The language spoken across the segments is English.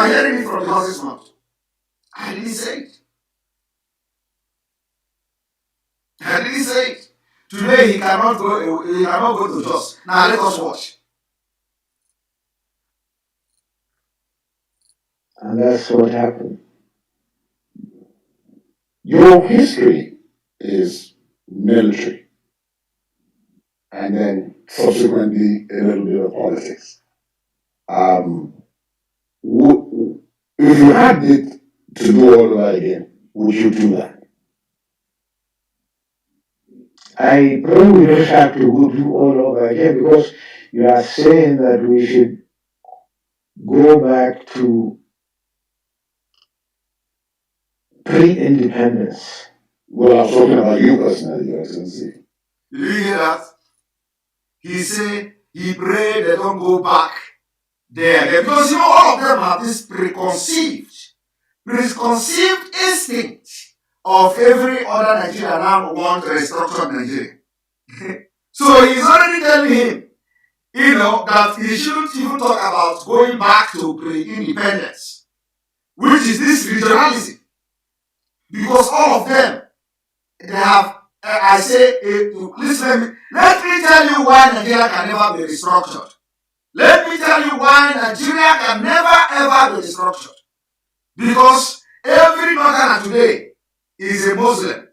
are hearing it from the horse's mouth. I didn't say it. I didn't say it. Today he cannot go. He cannot go to Jos. Now let us watch. And that's what happened. Your history is military, and then subsequently a little bit of politics. If you had it to do all over again, would you do that? I probably don't have to go do all over again because you are saying that we should go back to pre-independence. Well, I'm talking about you personally, Your Excellency. Did you hear that? He said he prayed they don't go back there. Because all of them have this preconceived instinct of every other Nigerian now want to restructure Nigeria. So he's already telling him, that he shouldn't even talk about going back to pre-independence, which is this regionalism. Because all of them, they have, listen, let me tell you why Nigeria can never be restructured. Let me tell you why Nigeria can never ever be restructured. Because every northerner today is a Muslim.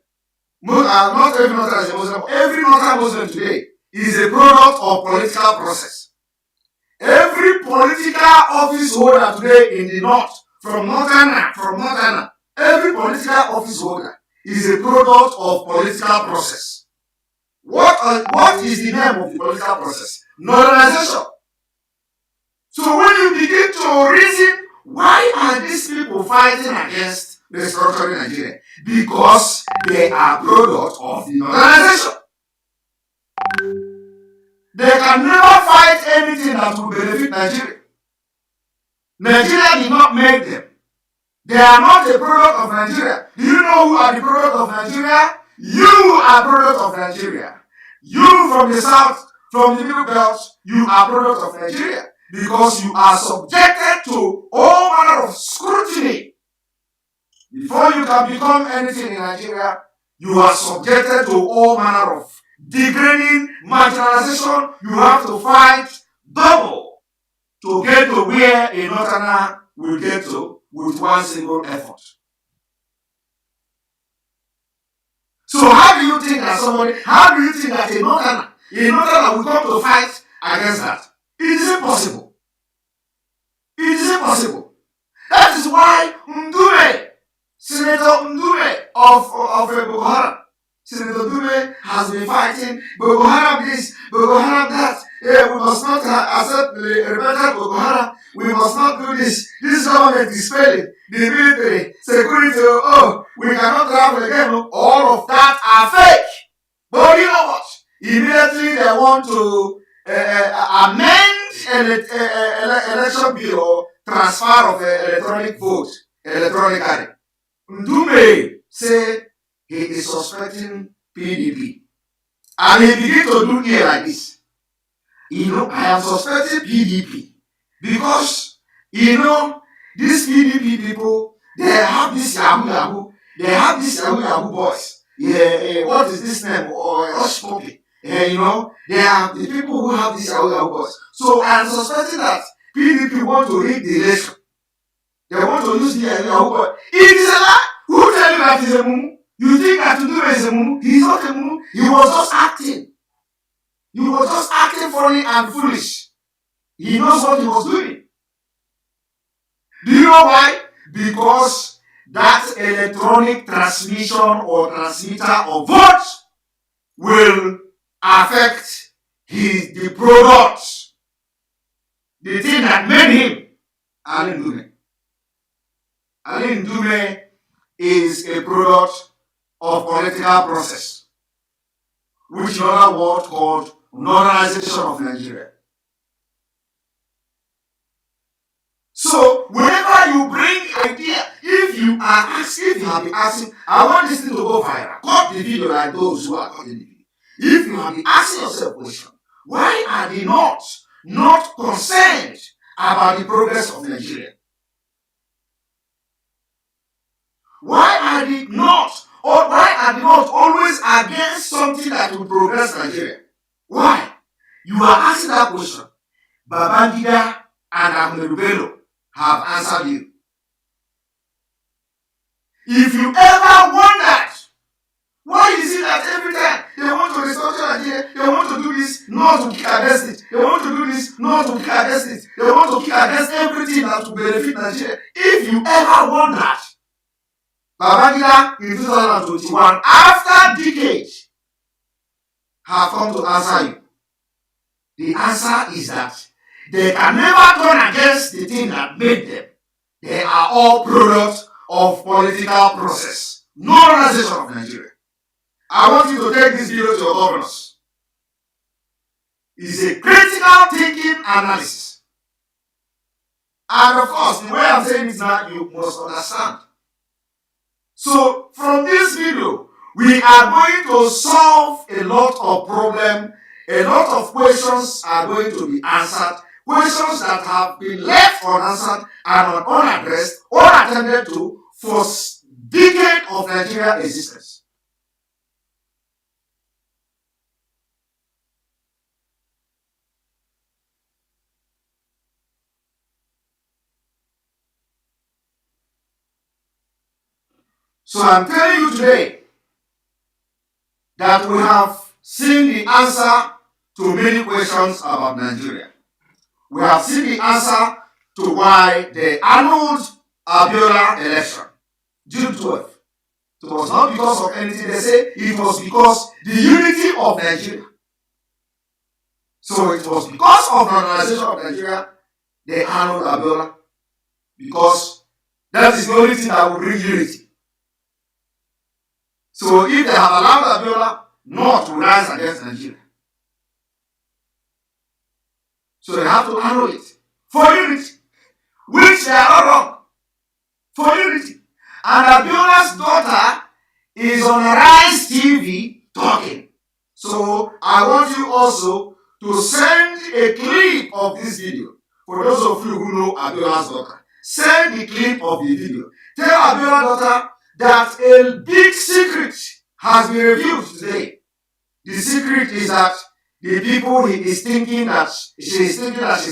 Not every northerner is a Muslim. Every northern Muslim today is a product of political process. Every political office holder today in the north, from northerner, every political office holder is a product of political process. What is the name of the political process? Northernization. So when you begin to reason, why are these people fighting against restructuring Nigeria? Because they are product of the northernization. They can never fight anything that will benefit Nigeria. Nigeria did not make them. They are not a product of Nigeria. Do you know who are the product of Nigeria? You are product of Nigeria. You from the south, from the middle belt, you are product of Nigeria. Because you are subjected to all manner of scrutiny. Before you can become anything in Nigeria, you are subjected to all manner of degrading, marginalization. You have to fight double to get to where a northerner will get to with one single effort. So how do you think that a northerner will come to fight against that? It is impossible. It is impossible. That is why Senator Ndume of Boko Haram, Senator Ndume has been fighting Boko Haram this, Boko Haram that. We must not accept the repentant Boko Haram. We must not do this. This government is failing. The military, security, we cannot travel again. All of that are fake. But you know what? Immediately they want to amend election bill or transfer of electronic vote electronically. Ndume say he is suspecting PDP. And he begin to do here like this. I am suspecting PDP because, these PDP people, they have this Yahoo. They have this Yahoo boys. What is this name? Or Rush Poppy. They are the people who have this Yahoo boys. So I am suspecting that PDP want to rig the election. They want to use the Yahoo boy. It is a lie. Who tell you that he's a mumu? You think that Ndume is a mumu? He's not a mumu. He was just acting. He was just acting funny and foolish. He knows what he was doing. Do you know why? Because that electronic transmission or transmitter of vote will affect the product. The thing that made him Ali Ndume. Ali Ndume is a product of political process, which in other words called northernization of Nigeria. So whenever you bring idea, if you have been asking, I want this thing to go viral. Cut the video like those who are cutting the video. If you have been asking yourself a question, why are they not concerned about the progress of Nigeria? Why are the North always against something that will progress Nigeria? Why? You are asking that question. Babangida and Ahmed Bello have answered you. If you ever wondered, why is it that every time they want to restructure Nigeria, they want to do this, not to kick against it. They want to do this, not to kick against it. They want to kick against everything that will benefit Nigeria. If you ever wondered, Babangida in 2021, after decades, have come to answer you. The answer is that they can never turn against the thing that made them. They are all products of political process. No organization of Nigeria. I want you to take this video to your governors. It's a critical thinking analysis. And of course, the way I'm saying it now, you must understand. So, from this video, we are going to solve a lot of problems. A lot of questions are going to be answered. Questions that have been left unanswered and unaddressed or attended to for decades of Nigeria's existence. So I'm telling you today that we have seen the answer to many questions about Nigeria. We have seen the answer to why they annulled Abiola election, June 12th. It was not because of anything they say, it was because the unity of Nigeria. So it was because of the organization of Nigeria they annulled Abiola, because that is the only thing that will bring unity. So if they have allowed Abiola not to rise against Nigeria, so they have to annul it for unity, which they are all wrong. For unity. And Abiola's daughter is on Rise TV talking. So I want you also to send a clip of this video. For those of you who know Abiola's daughter, send the clip of the video. Tell Abiola's daughter that a big secret has been revealed today. The secret is that the people he is thinking that she's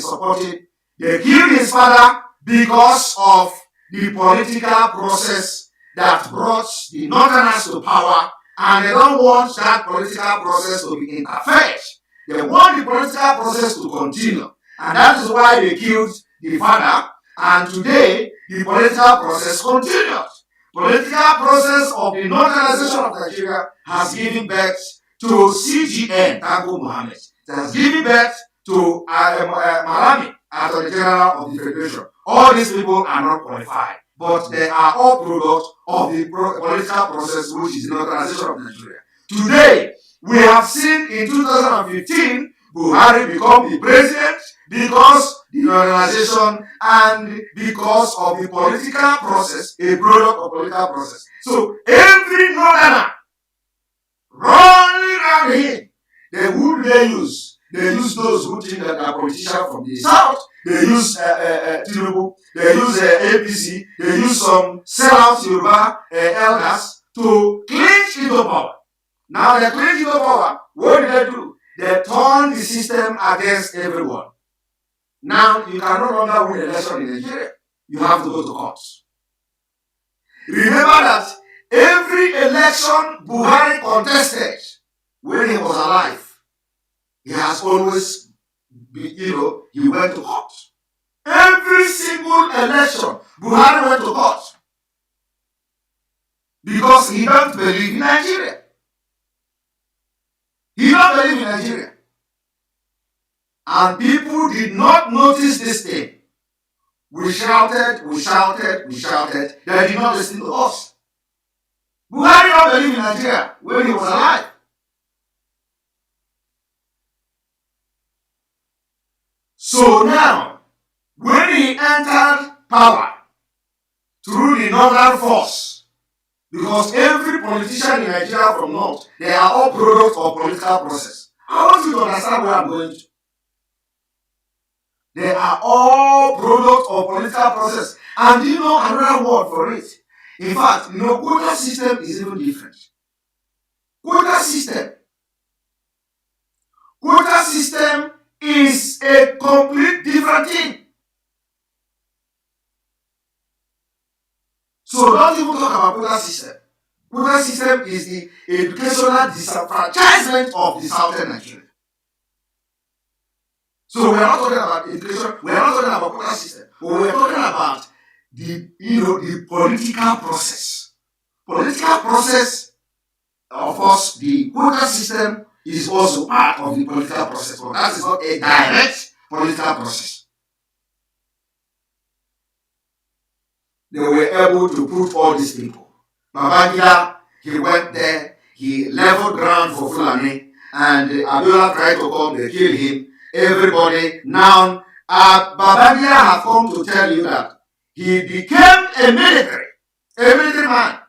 supporting, they killed his father because of the political process that brought the Northerners to power, and they don't want that political process to be interfered. They want the political process to continue, and that is why they killed the father, and today the political process continues. Political process of the Northernization of Nigeria has given birth to CGN, Tanko Mohammed. It has given birth to Malami, Attorney General of the Federation. All these people are not qualified, but they are all products of the political process, which is the Northernization of Nigeria. Today, we have seen in 2015, Buhari become the president because the organization and because of the political process, a product of political process. So every northerner running around him, who do they use? They use those who think that are politicians from the south. They use Tinubu. They use APC. They use some sellout Yoruba elders to clinch into power. Now they clinch into power. What did they do? They turn the system against everyone. Now you can no longer win election in Nigeria. You have to go to court. Remember that every election Buhari contested when he was alive, he has always been, he went to court. Every single election, Buhari went to court. Because he don't believe in Nigeria. He don't believe in Nigeria. And people did not notice this thing. We shouted. They did not listen to us. Buhari don't believe in Nigeria when he was alive. So now, when he entered power through the Northern Force, because every politician in Nigeria from North, they are all products of political process. I want you to understand where I'm going to. They are all products of political process. And you know another word for it? In fact, quota system is even different. Quota system is a complete different thing. So don't even talk about quota system. Quota system is the educational disenfranchisement of the southern Nigeria. So we are not talking about education, we are not talking about quota system, but we are talking about the political process. Political process, of course, the quota system is also part of the political process, but that is not a direct political process. They were able to put all these people. Babangida, he went there, he leveled ground for Fulani, and Abdullah tried to come, they killed him. Everybody now, Babangida has come to tell you that he became a military man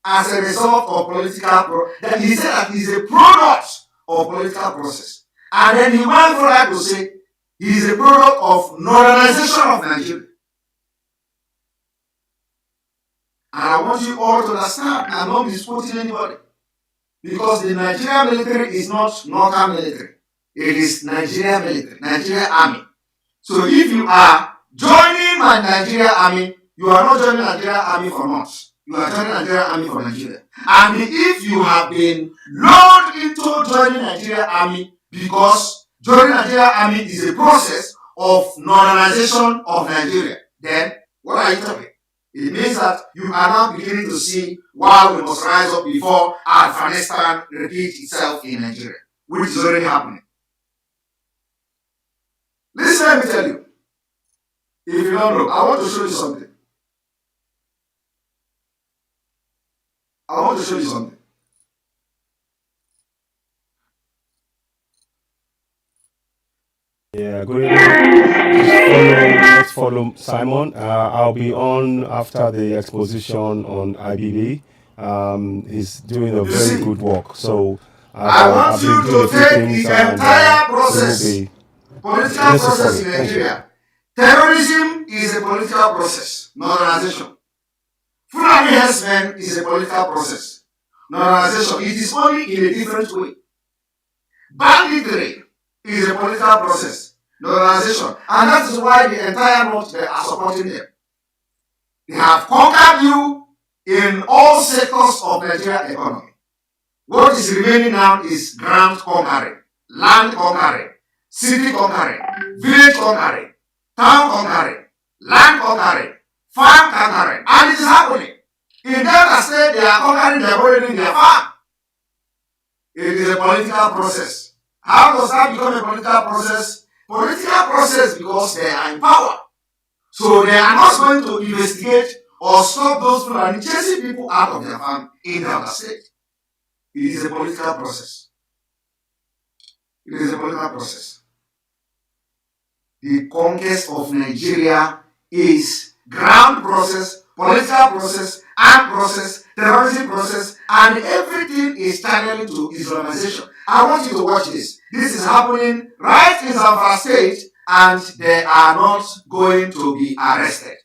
as a result of political that he said that he's a product of political process. And then he went further to say he's a product of northernization of Nigeria. And I want you all to understand, I'm not misquoting anybody. Because the Nigerian military is not Northern military. It is Nigerian military, Nigerian army. So if you are joining my Nigerian army, you are not joining Nigerian army for us. You are joining Nigerian army for Nigeria. And if you have been lured into joining Nigerian army because joining Nigerian army is a process of northernization of Nigeria, then what are you talking? It means that you are now beginning to see why we must rise up before Afghanistan repeats itself in Nigeria, which is already happening. Listen, let me tell you. If you don't know, I want to show you something. Yeah, good evening. Let's follow Simon. I'll be on after the exposition on IBB. He's doing a very good work. So I want you to take the entire process, political process in Nigeria. Terrorism is a political process, not organization. Fulani herdsmen is a political process, not organization. It is only in a different way. Banditry is a political process, not organization. And that is why the entire North they are supporting them. They have conquered you in all sectors of Nigerian economy. What is remaining now is ground conquering, land conquering, city conquering, village conquering, town conquering, land conquering, farm conquering, and it is happening. In Delta State, they are conquering their body in their farm. It is a political process. How does that become a political process? Political process because they are in power. So they are not going to investigate or stop those people and chasing people out of their farm in Delta State. It is a political process. It is a political process. The conquest of Nigeria is ground process, political process, armed process, terrorism process, and everything is channeling to Islamization. I want you to watch this. This is happening right in Zamfara State, and they are not going to be arrested.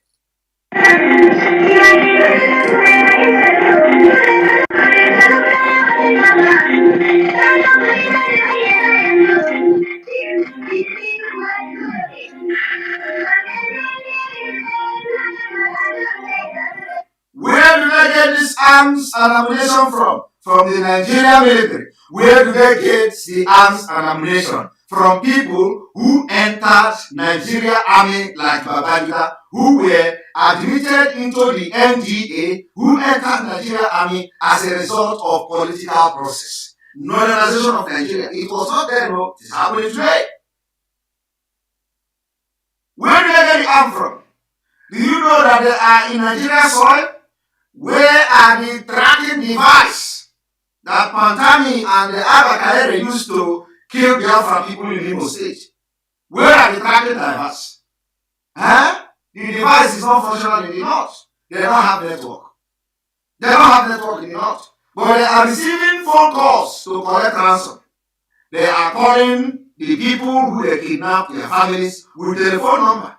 Where do they get these arms and ammunition from? From the Nigerian military. Where do they get the arms and ammunition? From people who entered Nigeria army like Babangida, who were admitted into the NDA, who entered Nigeria army as a result of political process. Northernization of Nigeria. It was not there, no. It is happening today. Where do they get the arm from? Do you know that they are in Nigeria soil? Where are the tracking device that Pantami and the Abakare used to kill Biafra people in Imo State? Where are the tracking devices? The device is not functional in the north. They don't have network. They don't have network in the north. But they are receiving phone calls to collect ransom. They are calling the people who they kidnapped, their families, with their phone number.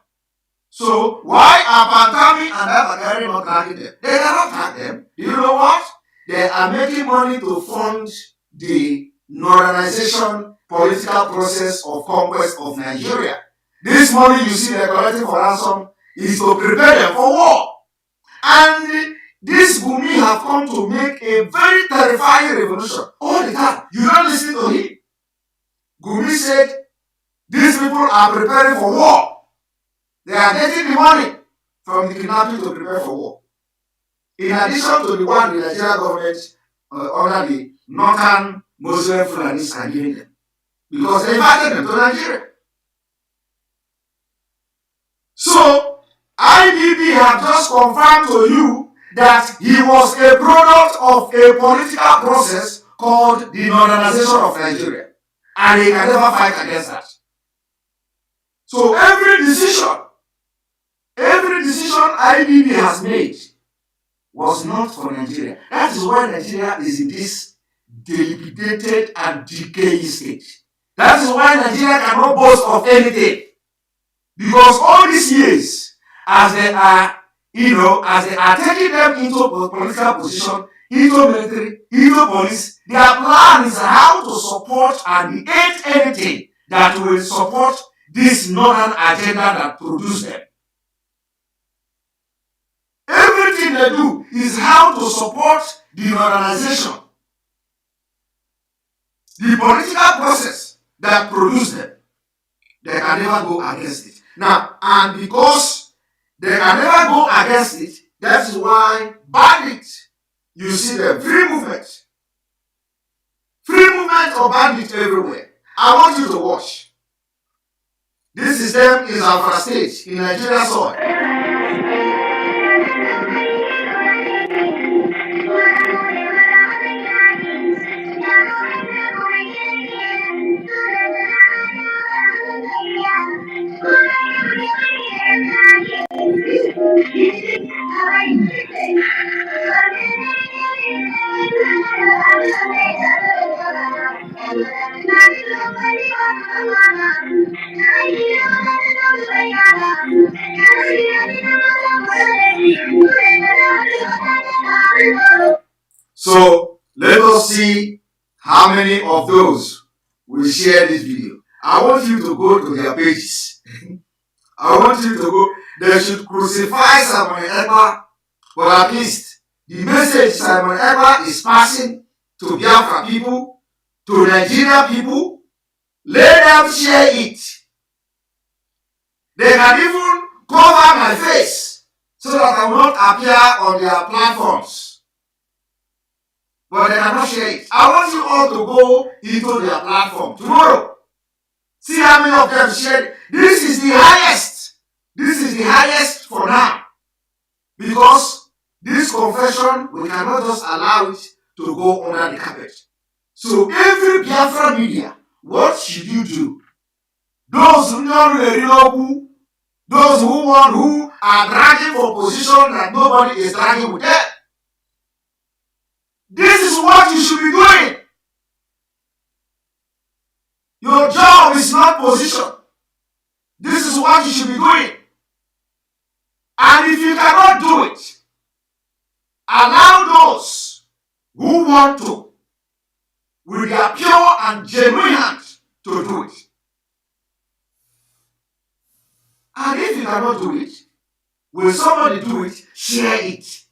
So why are Pantami and Abagari not tracking them? They cannot track them. You know what? They are making money to fund the northernization political process of conquest of Nigeria. This money you see they're collecting for ransom is to prepare them for war. And this Gumi have come to make a very terrifying revolution all the time. You don't listen to him. Gumi said, these people are preparing for war. They are getting the money from the kidnapping to prepare for war. In addition to the one the Nigerian government under the northern Muslim Fulanis are giving them. Because they invited them to Nigeria. So, IBB have just confirmed to you that he was a product of a political process called the northernization of Nigeria. And he can never fight against that. So every decision IBB has made was not for Nigeria. That is why Nigeria is in this dilapidated and decaying stage. That is why Nigeria cannot boast of anything. Because all these years, as they are taking them into political position, into military, into police, their plan is how to support and negate anything that will support this northern agenda that produced them. Everything they do is how to support the northernization, the political process that produced them. They can never go against it. Now, and because they can never go against it, that is why bandits, you see the free movement of bandits everywhere. I want you to watch. This is them in Zamfara State, in Nigeria soil. So let us see how many of those will share this video. I want you to go to their pages. I want you to go. They should crucify Simon Ekpa, but at least the message Simon Ekpa is passing to Biafra people, to Nigeria people, let them share it. They can even cover my face so that I will not appear on their platforms. But they cannot share it. I want you all to go into their platform tomorrow. See how many of them shared. This is the highest. This is the highest for now. Because this confession, we cannot just allow it to go under the carpet. So every Biafra media, what should you do? Those who are dragging for position that nobody is dragging with them. This is what you should be doing. Your job is not position. This is what you should be doing. And if you cannot do it, allow those who want to, with their pure and genuine hands, to do it. And if you cannot do it, will somebody do it, share it.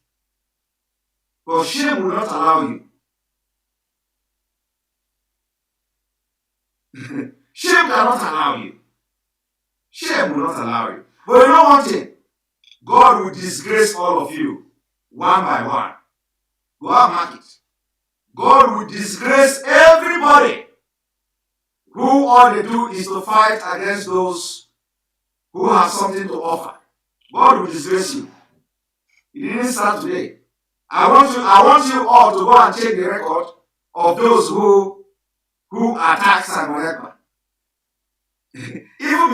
But shame will not allow you. Shame cannot allow you. Shame will not allow you. But you know one thing? God will disgrace all of you, one by one. Go and mark it. God will disgrace everybody who all they do is to fight against those who have something to offer. God will disgrace you. It didn't start today. I want you all to go and check the record of those who attacked Simon Ekpa. even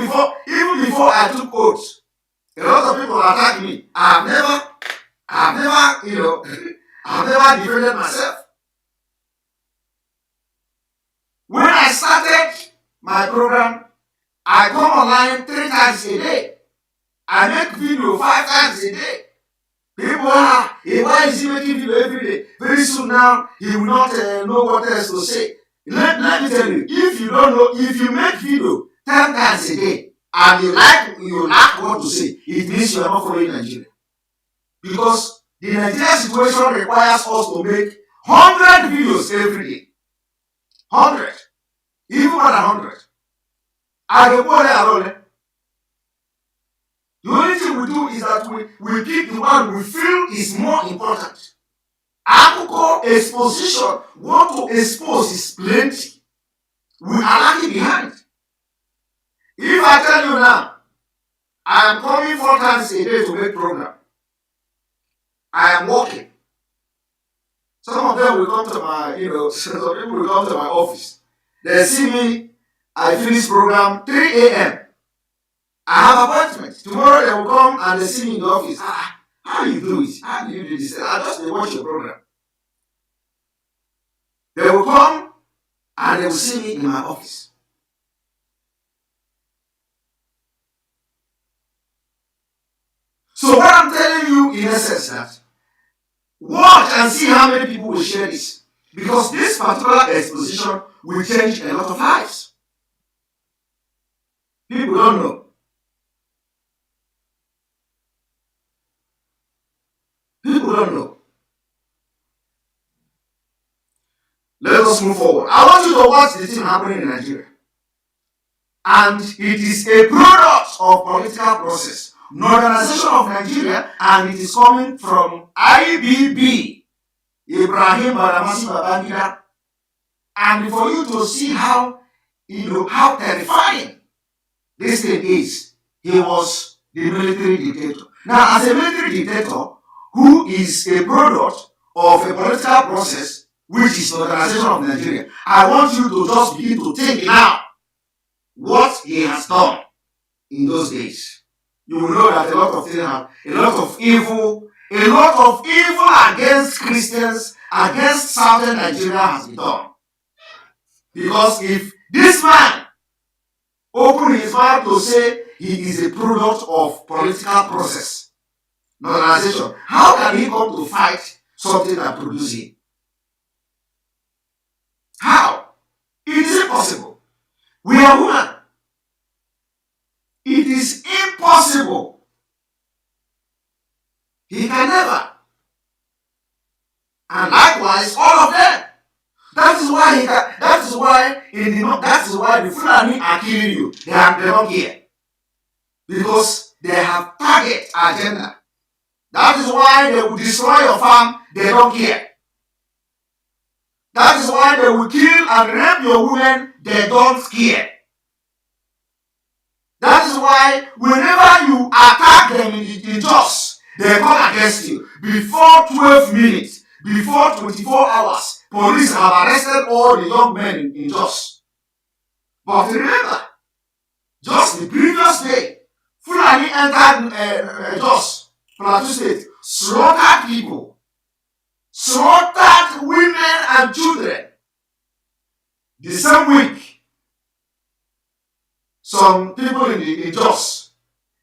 before I took oath, a lot of people attacked me. I've never defended myself. When I started my program, I come online 3 times a day. I make video 5 times a day. People why is he making video every day? Very soon now, he will not know what else to say. Let me tell you, if you don't know, if you make video 10 times a day and you lack what to say, it means you are not following Nigeria. Because the Nigerian situation requires us to make 100 videos every day. 100. Even more than 100. The only thing we do is that we pick the one we feel is more important. Akuko exposition, what to expose is plenty. We are lagging behind. If I tell you now, I am coming 4 times a day to make program. I am working. Some of them will come to my, some people will come to my office. They see me, I finish program 3 a.m. I have appointment. Tomorrow they will come and they see me in the office. How do you do it? How do you do this? I just watch your program. They will come and they will see me in my office. So what I'm telling you in essence that watch and see how many people will share this. Because this particular exposition will change a lot of lives. People don't know. People don't know. Let us move forward. I want you to watch the thing happening in Nigeria. And it is a product of political process, modernization of Nigeria, and it is coming from IBB, Ibrahim Badamasi Babangida. And for you to see how terrifying this thing is, he was the military dictator. Now, as a military dictator who is a product of a political process, which is modernization of Nigeria, I want you to just begin to think now what he has done in those days. You will know that a lot of evil against Christians, against southern Nigeria has been done. Because if this man opened his mouth to say he is a product of political process, modernization, how can he come to fight something that produces him? How? It is impossible. We are human. It is impossible. He can never. And likewise, all of them. That is why the Fulani are killing you. They don't care. Because they have target agenda. That is why they will destroy your farm. They don't care. That is why they will kill and rape your women. They don't care. That is why whenever you attack them in Jos, they come against you. Before 12 minutes, before 24 hours, police have arrested all the young men in Jos. But remember, just the previous day, Fulani entered Jos, Plateau State, slaughtered people, slaughtered women and children. The same week, some people in Jos,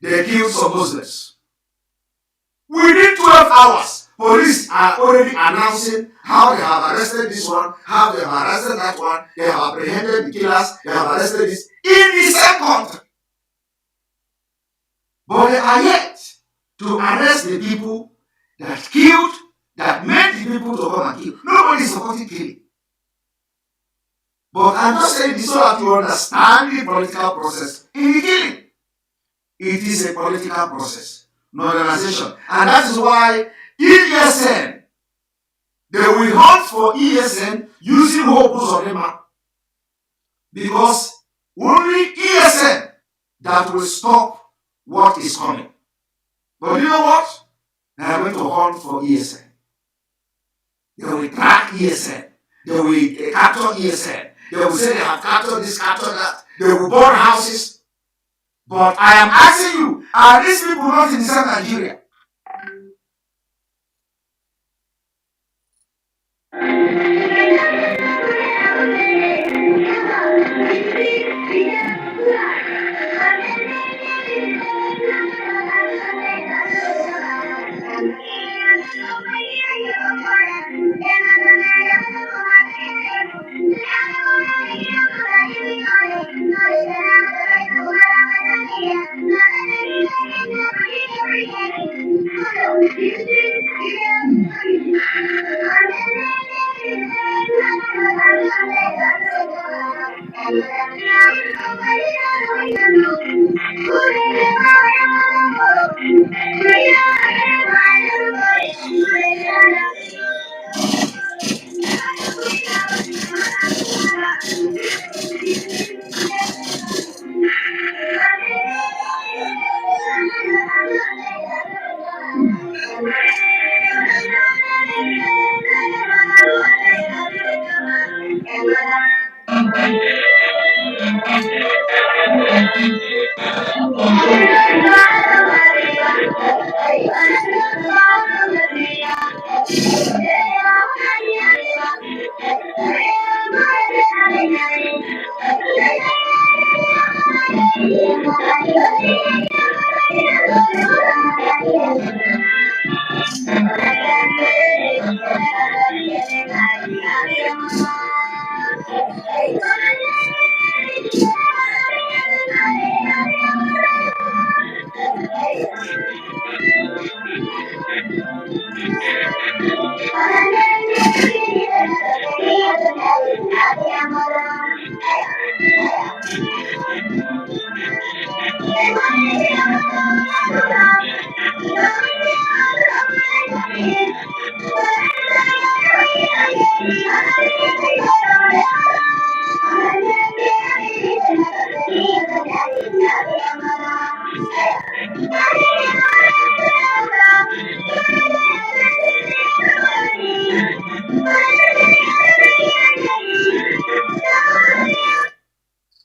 they killed some Muslims. Within 12 hours, police are already announcing how they have arrested this one, how they have arrested that one, they have apprehended the killers, they have arrested this in the same country. But they are yet to arrest the people that made the people to come and kill. Nobody is supporting killing. But I'm just saying this so that you understand the political process in the killing. It is a political process, modernization. And that is why ESN, they will hunt for ESN using Hopus of Rema. Because only ESN that will stop what is coming. But you know what? They are going to hunt for ESN. They will track ESN. They will capture ESN. They will say they have captured this, captured that. They will burn houses. But I am asking you, are these people not in South Nigeria?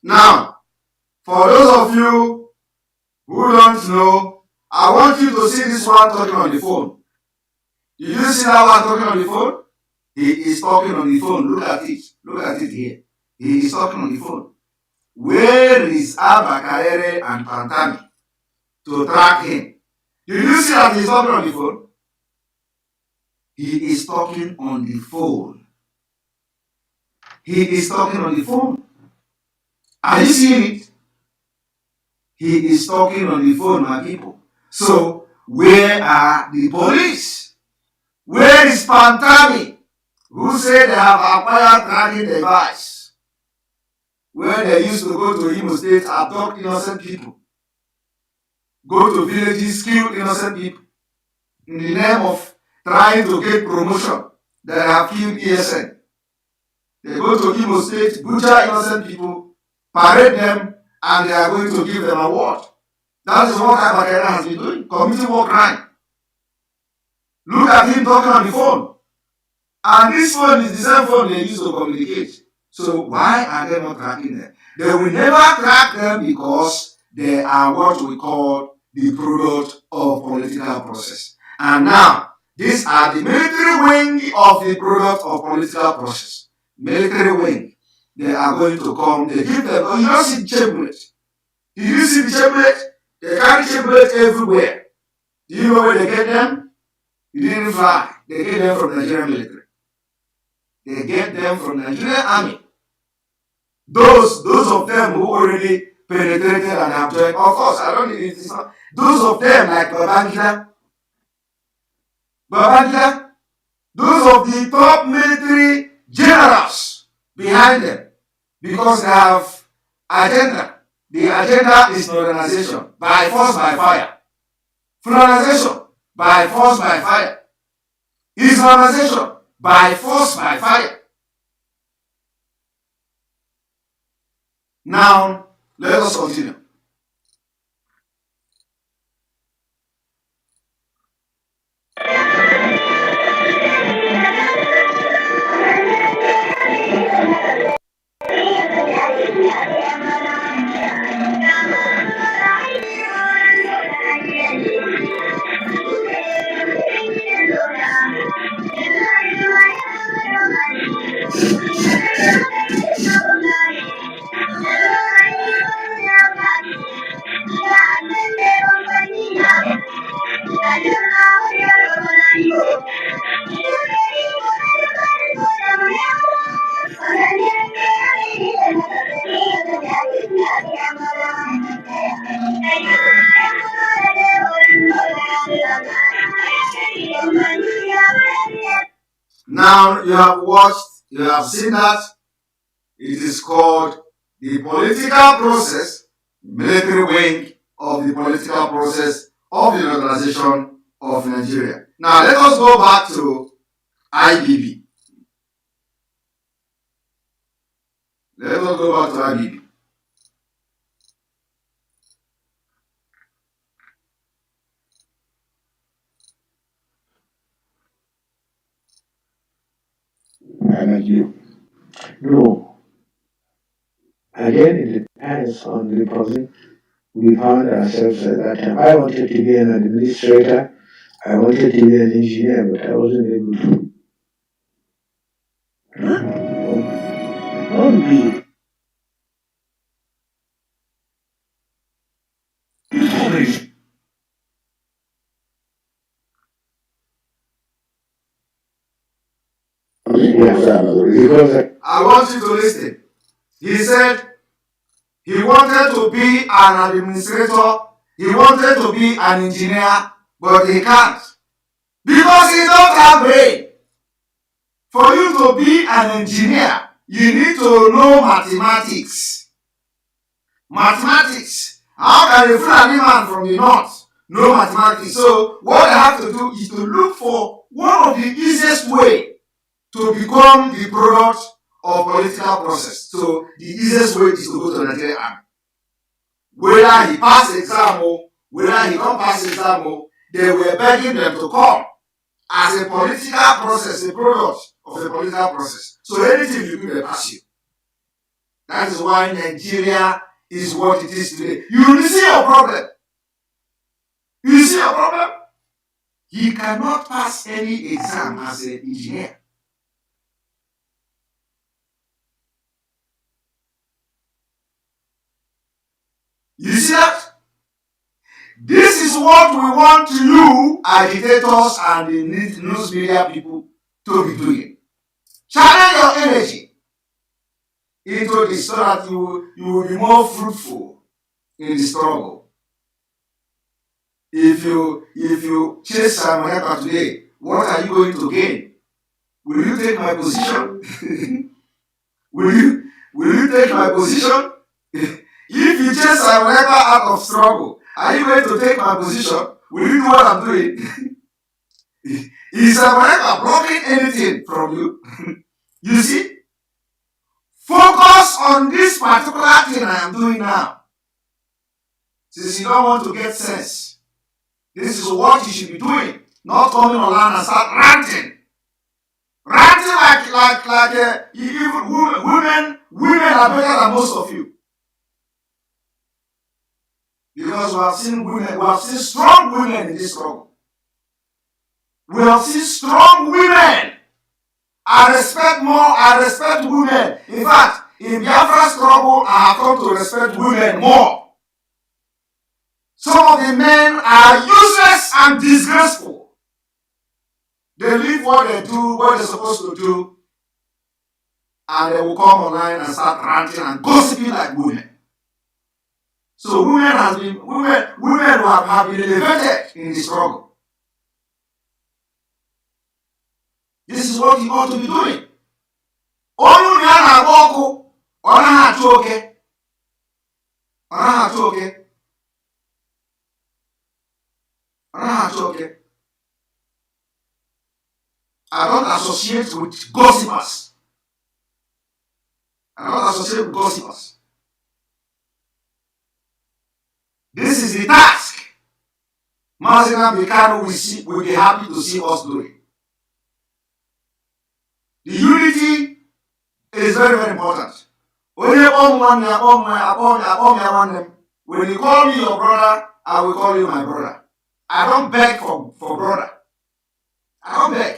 Now, for those of you who don't know, I want you to see this one talking on the phone. Did you see that one talking on the phone? He is talking on the phone. Look at it. Look at it here. He is talking on the phone. Where is Abba, Kaere, and Pantami to track him? Did you see that he is talking on the phone? He is talking on the phone. He is talking on the phone. Are you seeing it? He is talking on the phone, my people. So, where are the police? Where is Pantami, who said they have acquired tracking device, where they used to go to Imo State, abduct innocent people, go to villages, kill innocent people, in the name of trying to get promotion that have killed ESN. They go to Imo State, butcher innocent people, parade them, and they are going to give them award. That is what Abakera has been doing, committing war crime. Look at him talking on the phone. And this phone is the same phone they use to communicate. So why are they not tracking them? They will never track them because they are what we call the product of political process. And now, these are the military wing of the product of political process. Military wing. They are going to come, they give them, oh, you don't see chamberlain. Do you see the chamberlain? They carry chamberlain everywhere. Do you know where they get them? You didn't fly. They get them from Nigerian military. They get them from Nigerian army. Those of them who already penetrated and have joined, of course, I don't need it. Those of them like Babangida, those of the top military generals behind them, because they have agenda. The agenda is modernization by force, by fire. Colonization by force, by fire. Islamization by force, by fire. Now, let us continue. Now you have watched, you have seen that it is called the political process, military wing of the political process of the Organization of Nigeria. Now let us go back to IBB. Let us go back to IBB. And you, no. Again, it depends on the person we found ourselves at that time. I wanted to be an administrator. I wanted to be an engineer, but I wasn't able to. Not be. Because I want you to listen. He said he wanted to be an administrator, he wanted to be an engineer, but he can't. Because he don't have brain. For you to be an engineer, you need to know mathematics. Mathematics. How can a Fulani man from the north know mathematics? So what I have to do is to look for one of the easiest way to become the product of political process. So the easiest way is to go to Nigerian army. Whether he pass exam or whether he don't pass exam or, they were begging them to come as a political process, a product of a political process. So anything you do, they pass you. That is why Nigeria is what it is today. You see your problem. You see your problem? He cannot pass any exam as an engineer. You see that? This is what we want you, agitators and the news media people, to be doing. Channel your energy into this so that you will be more fruitful in the struggle. If you chase Simon Ekpa today, what are you going to gain? Will you take my position? will you take my position? If you chase Simon Ekpa out of struggle, are you going to take my position? Will you do what I'm doing? Is Simon Ekpa blocking anything from you? You see? Focus on this particular thing I am doing now. Since you don't want to get sense, this is what you should be doing. Not coming online and start ranting. Ranting like even women are better than most of you. Because we have seen women, we have seen strong women in this struggle. We have seen strong women. I respect women. In fact, in Biafra struggle, I have come to respect women more. Some of the men are useless and disgraceful. They leave what they do, what they're supposed to do, and they will come online and start ranting and gossiping like women. So women have been elevated in the struggle. This is what you ought to be doing. Only na boku, ona ha choke. Ona ha choke. Ona ha choke. I don't associate with gossipers. I don't associate with gossipers. This is the task Mazina Bikano will be happy to see us doing. The unity is very, very important. When you call me your brother, I will call you my brother. I don't beg for brother. I don't beg.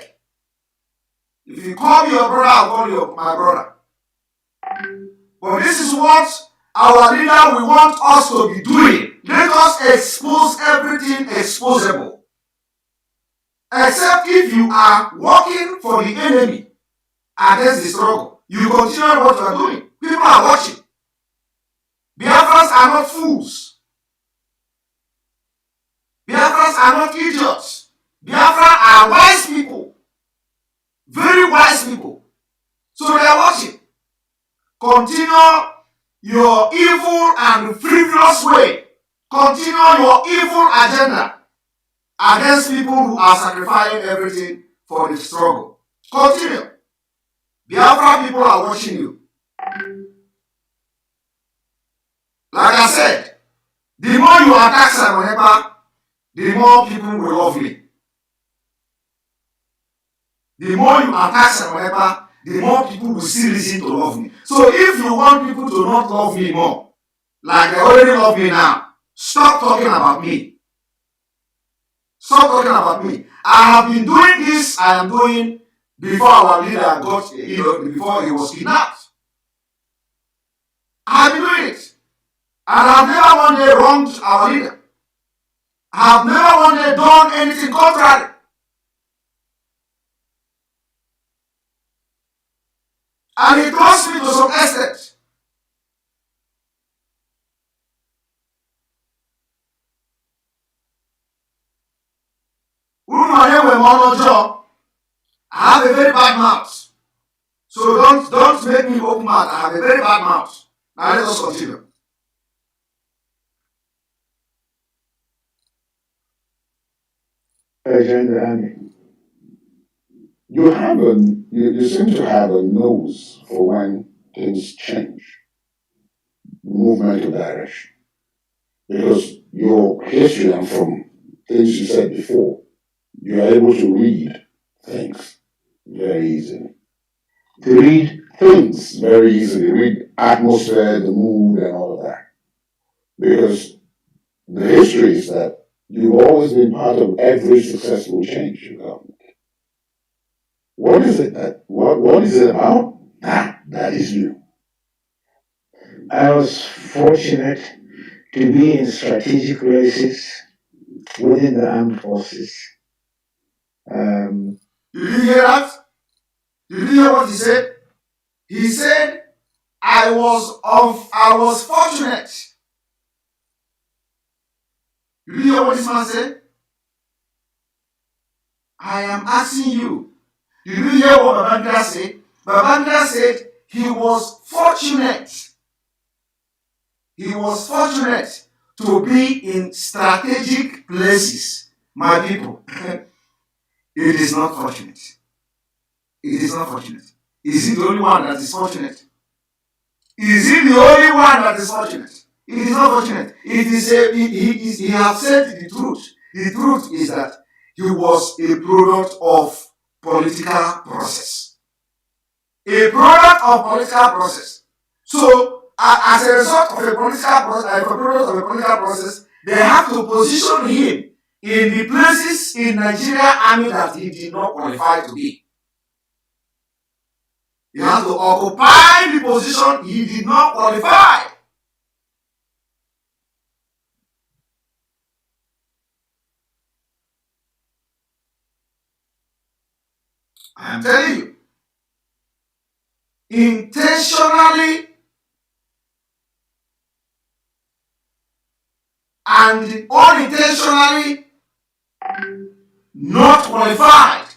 If you call me your brother, I'll call you my brother. But this is what our leader will want us to be doing. Let us expose everything exposable. Except if you are working for the enemy against the struggle. You continue what you are doing. People are watching. Biafrans are not fools. Biafrans are not idiots. Biafrans are wise people. Very wise people. So they are watching. Continue your evil and frivolous way. Continue your evil agenda. against people who are sacrificing everything for the struggle. Continue. Biafra people are watching you. Like I said, the more you attack Simon Ekpa, the more people will love me. The more you attack Simon Ekpa, the more people will see reason to love me. So if you want people to not love me more, like they already love me now, stop talking about me. Stop talking about me. I have been doing this, I am doing before our leader got, before he was kidnapped. I have been doing it. And I have never one day wronged our leader. I have never one day done anything contrary. And he trusts me to some extent. I have a very bad mouth. So don't make me open mouth. I have a very bad mouth. Now let us continue. I joined the army. You seem to have a nose for when things change, movement of direction. Because your history and from things you said before, you're able to read things very easily. To read things very easily, read atmosphere, the mood, and all of that. Because the history is that you've always been part of every successful change in government. What is it about? That is you. I was fortunate to be in strategic places within the armed forces. Did you hear that? Did you hear what he said? He said, I was fortunate. Did you hear what this man said? I am asking you. Did you hear what Babangida said? Babangida said he was fortunate. He was fortunate to be in strategic places. My people, it is not fortunate. It is not fortunate. Is he the only one that is fortunate? Is he the only one that is fortunate? It is not fortunate. It is he has said the truth. The truth is that he was a product of political process. A product of political process. So, as a result of a product of a political process, they have to position him in the places in Nigeria army that he did not qualify to be. He has to occupy the position he did not qualify. I am telling you, intentionally and unintentionally not qualified,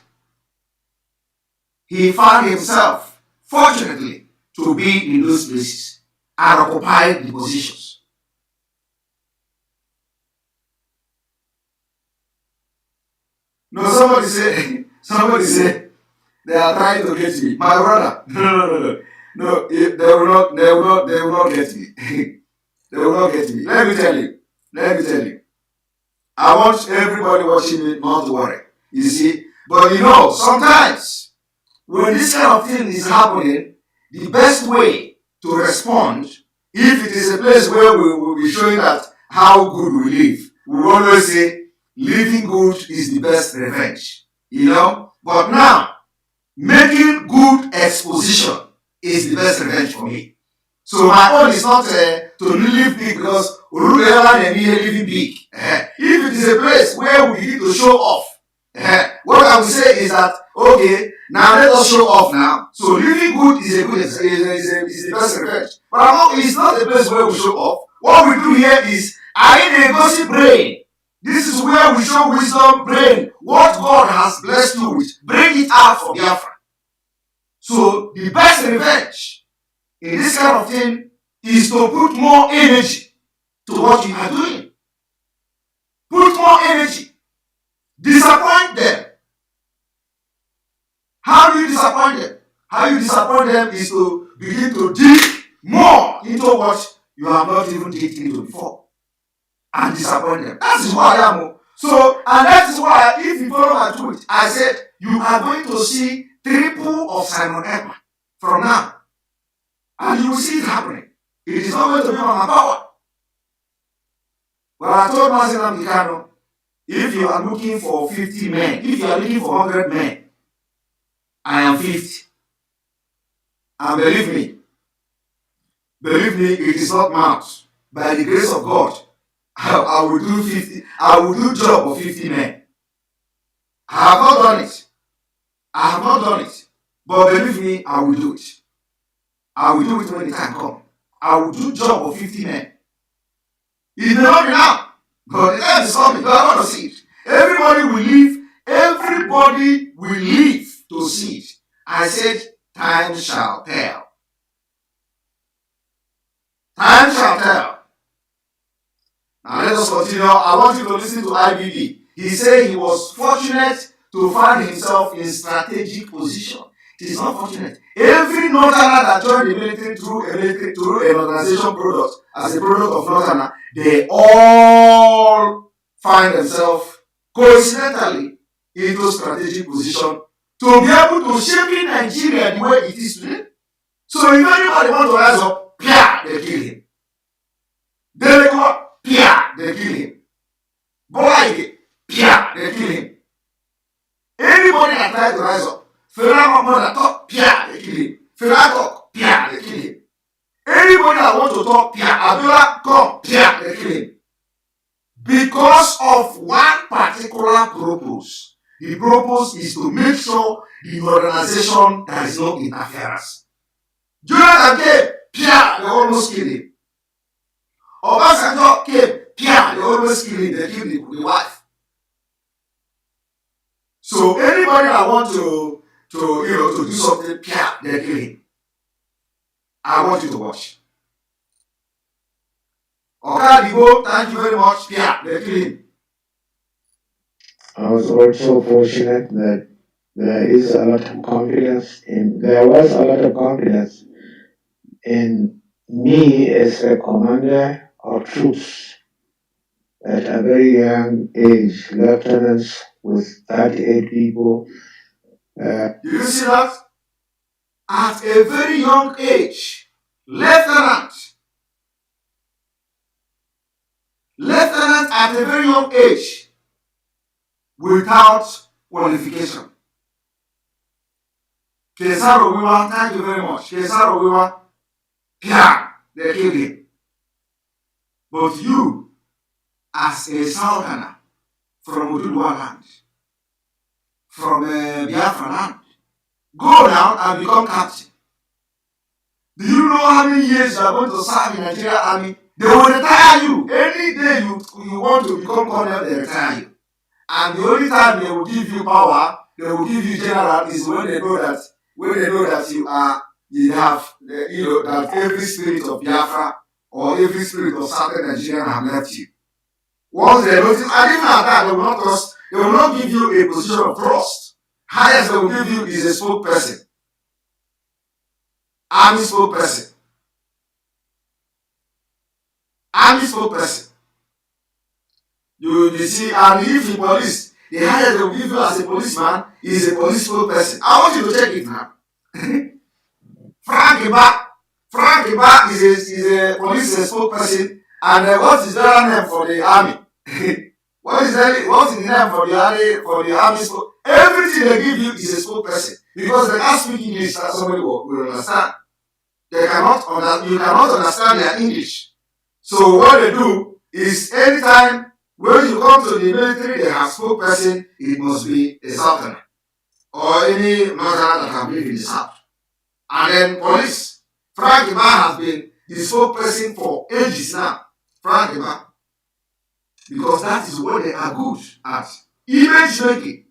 he found himself, fortunately, to be in those places and occupy the positions. No, somebody said, they are trying to get me. My brother, no, they will not get me. They will not get me. Let me tell you. I want everybody watching me not to worry. You see? But sometimes when this kind of thing is happening, the best way to respond, if it is a place where we will be showing that how good we live, we will always say, living good is the best revenge. But now, making good exposition is the best revenge for me. So my own is not to live big because Oluyala and me living big. If it is a place where we need to show off, what I will say is that, okay, now let us show off now. So living good is the best revenge. But it's not a place where we show off. What we do here is, I gossip brain. This is where we show wisdom brain. What God has blessed you with, bring it out for Biafra. So the best revenge in this kind of thing is to put more energy to what you are doing. Put more energy. disappoint them. How do you disappoint them? How you disappoint them is to begin to dig more into what you have not even digged into before and disappoint them. That is why I am. So, and that is why if you follow my tweet, I said you are going to see triple of Simon Ekpa from now. And you will see it happening. It is not going to be on my power. But I told Mazinam Mikano, if you are looking for 50 men, if you are looking for 100 men, I am 50. And believe me, it is not mouth. By the grace of God, I will do 50. I will do job of 50 men. I have not done it. I have not done it. But believe me, I will do it. I will do it when the time comes. I will do job of 50 men. It may not be now, but the time is coming. You are going to see it. Everybody will leave. Everybody will leave to see it. I said, time shall tell. Time shall tell. Now let us continue. I want you to listen to IBB. He said he was fortunate to find himself in strategic position. It is not fortunate. Every Northerner that joined the military through an organization product, as a product of Northerner, they all find themselves coincidentally into strategic position to be able to shape Nigeria the way it is today. So if anybody wants to rise up, they kill him. They kill him. Boy, they kill him. Anybody that tries to rise up, Fela talk, they kill him. Fela talk, they kill him. Anybody that wants to talk, Abdullah come, they kill him. Because of one particular purpose. The purpose is to make sure the organization there is no interference. Jonathan came, they almost killed him. Obasanjo came, they almost killed him. They killed the wife. So anybody that wants to do something, they kill him. I want you to watch. Okadibo, thank you very much. They kill him. I was also fortunate that there was a lot of confidence in me as a commander of troops at a very young age, lieutenants with 38 people. Do you see that? At a very young age, lieutenant at a very young age, without qualification. Kesaro Wiwa, thank you very much. Kesaro Wiwa, they killed him. But you, as a southerner from Oduduwa land, from Biafra land, go down and become captain. Do you know how many years you are going to serve in the Nigerian army? They will retire you. Any day you want to become colonel, they retire you. And the only time they will give you power, they will give you general, is when they know that that every spirit of Biafra or every spirit of Southern Nigeria have left you. Once they notice, and even at that, they will not give you a position of trust. Highest they will give you is a spokesperson. Army spokesperson. You see, and if the police, the highest they will give you as a policeman is a police spokesperson. I want you to check it now. Frank Iba is a police spokesperson, and what is their name for the army? What is the name for the army? Everything they give you is a spokesperson, because they can't speak English that somebody will understand. You cannot understand their English. So what they do is, anytime when you come to the military, they have spokesperson. It must be a southerner or any northerner that can live in the south. And then police. Frank Iba has been the spokesperson for ages now. Frank Iba. Because that is what they are good at. Image making.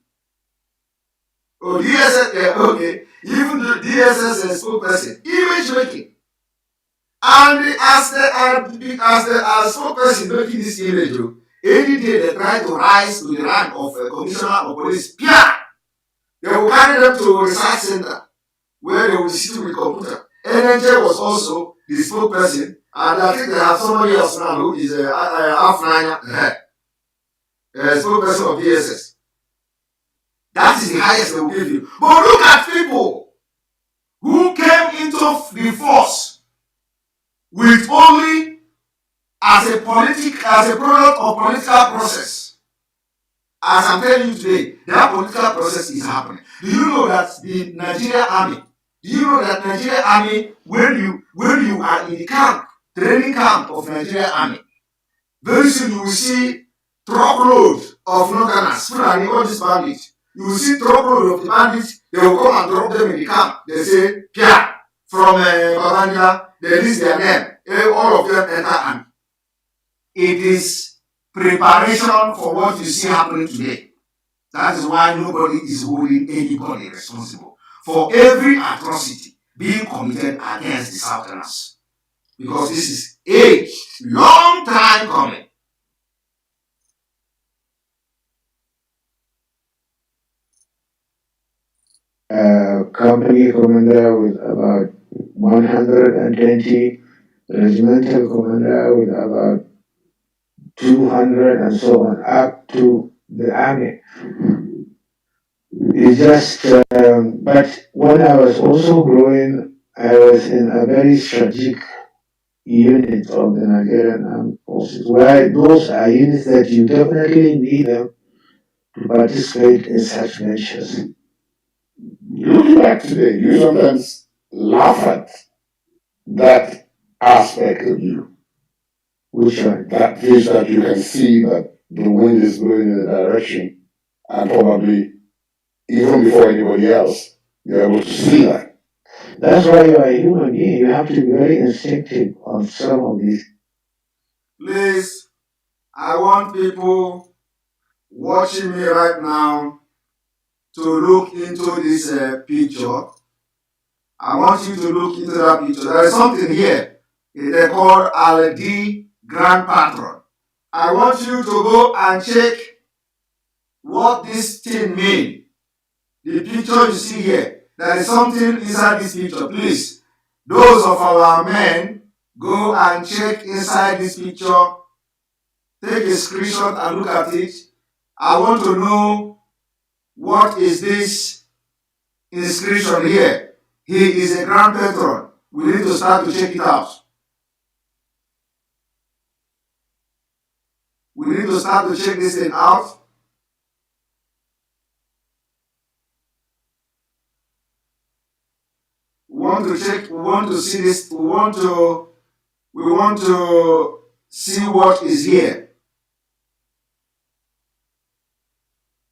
Oh, DSS, okay. Even the DSS is spokesperson. Image making. And as the spokesperson making this image, Any day they try to rise to the rank of a commissioner of police, they will carry them to a research center where they will sit with computer. NNJ was also the spokesperson, and I think they have somebody else now who is Afnanya, spokesperson of DSS. That is the highest they will give you. But look at people who came into the force with only as a product of political process. As I'm telling you today, that political process is happening. Do you know that the Nigerian army? When you are in the training camp of Nigerian army, very soon you will see truckload of northerners, Fulani, all these bandits. You will see truckload of the bandits. They will come and drop them in the camp. They say, Pia, from Babangida, they list their name. All of them enter army. It is preparation for what you see happening today. That is why nobody is holding anybody responsible for every atrocity being committed against the Southerners. Because this is age, long time coming. Company commander with about 120, regimental commander with about 200, and so on, up to the army. It's just, but when I was also growing, I was in a very strategic unit of the Nigerian Armed Forces, where those are units that you definitely need them to participate in such ventures. Looking back today, you sometimes laugh at that aspect of you. Which one? That fish that you can see that the wind is blowing in a direction, and probably even before anybody else, you're able to see that. That's why you are a human being. You have to be very instinctive on some of these. Please, I want people watching me right now to look into this picture. I want you to look into that picture. There is something here. They call Al-D Grand Patron. I want you to go and check what this thing means. The picture you see here, there is something inside this picture. Please, those of our men, go and check inside this picture. Take a screenshot and look at it. I want to know what is this inscription here. He is a grand patron. We need to start to check it out. We need to start to check this thing out. We want to check, we want to see this, we want to see what is here.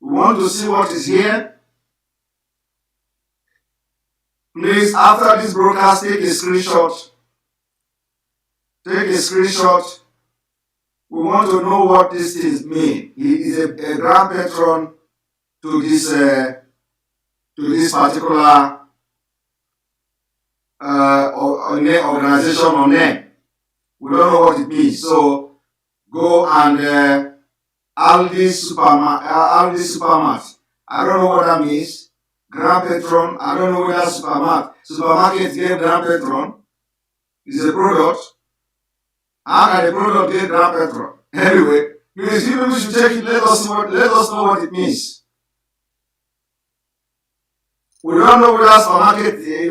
We want to see what is here. Please, after this broadcast, take a screenshot. Take a screenshot. We want to know what these things mean. He is a grand patron to this particular organization or name. We don't know what it means. So go and Aldi Supermart. I don't know what that means. Grand patron. I don't know whether supermarket gave grand patron. Is a product. How can a product get grand patron? Anyway, please, you people should check it. Let us know what it means. We don't know whether supermarket, they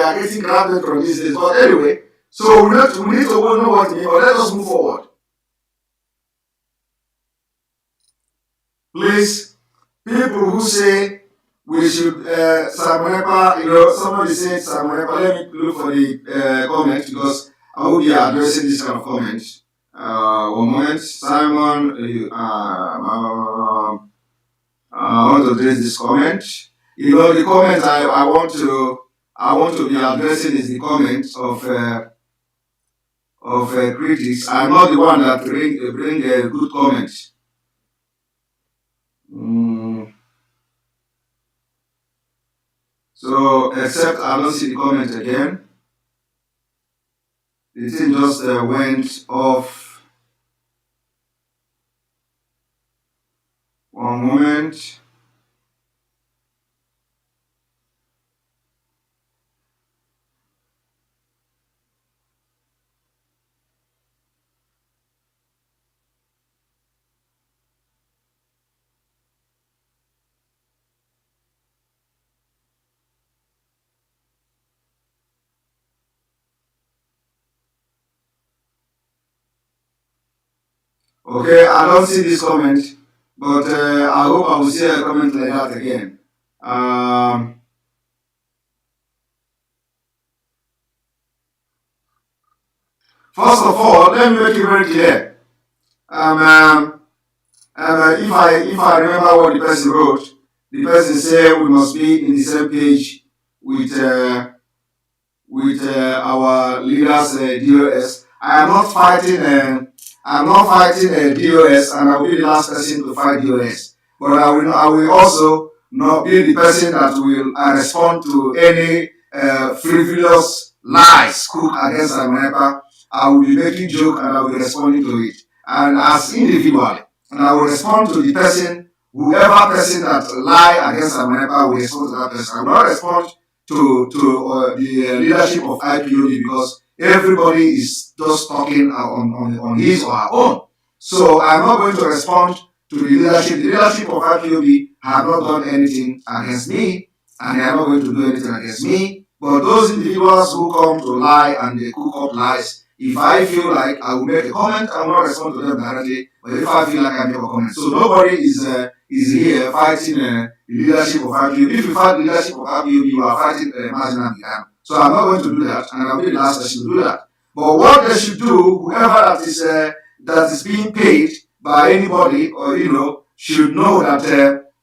are getting grand patron these days. But anyway, so we need to know what it means. But let us move forward. Please, people who say we should Simon Ekpa, somebody said Simon Ekpa. Let me look for the comment because I will be addressing this kind of comment. One moment, Simon. I want to address this comment. The comment I want to be addressing is the comments of critics. I'm not the one that bring good comments. So, except I don't see the comment again. The thing just went off. One moment. Okay, I don't see this comment, but I hope I will see a comment like that again. First of all, let me make it very clear. If I remember what the person wrote, the person said we must be in the same page with our leaders, DOS. I am not fighting. I'm not fighting DOS, and I will be the last person to fight DOS. But I will also not be the person that will respond to any frivolous lies cooked against Simon Ekpa. I will be making joke and I will be responding to it. And as individually, and I will respond to the person, whoever person that lie against Simon Ekpa will respond to that person. I will not respond to the leadership of IPOB because everybody is just talking on his or her own. So I'm not going to respond to the leadership. The leadership of IPOB have not done anything against me, and they are not going to do anything against me. But those individuals who come to lie and they cook up lies, if I feel like I will make a comment, I will not respond to them directly. But if I feel like I make a comment, so nobody is here fighting the leadership of IPOB. If you fight the leadership of IPOB, you are fighting Marginal Ghana. So I'm not going to do that, and I'll be the last person to do that. But what they should do, whoever that is being paid by anybody, or should know that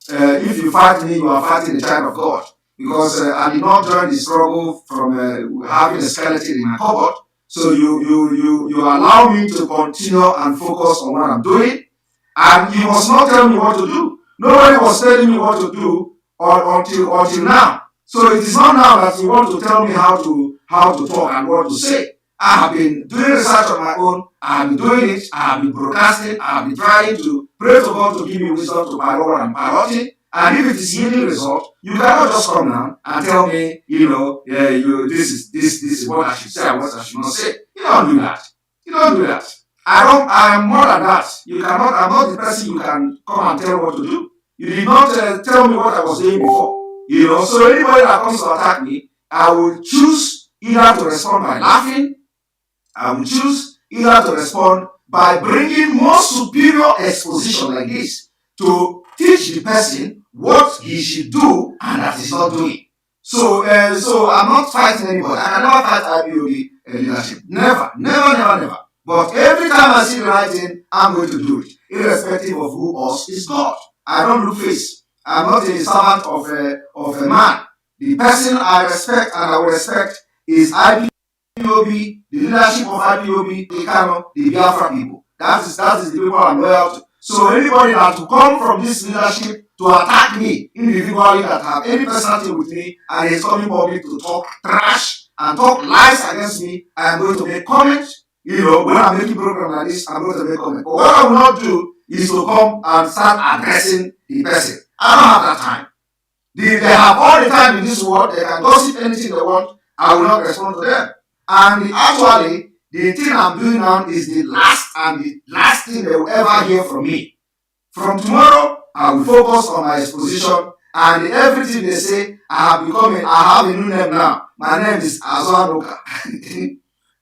if you fight me, you are fighting the child of God. Because I did not join the struggle from having a skeleton in my cupboard. So you allow me to continue and focus on what I'm doing, and you must not tell me what to do. Nobody was telling me what to do until now. So it is not now that you want to tell me how to talk and what to say. I have been doing research on my own. I have been doing it. I have been broadcasting. I have been trying to pray to God to give me wisdom to pilot what I'm piloting. And if it is yielding result, you cannot just come now and tell me, this is what I should say and what I should not say. You don't do that. You don't do that. I am more than that. I'm not the person you can come and tell what to do. You did not tell me what I was doing before. So anybody that comes to attack me, I will choose either to respond by laughing. I will choose either to respond by bringing more superior exposition like this to teach the person what he should do and that he's not doing. So I'm not fighting anybody. I can never fight IPOB leadership. Never. But every time I see the right thing, I'm going to do it, irrespective of who else is God. I don't look face. I'm not a servant of a man. The person I respect and I will respect is IPOB, the leadership of IPOB, the Kano, the Biafra people. That is the people I'm loyal to. So anybody that will come from this leadership to attack me individually, that have any personality with me, and is coming public to talk trash and talk lies against me, I am going to make comments. When I'm making program like this, I'm going to make comments. But what I will not do is to come and start addressing the person. I don't have that time. They have all the time in this world. They can gossip anything they want. I will not respond to them. And actually, the thing I'm doing now is the last thing they will ever hear from me. From tomorrow, I will focus on my exposition, and everything they say, I have a new name now. My name is Azanoka.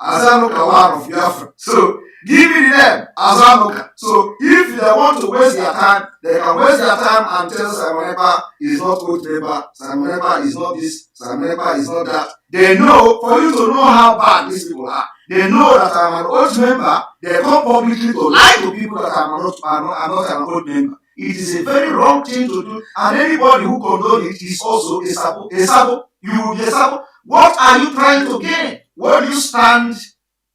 Azanoka one of Biafra. So give me the name, Azanoka. So if they want to waste their time, they can waste their time and tell Simon Ekpa is not old member, Simon Ekpa is not this, Simon Ekpa is not that. They know, for you to know how bad these people are, they know that I'm an old member. They come publicly to lie to people that I'm not an old member. It is a very wrong thing to do, and anybody who condones it is also a sabo. A sabo. You will be a sabo. What are you trying to gain? What do you stand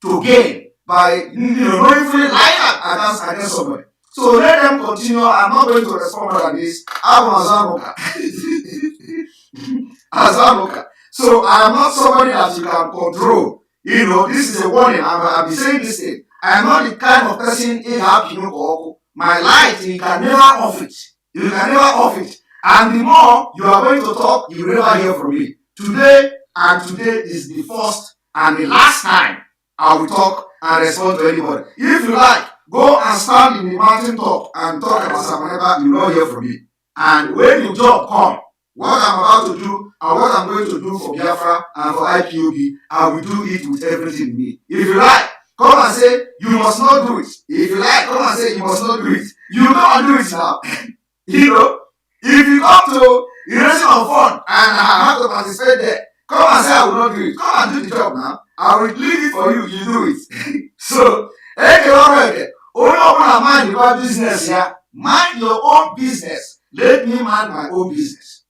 to gain by knowingly lying against somebody? So let them continue. I'm not going to respond more than this. I'm Azanoka. Azanoka. So I am not somebody that you can control. This is a warning. I've been saying this thing. I am not the kind of person in happy. My light, you can never off it. You can never off it. And the more you are going to talk, you will never hear from me. Today is the first and the last time I will talk and respond to anybody. If you like, go and stand in the mountain top and talk about Simon Ekpa, you will not hear from me. And when the job come, what I'm about to do and what I'm going to do for Biafra and for IPOB, I will do it with everything in me. If you like, come and say you must not do it. If you like, come and say you must not do it. You go and do it now. You know, if you come to erasing of fun and I have to participate there, come and say I will not do it. Come and do the job now. I will leave it for you. You do it. So, only open mind about business here. Mind your own business. Let me mind my own business.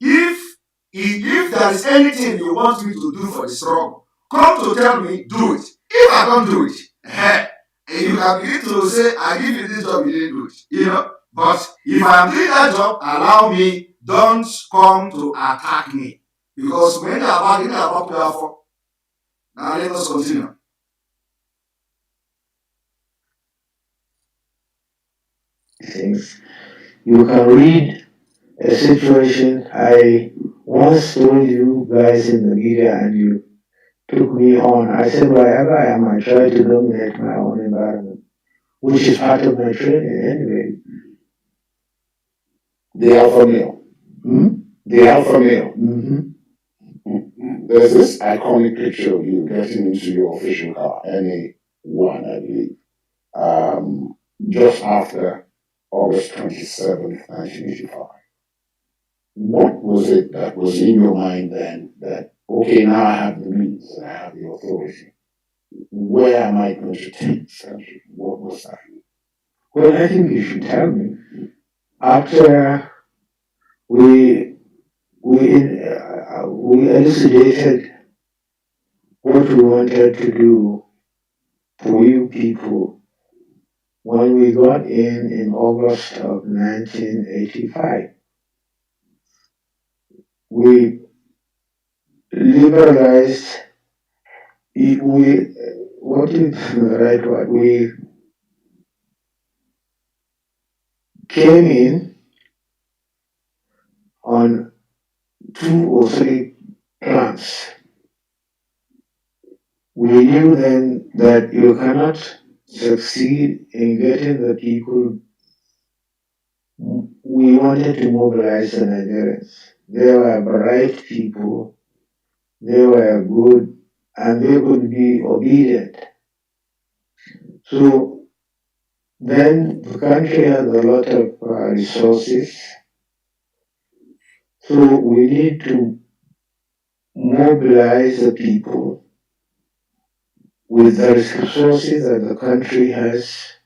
If there is anything you want me to do for the struggle, come to tell me, do it. If I don't do it, you can begin to say, I give you this job, you didn't do it. You know? But if I am doing that job, allow me, don't come to attack me. Because when they are about to for. Now let us continue. Things. You can read a situation I once told you guys in the media and you took me on. I said, wherever I am, I try to dominate my own environment, which is part of my training anyway. The alpha male. The alpha male. There's this iconic picture of you getting into your official car, NA1, I believe, just after August 27th, 1985. What was it that was in your mind then that, okay, now I have the means, I have the authority. Where am I going to take this country? What was that? Well, I think you should tell me. After we elucidated what we wanted to do for you people when we got in August of 1985. We liberalized, what is the right word? We came in on 2 or 3 plans. We knew then that you cannot succeed in getting the people. We wanted to mobilize the Nigerians. They were bright people, they were good, and they could be obedient. So then the country has a lot of resources. So we need to mobilize the people with the resources that the country has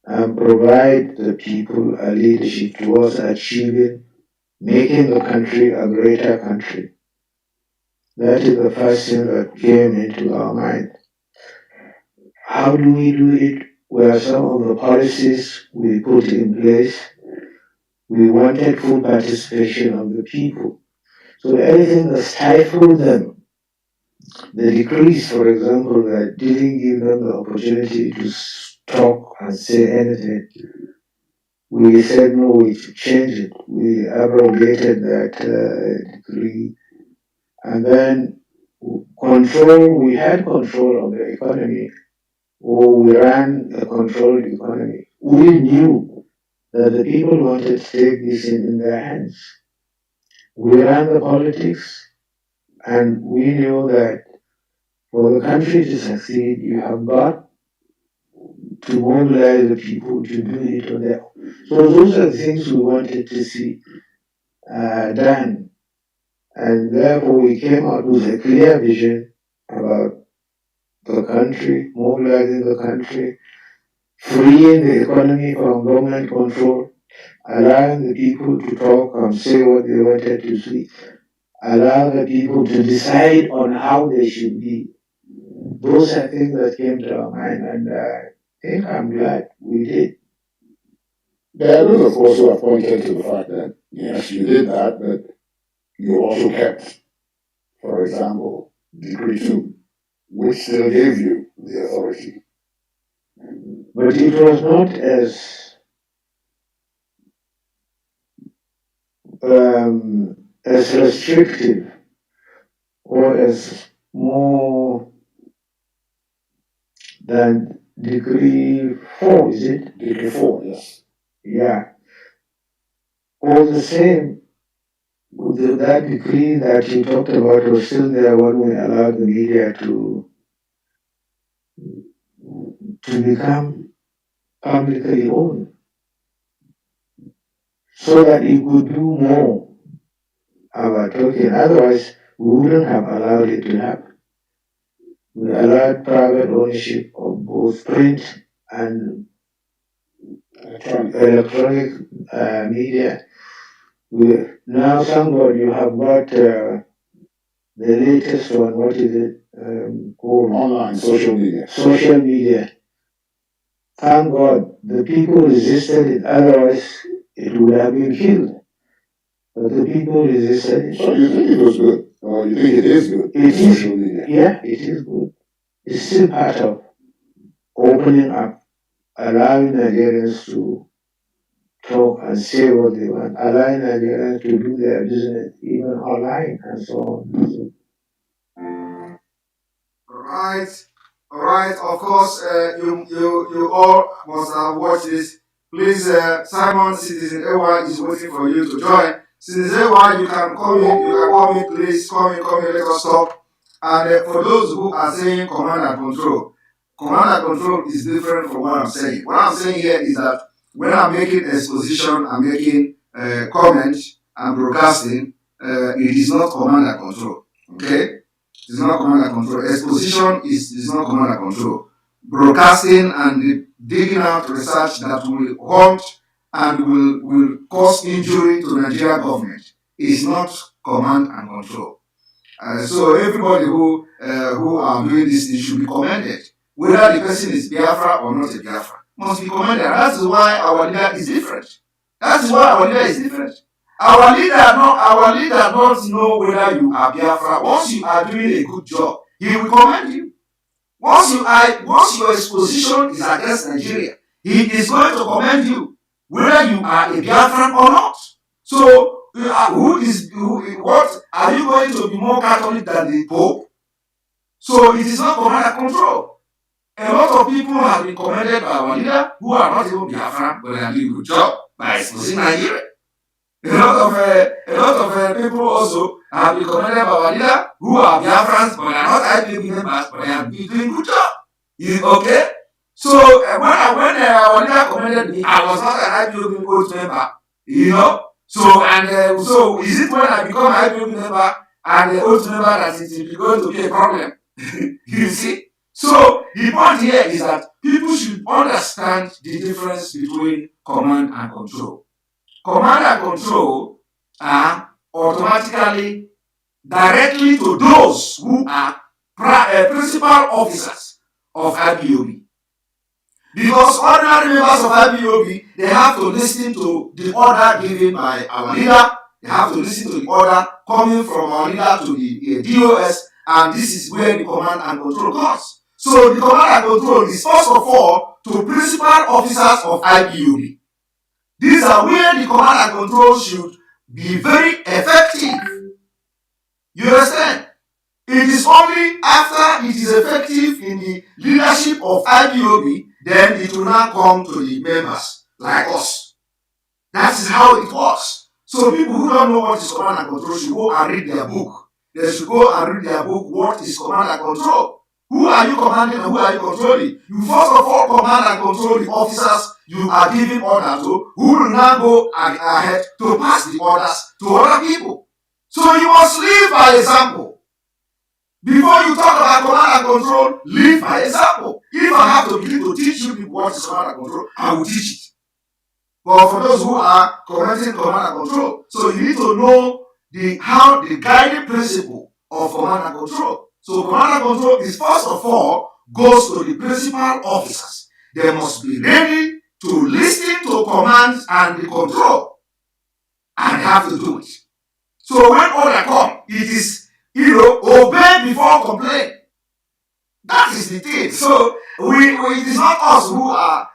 and provide the people a leadership towards achieving, making the country a greater country. That is the first thing that came into our mind. How do we do it? Were some of the policies we put in place, we wanted full participation of the people. So anything that stifled them, the decrees, for example, that didn't give them the opportunity to talk and say anything, we said no, we should change it. We abrogated that decree. And then we had control of the economy, or we ran a controlled economy. We knew that the people wanted to take this in their hands. We ran the politics, and we knew that for the country to succeed, you have got to mobilize the people to do it on their own. So those are the things we wanted to see done. And therefore we came out with a clear vision about the country, mobilizing the country, freeing the economy from government control, allowing the people to talk and say what they wanted to say, allow the people to decide on how they should be. Those are things that came to our mind, and I think I'm glad we did. There are those, of course, who have pointed to the fact that, yes, you did that, but you also kept, for example, Decree 2, which still gave you the authority. But it was not as as restrictive or as more than Decree 4, is it? Decree 4, yes. Yeah. All the same, that decree that you talked about was still there when we allowed the media to become publicly owned, so that it could do more about talking. Otherwise, we wouldn't have allowed it to happen. We allowed private ownership of both print and electronic media. Now, thank God, you have got the latest one. What is it called? Online, social media. Social media. Thank God, the people resisted it. Otherwise, it would have been killed. But the people resisted it. So you think it was good? Or you think it is good? It is. Social media. Yeah, it is good. It's still part of opening up, allowing Nigerians to talk and say what they want, allowing Nigerians to do their business even online and so on. Right. Of course, you all must have watched this. Please, Simon, Citizen AY is waiting for you to join. Citizen AY, you can come in. You can come in, please. Come in. Let us talk. And for those who are saying command and control is different from what I'm saying. What I'm saying here is that when I'm making exposition, I'm making comments and broadcasting. It is not command and control. Okay. It's not command and control. Exposition is not command and control. Broadcasting and digging out research that will haunt and will cause injury to Nigerian government is not command and control. So everybody who are doing this thing should be commended. Whether the person is Biafra or not a Biafra must be commended. That is why our leader is different. That is why our leader is different. Our leader does know whether you are Biafra. Once you are doing a good job, he will commend you. Once your exposition is against Nigeria, he is going to commend you, whether you are a Biafran or not. So, what are you going to be more Catholic than the Pope? So it is not command and control. A lot of people have been commended by our leader who are not even Biafran, but they are doing a good job by exposing Nigeria. A lot of people also have been commended by our leader who are Biafrans, but they are not IPOB members, but they are doing good job. Okay? So when our leader commended me, I was not an IPOB oath member, So is it when I become an IPOB member and the oath member that it is going to be a problem? You see? So the point here is that people should understand the difference between command and control. Command and control are automatically directly to those who are principal officers of IPOB. Because ordinary members of IPOB, they have to listen to the order given by our leader. They have to listen to the order coming from our leader to the DOS, and this is where the command and control comes. So the command and control is first of all to principal officers of IPOB. These are where the command and control should be very effective. You understand? It is only after it is effective in the leadership of IPOB, then it will now come to the members like us. That is how it works. So people who don't know what is command and control should go and read their book. They should go and read their book, what is command and control. Who are you commanding and who are you controlling? You first of all command and control the officers you are giving orders to, who will now go ahead to pass the orders to other people. So you must live by example. Before you talk about command and control, live by example. If I have to begin to teach you people what is command and control, I will teach it. But for those who are commenting command and control, so you need to know the guiding principle of command and control. So command and control is first of all goes to the principal officers. They must be ready to listen to commands and the control, and they have to do it. So when order come, it is obey before complain. That is the thing. So it is not us who are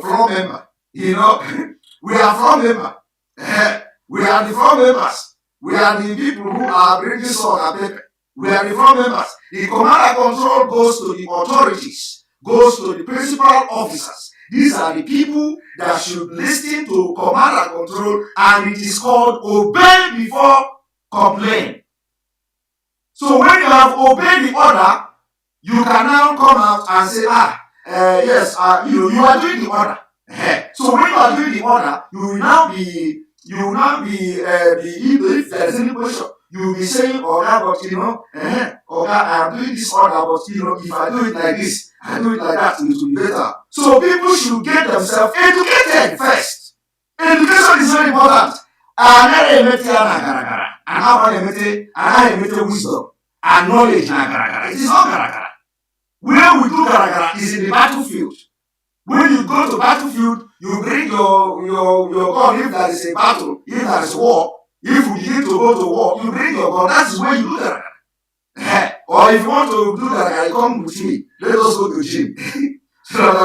floor member. We are floor member. We are the front members. We are the people who are bringing salt and pepper. We are the front members. The command and control goes to the authorities, goes to the principal officers. These are the people that should listen to command and control, and it is called obey before complain. So when you have obeyed the order, you can now come out and say, yes, you are doing the order. So when you are doing the order, you will now be if there is any question, you will be saying, Oga, but Oga, I am doing this order, but if I do it like this, I do it like that, it will be better. So people should get themselves educated first. Education is very important. And wisdom and knowledge. It is not garagara. Where we do garagara is in the battlefield. When you go to battlefield, you bring your gun if there is a battle, if there is war. If you begin to go to war, you bring your gun. That is when you do garagara. Or if you want to do garagara, you come with me. Let us go to the gym. So that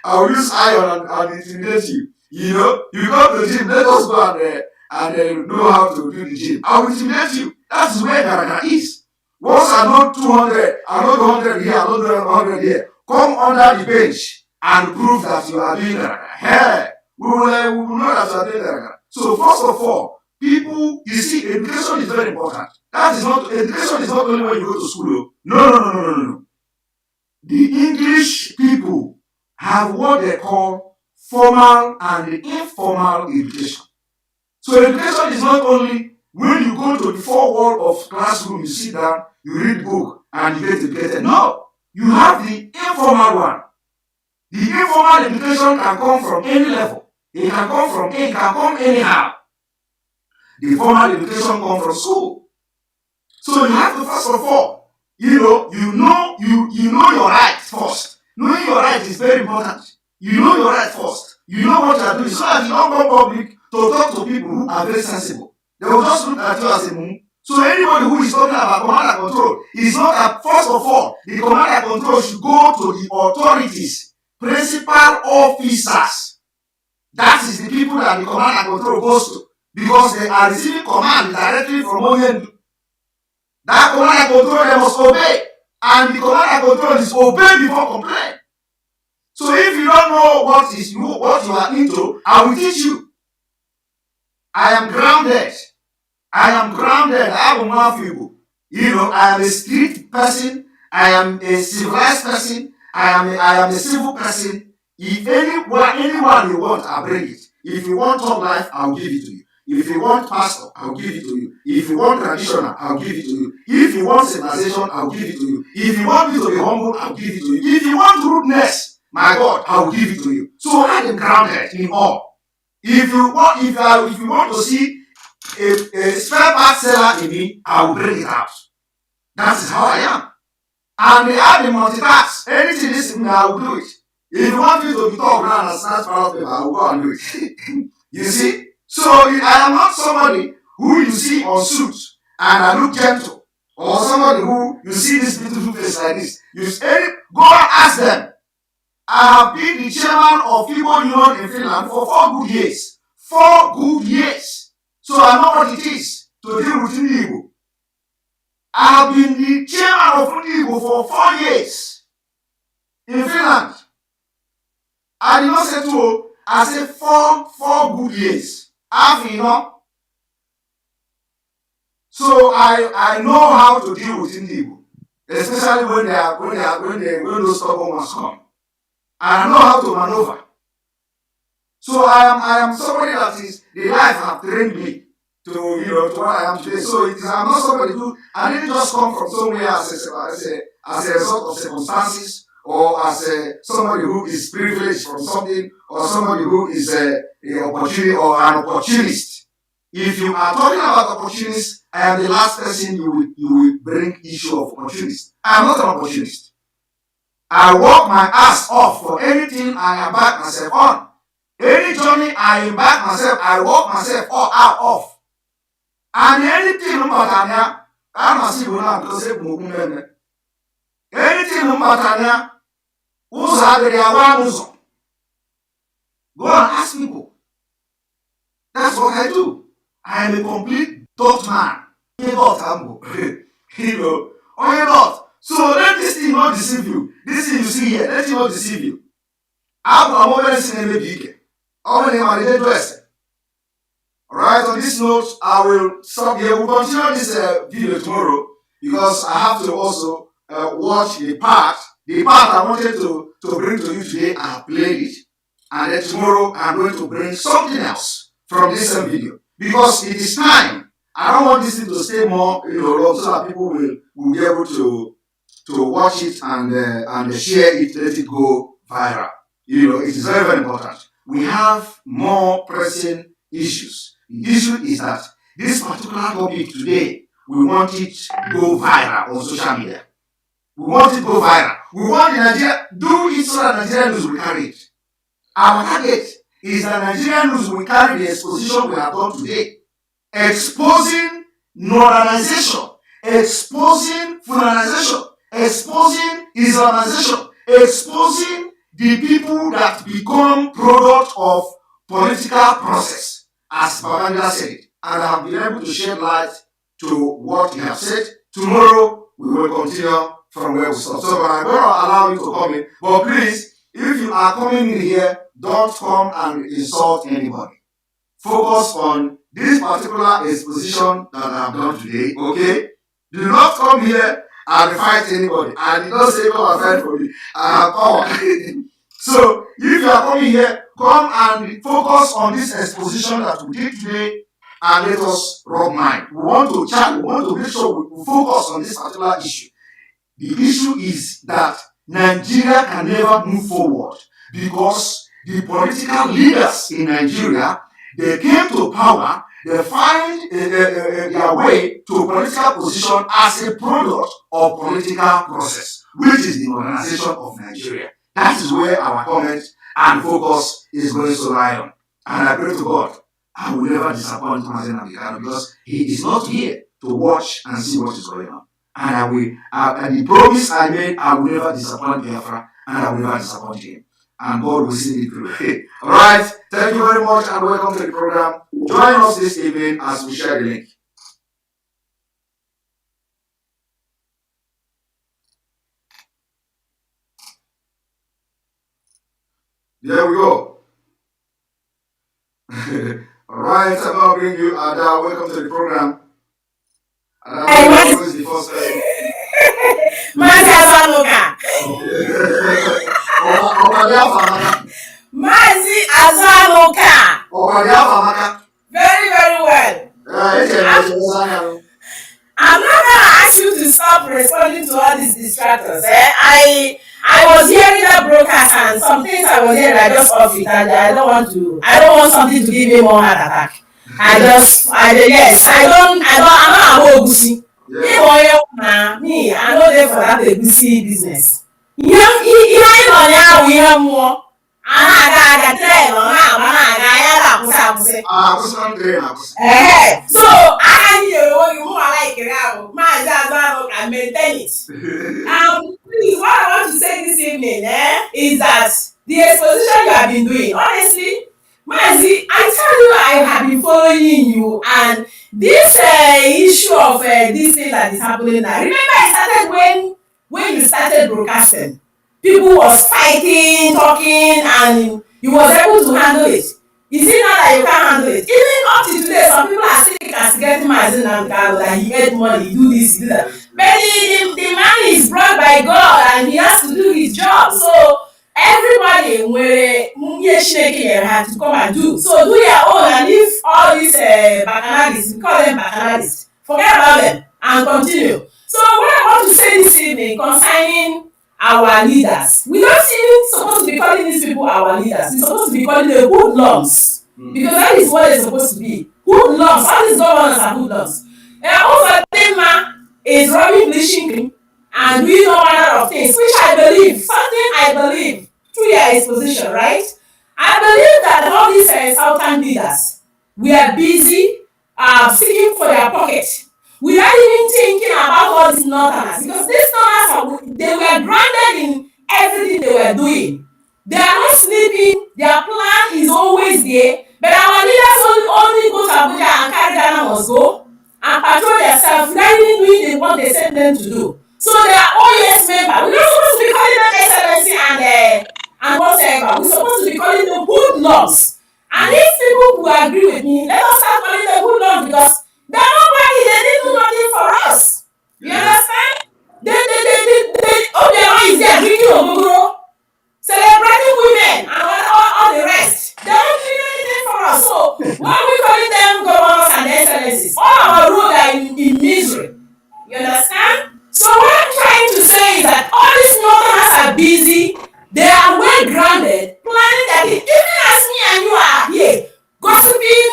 I will use iron and intimidate you. You come to the gym. Let us go and know how to do the gym. I will intimidate you. That is where garagara is. Once I know 200, I know 200 here, I know 100 here. Come under the bench and prove that you are doing garagara. We will know that you are doing garagara. So first of all, people, you see, education is very important. Education is not only when you go to school. No. The English people have what they call formal and informal education. So education is not only when you go to the four walls of classroom, you sit down, you read book, and you get educated. No, you have the informal one. The informal education can come from any level. It can come anyhow. The formal education comes from school. So you have to first of all, you know your right first. Knowing your right is very important. You know your right first. You know what you are doing, so that you don't go public to talk to people who are very sensible. They will just look at you as a moon. So anybody who is talking about command and control is not that. First of all, the command and control should go to the authorities, principal officers. That is the people that the command and control goes to, because they are receiving command directly from Oyendu. That command and control they must obey, and the command and control is obey before complain. So if you don't know what you are into, I will teach you. I am grounded. I have a mouthful. I am a street person. I am a civilized person. I am a civil person. If anyone you want, I'll bring it. If you want top life, I'll give it to you. If you want pastor, I'll give it to you. If you want traditional, I'll give it to you. If you want civilization, I'll give it to you. If you want me to be humble, I'll give it to you. If you want rudeness, my God, I will give it to you. So I am grounded in all. If you want to see a spare part seller in me, I will bring it out. That is how I am. And they have the multitask. Anything is in me, I will do it. If you want me to be talk around and snatch part paper, I will go and do it. You see? So I am not somebody who you see on suits and I look gentle, or somebody who you see this beautiful face like this. Go and ask them. I have been the chairman of Igbo Union in Finland for 4 good years. 4 good years. So I know what it is to deal with Igbo. I have been the chairman of Igbo for 4 years in Finland. I did not say 2, I said 4 good years. So I know how to deal with Igbo, especially when those stubborn ones come. And I know how to maneuver. So I am somebody that is, the life have trained me to what I am today. So I'm not somebody who, I didn't just come from somewhere as a result of circumstances, or as somebody who is privileged from something, or somebody who is an opportunist. If you are talking about opportunists, I am the last person you will bring issue of opportunist. I am not an opportunist. I work my ass off for anything I embark myself on. Any journey I embark myself, I work myself out of. And anything Matania, I must see now because anything Matania, who's having their go and ask people. That's what I do. I am a complete dot man. You know, only dot. So let this thing not deceive you. This thing you see here, let it not deceive you. I'm a moment in a big. Already my address. Alright, on this note, I will stop here. We'll continue this video tomorrow because I have to also watch the part I wanted to bring to you today. I have played it, and then tomorrow I'm going to bring something else from this same video because it is time. I don't want this thing to stay more, long so that people will be able to watch it and share it, let it go viral. It is very, very important. We have more pressing issues. The issue is that this particular topic today, we want it to go viral on social media. We want it to go viral. We want Nigeria do it so that Nigerian news will carry it. Our target is that Nigerian news will carry the exposition we have done today, exposing northernization, exposing fulani, exposing Islamization, exposing the people that become product of political process, as Babangida said it. And I have been able to shed light to what he has said. Tomorrow, we will continue from where we stop. So, but I'm going to allow you to come in. But please, if you are coming in here, don't come and insult anybody. Focus on this particular exposition that I have done today, okay? Do not come here and fight anybody. I did not say come and fight for me. I have power. So, if you are coming here, come and focus on this exposition that we did today and let us rub mind. We want to chat, we want to make sure we focus on this particular issue. The issue is that Nigeria can never move forward because the political leaders in Nigeria, they came to power, they find their way to political position as a product of political process, which is the modernization of Nigeria. That is where our comment and focus is going to lie on. And I pray to God, I will never disappoint Mazen Abikano because he is not here to watch and see what is going on. And I will, and the promise I made, I will never disappoint Biafra, and I will never disappoint him. And God will see it through. Alright, thank you very much and welcome to the program. Join us this evening as we share the link. There we go. Alright, I'm going to bring you Ada. Welcome to the program. Ada, who is the first person? Mazi Azamoka. Very, very well. I'm not gonna ask you to stop responding to all these distractors. I was hearing that broadcast and some things I was hearing, I just off it and I don't want something to give me more heart attack. I'm not Ogusi. Me, I know there for that Ogusi business. So I maintain it. Please, what I want to say this evening is that the exposition you have been doing, honestly, Mazi, I tell you, I have been following you, and this issue of this thing that is happening now. Remember, I started when you started broadcasting. People was fighting, talking, and you was able to handle it. Is it not that you can't handle it? Even up to today, some people are still castigating Mazi Nnamdi that he made money, he do this, he do that. But the man is brought by God and he has to do his job. So everybody have to come and do. So do your own and leave all these bacchanalists, we call them bacchanalists. Forget about them and continue. So what I want to say this evening concerning our leaders, we don't even supposed to be calling these people our leaders. We're supposed to be calling them hoodlums. Because that is what they're supposed to be. Hoodlums. All these governors are hoodlums. Also, Tema is robbing bleaching cream and doing all manner of things, which I believe through your exposition, right? I believe that all these Southern leaders were busy seeking for their pocket without even thinking about all these Northerners, because these Northerners they were grounded in everything they were doing. They are not sleeping. Their plan is always there. But our leaders only go to Abuja and carry them to do. So they are all yes member. We're not supposed to be calling them excellency and whatever. We're supposed to be calling them hoodlums. And if people will agree with me, let us start calling them hoodlums because they're nobody. They didn't do nothing for us. You understand? Obiano is there drinking Ogogoro, celebrating women and all the rest. They don't do anything for us. So why are we calling them governors and excellencies? All our roads are in misery. You understand? So what I'm trying to say is that all these northerners are busy. They are well grounded, planning that even as me and you are here, gossiping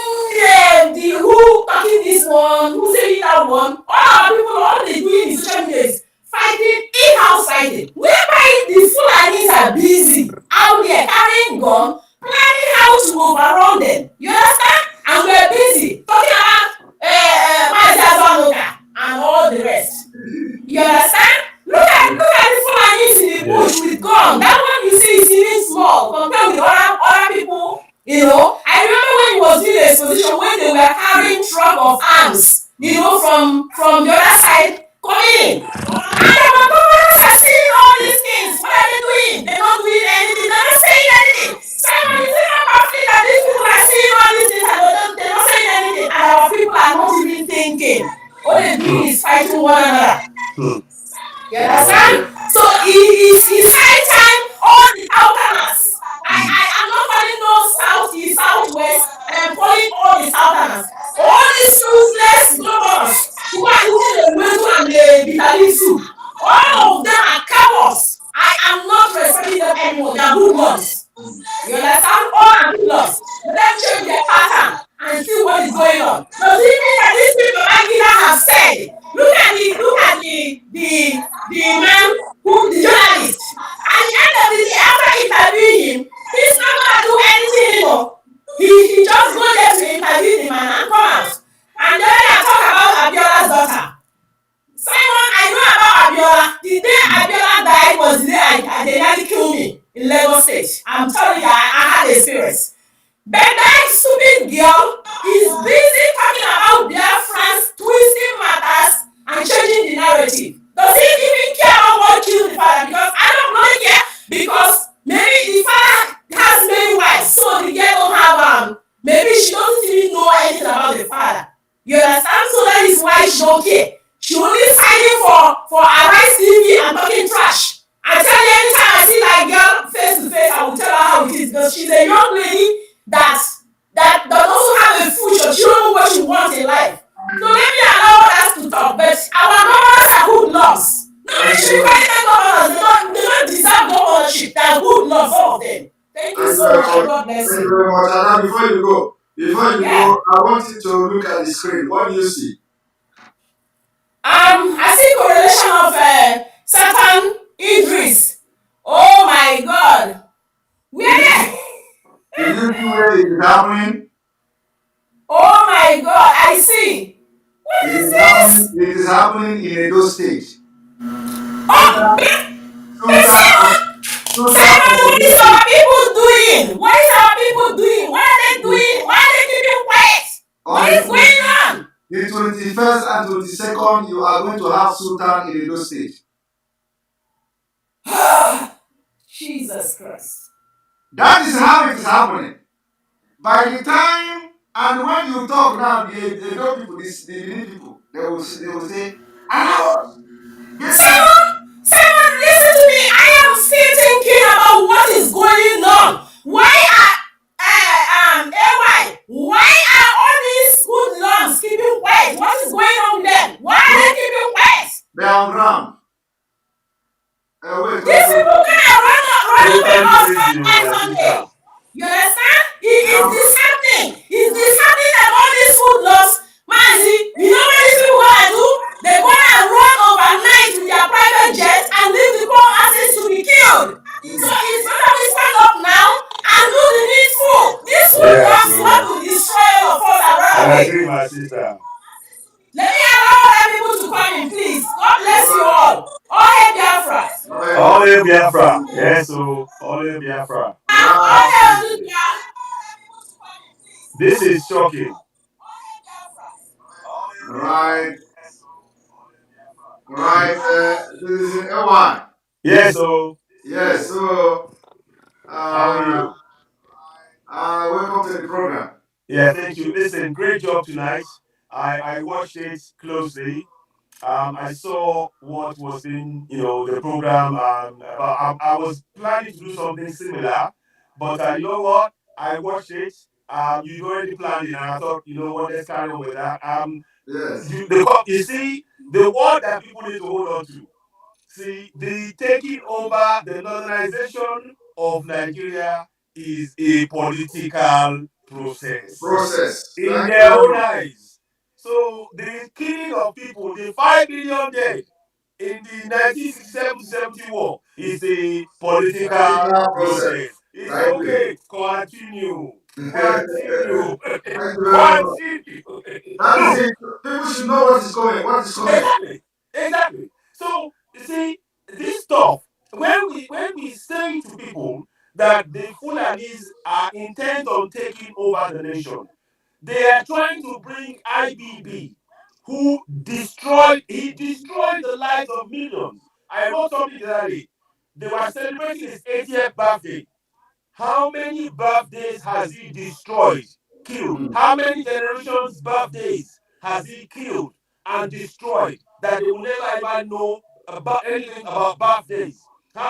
the who talking this one, who saying that one. All our people, all they doing in social media is fighting, in-house fighting. Whereby the Fulanis are busy out there carrying gun, planning how to overrun them. You understand? And we're busy talking about Mazazanoka and all the rest. You understand? Look at the Fulanis in the bush with gun. That one you see is even small compared with other people. You know, I remember when he was doing the exposition when they were carrying truck of arms, you know, from the other side coming in. And our governors are seeing all these things. What are they doing? They're not doing anything. They're not saying anything. Simon, is it not baffling that these people are seeing all these things and they're not saying anything? And our people are not even thinking. All they're doing is fighting one another. You understand? So it's high time all the outerners. I am not calling those southeast, southwest. I am calling all the southerners. All these useless governors who are using the window and the bitter leaf soup. All of them are cowards. I am not respecting them anymore. They are good ones. You understand? All are good ones. Let them change their pattern and see what is going on. Does it mean that these people Angela have said? Look at the man who the journalist. At the end of the day, after interviewing him, he's not gonna do anything anymore. He just go there to interview the man and come out. And then I talk about Abiola's daughter. Simon, I know about Abiola. The day Abiola died was the day they nearly killed me in Lagos State. I'm telling you, I had experience. But that stupid girl is busy talking about Biafrans, twisting matters, and changing the narrative. Does he even care about what killed the father? Because I don't really care. Because maybe the father has many wives, so the girl don't have maybe she doesn't even know anything about the father. You understand? So that is why she don't care. She only signing for Arise TV and talking trash. I tell you, anytime I see that girl face to face, I will tell her how it is because she's a young lady that does also have a future. She don't know what she wants in life. So let me allow others to talk. But our governors are hoodlums. Nobody should be calling them governors. They don't deserve governorship. They are hoodlums, all of them. Thank you so much. God bless you. Thank you very much. And now before you go, I want you to look at the screen. What do you see? I see correlation of Satan Idris. Oh my God. Where? Did you see where it is happening? Oh my God, I see. What is this? It is happening in Edo State. Oh, Simon, what is our people doing? What is our people doing? What are they doing? Why are they keeping quiet? What is going on? The 21st and 22nd, you are going to have Sultan in Edo State. Jesus Christ. That is how it is happening. By the time, and when you talk now, the Edo people, the Benin people, they will say, Simon, listen to me. I am still thinking about what is going on. Why are all these hoodlums keeping quiet? What is going on with them? Why are they keeping quiet? They are on ground. These people gonna run over us on Sunday. You understand? It's disheartening. It's disheartening that all these hoodlums, Mazi, you know what these people gonna do? They're gonna run overnight with their private jets and leave the poor asses to be killed. So it's better we stand up now and do the needful. These hoodlums want to destroy all of us around. I agree, my sister. Let me allow other people to come in, please. God bless you all. All hail Biafra. All hail Biafra. Yes, so all hail Biafra. All hail Biafra. This is shocking. Right. Right, Citizen AY. Yes, so Yes, so how are you? welcome to the program. Yeah, thank you. Listen, great job tonight. I watched it closely. I saw what was in the program. But I was planning to do something similar, but you know what? I watched it. You'd already planned it, and I thought, you know what? Let's carry on with that. Yes. You see, the word that people need to hold on to. See, the taking over the northernization of Nigeria is a political process Process. in Thank you their very own much. eyes. So the killing of people, the 5 million dead in the 1967-70 war is a political Political process. process. It's Thank you. okay. Continue. Thank Continue. you very much. Continue. That is Look, it. People should know what is coming. What is coming. exactly. Exactly. So you see, this stuff, when we say to people that the Fulanis are intent on taking over the nation, they are trying to bring IBB, who destroyed the lives of millions. I wrote something the other day. They were celebrating his 80th birthday. How many birthdays has he destroyed, killed? Mm. How many generations' birthdays has he killed and destroyed that they will never ever know about anything about birthdays?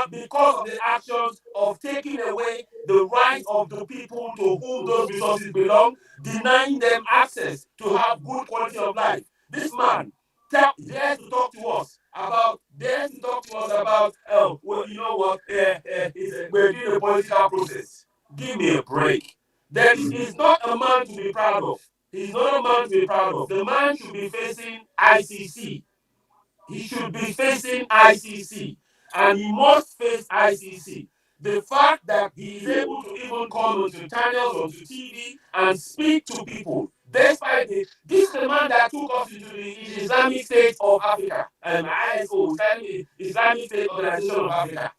Because of the actions of taking away the rights of the people to whom those resources belong, denying them access to have good quality of life. This man dares to talk to us about, oh, well, you know what, we're doing a political process. Give me a break. He's not a man to be proud of. He's not a man to be proud of. The man should be facing ICC. He should be facing ICC. And he must face ICC. The fact that he is able to even come onto channels, onto TV, and speak to people, despite this is the man that took us into the Islamic State of Africa, ISO, Islamic State Organization of Africa.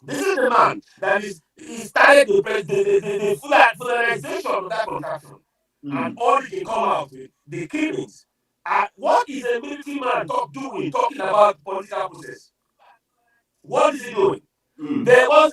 This is the man that he started the fulanization of that contraction. And Mm. all he can come out with, the killings. What is a military man talking about political process? What is he doing? Mm. There was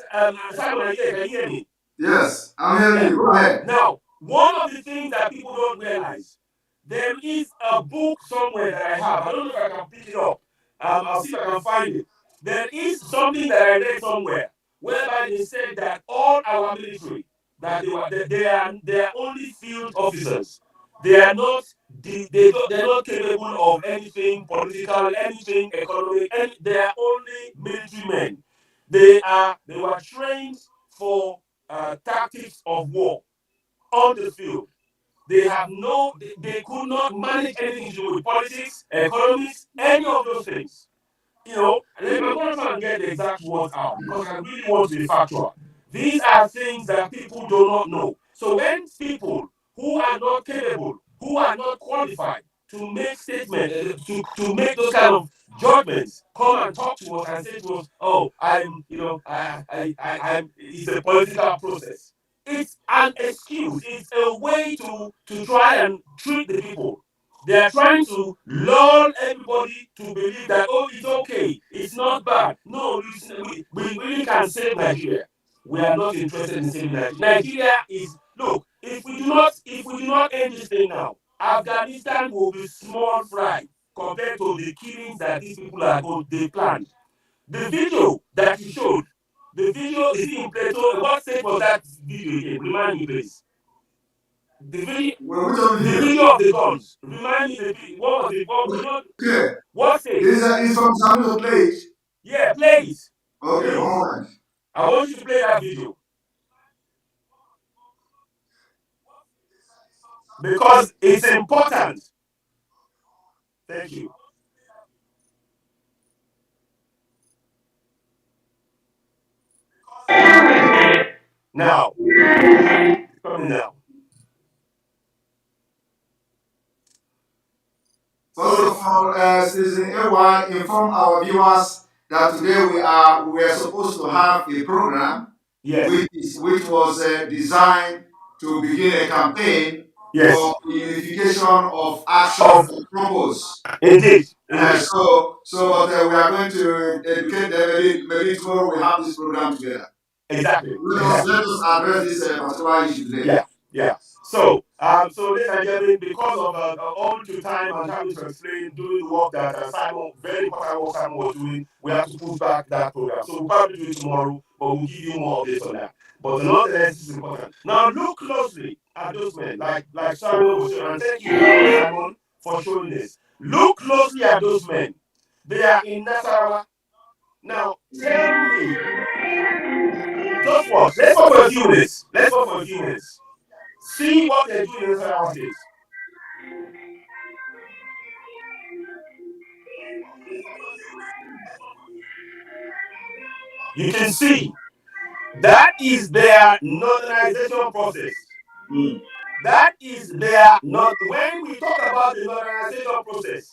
Simon Ekpa, can you hear me? Yes, I'm hearing Yeah. you. Go ahead. Now, one of the things that people don't realize, there is a book somewhere that I have. I don't know if I can pick it up. I'll see if I can find it. There is something that I read somewhere whereby they said that all our military, that they are only field officers. They are not they're not capable of anything political, anything economic, they are only military men. They were trained for tactics of war on the field. They could not manage anything to do with politics, economics, any of those things. I'm going to try and get the exact words out because I really want to be factual. These are things that people do not know. So when people who are not capable, who are not qualified to make statements, to make those kind of judgments, come and talk to us and say to us, "Oh, it's a political process." It's an excuse. It's a way to try and treat the people. They are trying to lull everybody to believe that, oh, it's okay, it's not bad. No, we really can save Nigeria. We are not interested in saving Nigeria. Nigeria is, look, if we do not end this thing now, Afghanistan will be small fry compared to the killings that these people are going they planned. The video that you showed, the video is in Plateau. What state was that video again? Remind me, please. The video, Well, which of the the video? video of the guns. Remind me what was it? Okay. What state? It's from Samuel Plate. Yeah, play it, Okay, one please. moment. I want you to play that video because it's important. Thank you. Now, it's coming now. First of all, Citizen AY inform our viewers that today we are supposed to have a program Yes, which was designed to begin a campaign yes, for the unification of action of and purpose. indeed. But we are going to educate them. Maybe tomorrow we have this program together. Exactly. Let us address this particular issue today. Yeah. So, ladies and gentlemen, because of all due time and having to explain doing the work that Simon, very important work Simon was doing, we have to push back that program. So we'll probably do it tomorrow, but we'll give you more updates on that. But nonetheless, this is important. Now look closely at those men, like Simon was showing, and thank you very much, Simon, for showing this. Look closely at those men. They are in Nasarawa. Now tell me, just watch. Let's watch for a few minutes. Let's watch for a few minutes. See what they're doing in Nasarawa State. You can see that is their northernization process. That is their not. When we talk about the northernization process,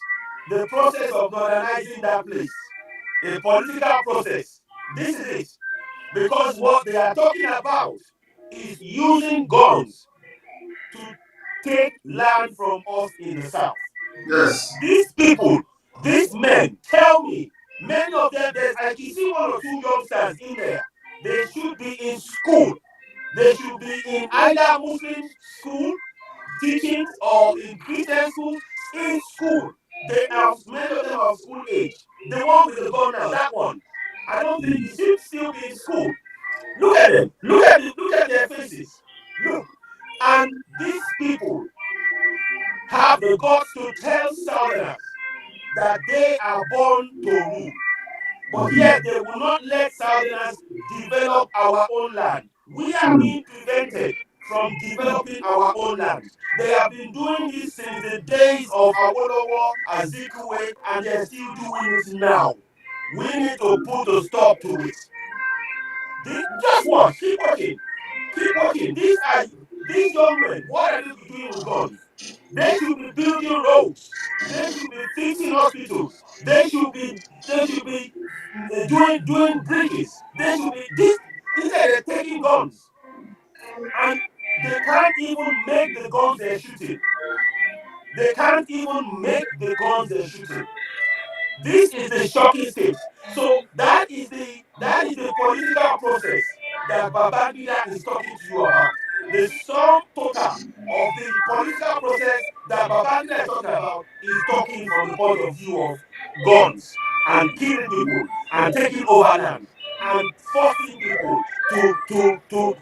the process of modernizing that place, a political process. This is it. Because what they are talking about is using guns to take land from us in the south. Yes. These people, these men, tell me, many of them, I can see one or two youngsters in there. They should be in school. They should be in either Muslim school, teachings, or in Christian schools, in school. They are, many of them are of school age. The one with the gun now, that one, I don't think he should still be in school. Look at them. Look at their faces. Look. And these people have the guts to tell Southerners that they are born to rule. But yet they will not let Southerners develop our own land. We are being prevented from developing our own land. They have been doing this since the days of Awolowo, Azikiwe, and they're still doing it now. We need to put a stop to it. Just watch, keep watching. Keep watching. These young men, what are they doing with guns? They should be building roads. They should be fixing hospitals. They should be doing bridges. They should be this. Instead, they're taking guns, and they can't even make the guns they're shooting. They can't even make the guns they're shooting. This is the shocking state. So that is the political process that Babangida is talking to you about. The sum total of the political process that Babangida is talking about is talking from the point of view of guns and killing people and taking over land and forcing people to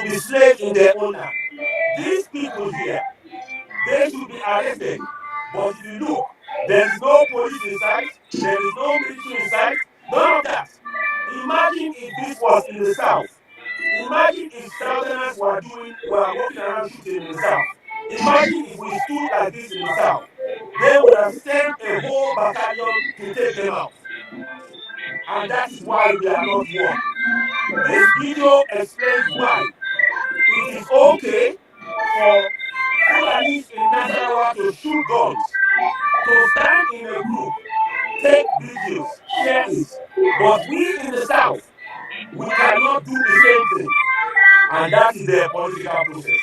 be slaves in their own land. These people here, they should be arrested. But if you look, there is no police in sight, there is no military in sight, none of that. Imagine if this was in the south. Imagine if Southerners were walking around shooting in the south. Imagine if we stood like this in the south. They would have sent a whole battalion to take them out. And that is why we are not one. This video explains why it is okay for Fulanis in Nasarawa to shoot guns, to stand in a group, take videos, share it. But we in the South, we cannot do the same thing. And that is the political process.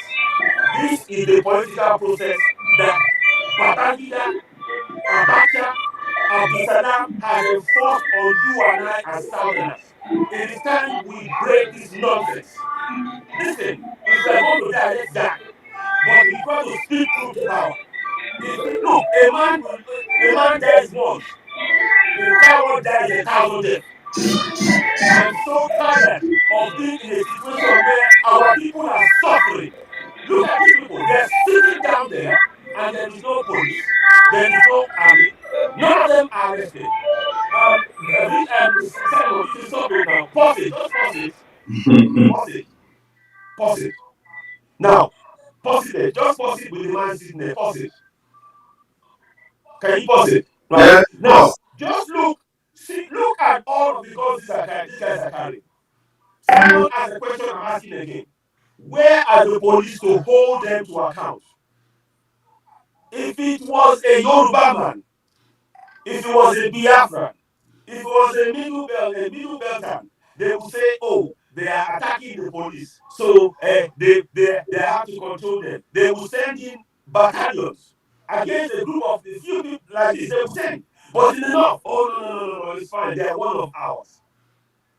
This is the political process that Babangida, Abacha, Abdulsalam has enforced on you and I as Southerners. It is time we break this nonsense. Listen, if we are going to die, let's die. But we've got to speak truth to power. Look, a man dies once. A coward dies 1,000 deaths. I'm so tired of being in a situation where our people are suffering. Look at these people. They're sitting down there and there is no police. There is no army. None of them are arrested. Simon, you can stop it now. Pause it. Just pause it. Pause it. Pause it. Now, pause it there. Just pause it with the man sitting there. Pause it. Can you pause it? Right? Yes. Now, just look at all of the guns these guys are carrying. Simon asked a question I'm asking again. Where are the police to hold them to account? If it was a Yoruba man, if it was a Biafran, if it was a middle belter, they would say, oh, they are attacking the police. So they have to control them. They will send in battalions. against a group of a few people like this, they will send. But in the north, oh no, it's fine. They are one of ours.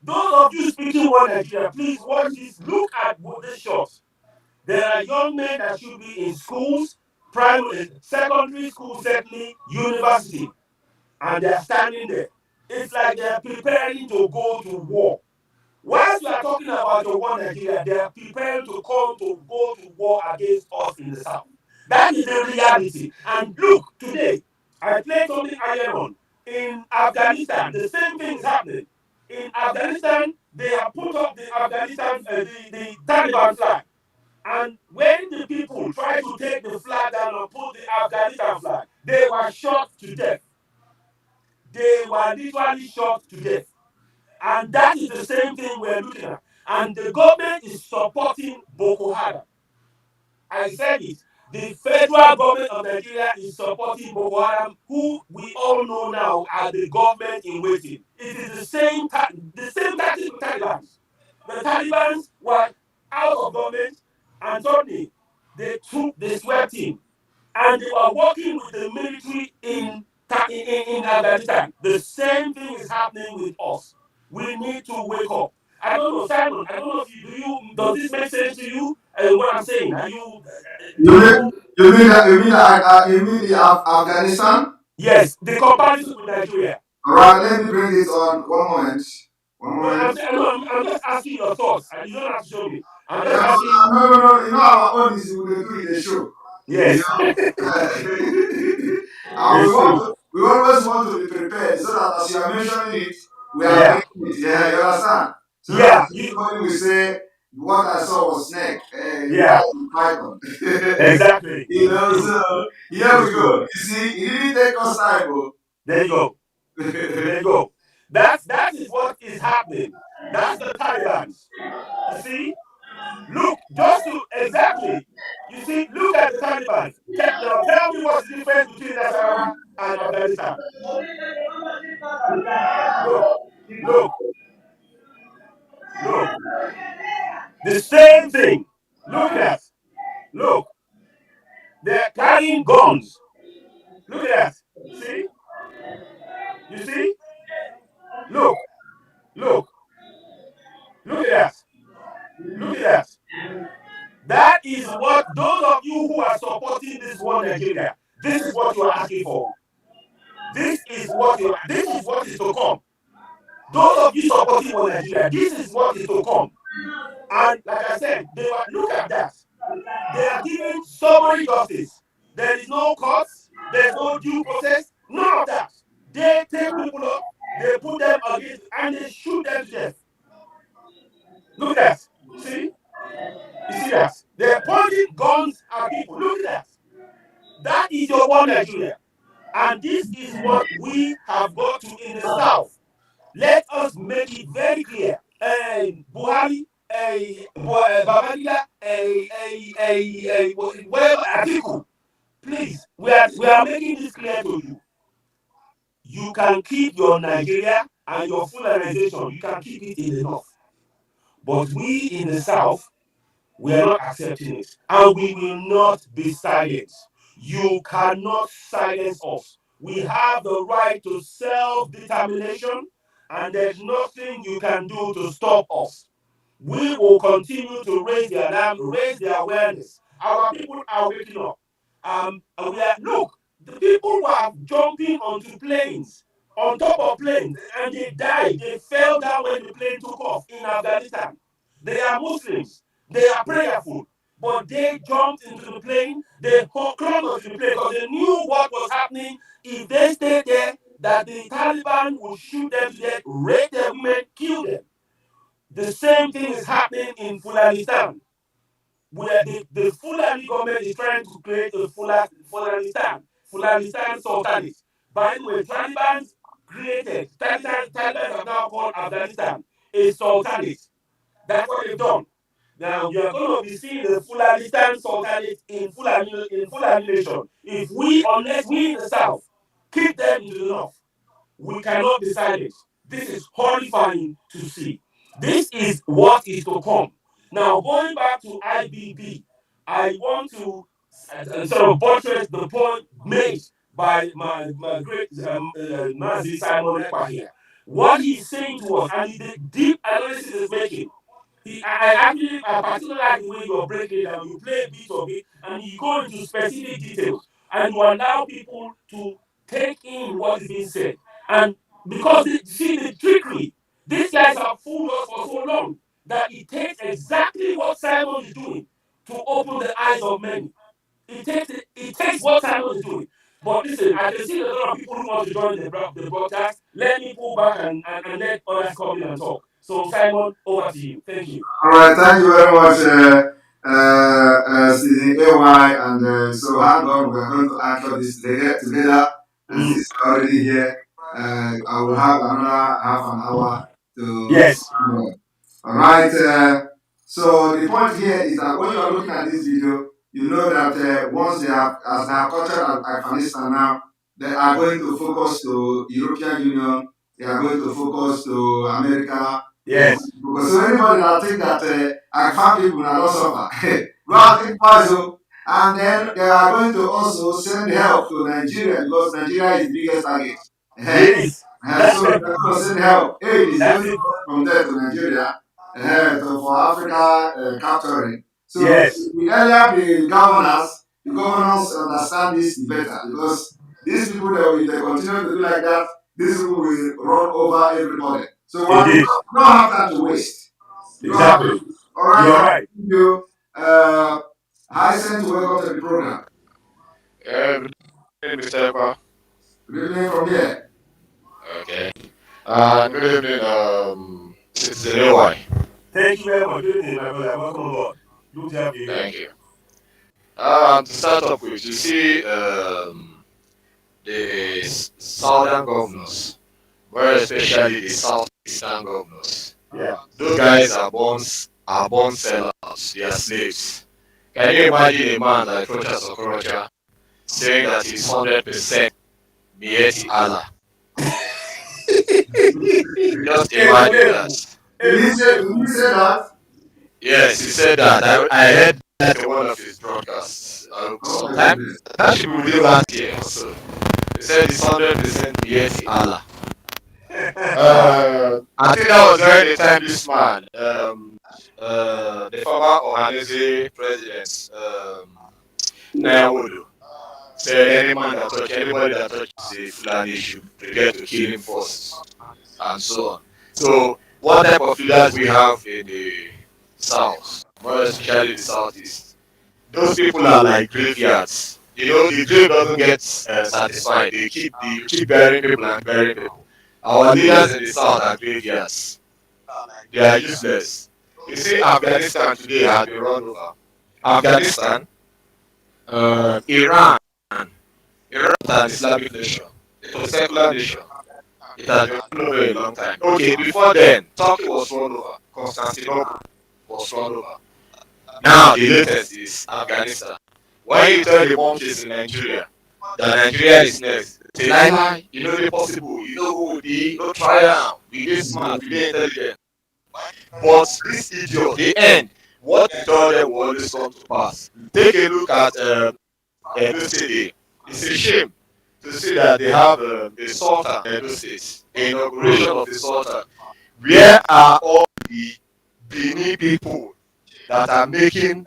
Those of you speaking one Nigeria, please watch this. Look at this shot. There are young men that should be in schools, primary, secondary school, certainly university, and they are standing there. It's like they are preparing to go to war. Whilst you are talking about your one Nigeria, they are preparing to come to go to war against us in the south. That is the reality. And look, today, I played something earlier on. In Afghanistan, the same thing is happening. In Afghanistan, they have put up the Afghanistan, the Taliban flag. And when the people try to take the flag down and put the Afghanistan flag, they were shot to death. They were literally shot to death. And that is the same thing we're looking at. And the government is supporting Boko Haram. I said it. The federal government of Nigeria is supporting Boko Haram, who we all know now as the government in waiting. It is the same tactic with Taliban. The Taliban were out of government, and suddenly they swept in, and they were working with the military in Afghanistan. The same thing is happening with us. We need to wake up. I don't know, Simon. I don't know if does this make sense to you? What I'm saying? Are you? You mean Afghanistan? Yes, the comparison with Nigeria. All right, let me bring it on. One moment. One No, moment. I'm just asking your thoughts. You don't have to show me. I'm just Yeah, asking. no. You know our own is we dey do in the show. You Yes, know, and it's true. we always want to be prepared so that as you are mentioning it, we are Yeah, bringing it. Yeah, you understand? So that yeah, somebody will say what I saw was snake, yeah, python. exactly. You It's know, true. so here It's we true. go. You see, it didn't take us time, oh. There you go. There you go. That is what is happening. That's the Taliban. You see, look, just to exactly. You see, look at the Taliban. Now tell me what's the difference between Nasarawa and Afghanistan. Look, look, look. The same thing. Look at that. Look, they're carrying guns. Look at that. See? You see? Look, look, look at that. Look at that. That is what those of you who are supporting this one Nigeria, this is what you are asking for. This is what is to come. Those of you supporting one Nigeria, this is what is to come. And like I said, look at that. They are giving summary justice. There is no courts, there's no due process, none of that. They take people up, they put them against, and they shoot them to death. Look at that. See? You see that? They're pointing guns at people. Look at that. That is your one Nigeria. And this is what we have got to in the South. Let us make it very clear. Buhari, Babangida, whatever, Atiku, please, we are making this clear to you. You can keep your Nigeria and your fulanization, you can keep it in the north. But we in the south, we are not accepting it. And we will not be silent. You cannot silence us. We have the right to self-determination, and there's nothing you can do to stop us. We will continue to raise the alarm, raise the awareness. Our people are waking up. And look, the people were jumping onto planes, on top of planes, and they died. They fell down when the plane took off in Afghanistan. They are Muslims. They are prayerful. But they jumped into the plane. They clung onto the plane because they knew what was happening. If they stayed there, that the Taliban would shoot them to death, rape their women, kill them. The same thing is happening in Fulanistan, where the Fulani government is trying to create a Fulanistan Sultanate. By the way, Taliban have now called Afghanistan a Sultanate. That's what they've done. Now you are going to be seeing the Fulanistan Sultanate in Fulani Nation. Unless we in the South keep them in the North, we cannot be silent. This is horrifying to see. This is what is to come. Now, going back to IBB, I want to sort of buttress the point made by my great Nazi Simon Ekpa here. What he's saying to us and the deep analysis is making. I particularly like the way you're breaking it down. You play a bit of it and you go into specific details and you allow people to take in what is being said. And because see the trickery, these guys have fooled us for so long that it takes exactly what Simon is doing to open the eyes of many. It takes what Simon is doing. But listen, I can see a lot of people who want to join the broadcast. Let me pull back and let others come in and talk. So Simon, over to you. Thank you. All right, thank you very much, Stephen AY. And so, hang on, we're going to anchor this together. And Mm. since you're already here, I will have another half an hour to. Yes. All right. So the point here is that when you are looking at this video, you know that once they have, as they have cultured Afghanistan now, they are going to focus to European Union. They are going to focus to America. Yes. Because so anybody that think that Afghan people are not suffer, go and think twice. And then they are going to also send help to Nigeria because Nigeria is the biggest target. Yes. So they're going to send help. Aid is That's going it. from there to Nigeria for Africa capturing. So Yes. the earlier the governors understand this better because these people that if they continue to do like that, these people will run over everybody. So we Indeed. don't have time to waste. We don't have Exactly. to. All right, You're thank right. you. Hyacinth, welcome to the program. Good evening, Mr. Ekpa. Good evening from here. Okay. And good evening, Citizen AY. Thank you very much. Good evening, my brother. Welcome on board. Good to have you here. Thank you. To start off with, you see the southern governors, very especially the southeastern governors. Yeah. Those guys are born sellers. They are slaves. Can you imagine a man like Rochas Okorocha saying that he's 100% Mieti Allah? Just imagine that. Did he say that? Yes, he said that. I heard that in one of his broadcasts. Oh my Sometime goodness. that should be within last year or so. He said it's 100% yes Allah. I think that was during the time this man, the former Ohanese president, Nyawodo, said anybody that touches a Fulani should prepare to kill him first, and so on. So, what type of leaders we have in the south, more especially the southeast? Those people are like graveyards. You know, the grave doesn't get satisfied. They keep burying people and burying people. Our leaders in the south are graveyards. They are useless. You see, Afghanistan today has been run over. Afghanistan, Iran, Iran is an Islamic nation. It was a secular nation. It has been run over a long time. Okay, before then, Turkey was run over. Constantinople was run over. Now the latest is Afghanistan. When you tell the mummies in Nigeria that Nigeria is next, they say lie, you know the possible, you know who will be, no try am, we dey smart, we dey intelligent. But this idiot, they end. What you tell them will always come to pass. Take a look at Edo State. It's a shame to see that they have a sultan in Edo State, the inauguration of the sultan. Where are all the Benin people that are making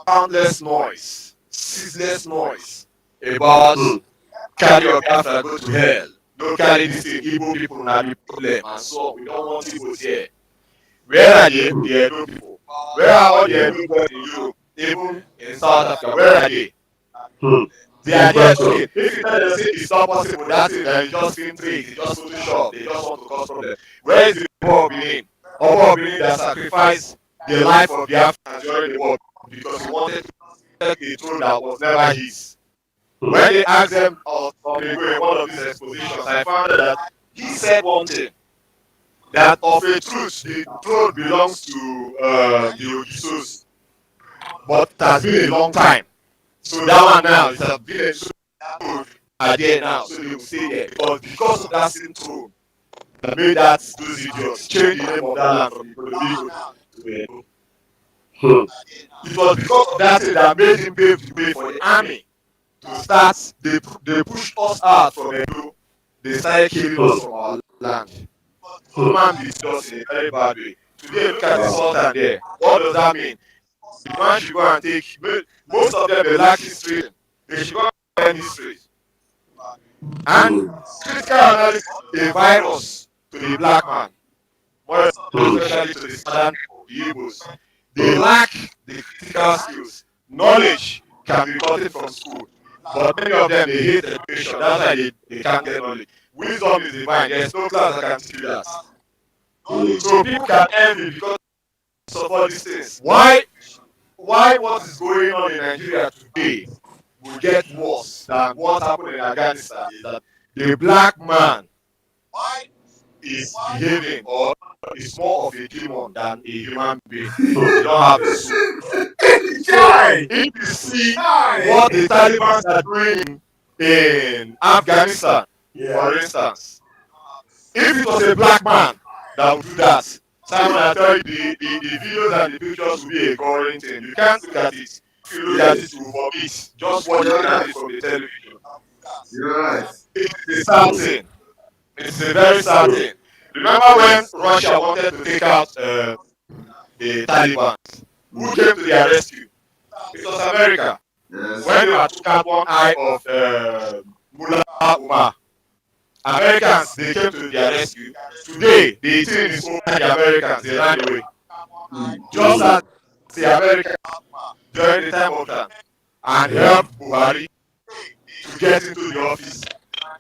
countless noise, ceaseless noise about carry your Biafra go to hell. Don't carry this thing, Igbo people na the problem, and so we don't want Igbos here. Where are the Edo people? Where are all the Edo boys in Europe, even in South Africa? Where are they? They are there. Okay, if you tell them say it's not possible, that's it. That is just film tricks, it's just Photoshop. They just want to cause problem. Where is the Oba of Benin? Oba of Benin that sacrificed the life of Biafra during the war because he wanted to protect a throne that was never his. When they asked them in one of these expositions, I found out that he said one thing, that of a truth, the throne belongs to the Ogisos, but it has been a long time. So that one now is a village so are there now, so they will stay there because of that same throne that made those idiots change the name of that land from Ikorodu to Edo. It was because of that thing that made him pave the way for the army to start, they pushed us out from Edo. They started killing us from our land. Human beings us in a very bad way. Today, look at the Sultan there. What does that mean? The man should go and take, most of them, they lack history. They should go and learn history. And critical analysis is a virus to the black man, more especially to the southern people, the Igbos. They lack the critical skills. Knowledge can be gotten from school, but many of them, they hate education. That's why they can't get knowledge. Wisdom is divine. There's no class that can teach you that. So people can envy because of all these things. Why what is going on in Nigeria today will get worse than what happened in Afghanistan is that the black man is behaving or is more of a demon than a human being. They don't have a soul. So if you see what the Taliban are doing in Afghanistan, for instance, if it was a black man that would do that, Simon, I tell you, the videos and the pictures will be a coloring thing. You can't look at it. If you look at it, you will vomit. Just watching at it from the television. You're right. It's a sad thing. It's a very sad thing. Remember when Russia wanted to take out the Taliban? Who came to their rescue? It was America. Yes. When they took out one eye of Mullah Umar, Americans, they came to their rescue. Today, the thing is over the Americans, they ran away. Just as the Americans during the time of Trump and helped Buhari to get into the office,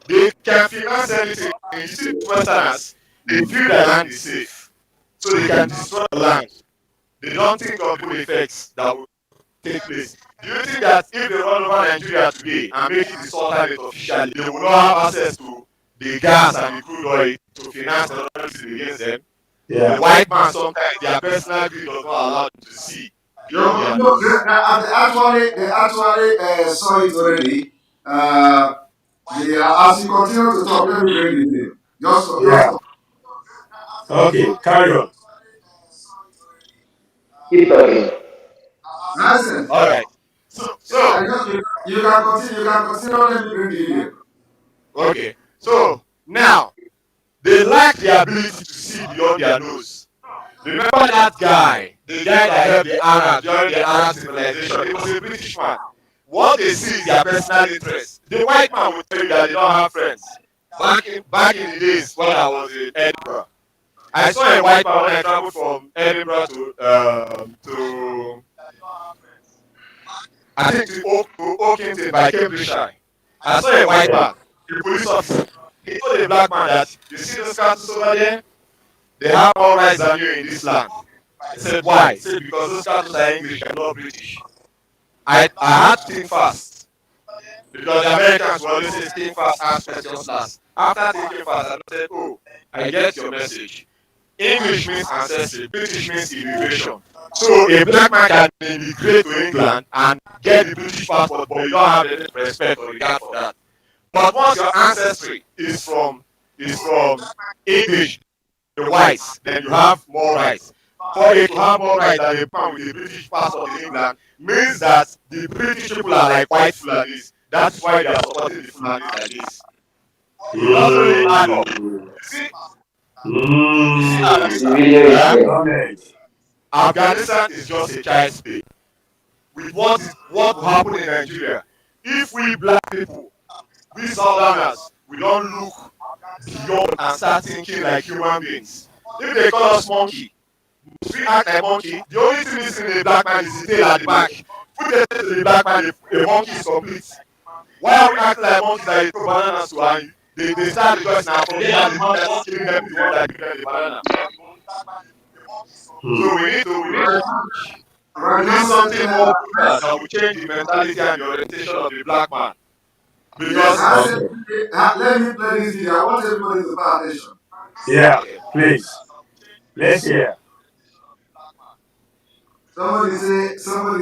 they can finance anything. You see, Westerners, they feel the land is safe, so they can destroy the land. They don't think of the effects that will take place. Do you think that if they run over Nigeria today and make it the Sultanate officially, they will not have access to the gas and the crude oil to finance the terrorism against them? Yeah. The white man sometimes their personal greed does not allow them to see beyond their No, nose. they actually saw it already. As you continue to talk, let me bring it in. Yeah. Okay, carry on. Keep talking. Listen. All right. So You can continue. You can continue. Let me bring it in. okay. So now they lack the ability to see beyond their nose. Remember that guy, the guy that helped the Arabs during the Arab civilization? He was a British man. What they see is their personal interest. The white man will tell you that they don't have friends. Back in the days when I was in Edinburgh, I saw a white man when I traveled from Edinburgh to I think to Oakington by Cambridgeshire. I saw a white man, a police officer. He told a black man that you see those cattle over there? They have more rights than you in this land. He said, why? He said, because those cattle are English and not British. I had to think fast. Because the Americans will always say think fast, ask questions last. After thinking fast, I said, oh, I get your message. English means ancestry, British means immigration. So a black man can immigrate to England and get the British passport, but you don't have any respect or regard for that. But once your ancestry is from English, the whites, then you have more rights. For it to have more rights than a man with a British passport in England means that the British people are like white Fulanis. That's why they are supporting the Fulanis like this. It doesn't really add up. The video is Afghanistan, there. Afghanistan is just a child's play. With what will happen in Nigeria, if we black people, we southerners, we don't look beyond and start thinking like human beings. If they call us monkey, we act like monkey. The only thing missing in a black man is the tail at the back. Put the tail to the black man, a monkey is complete. Why are we acting like monkeys that you throw bananas to and they start rejoicing and forget that the man that's killing them is the one that gave them the banana. So we need Right now, something more brutal that will change the mentality and the orientation of the black man. yes, Because let me play this video. I want everybody to pay attention. Yeah, please. Let's hear. Somebody say Simon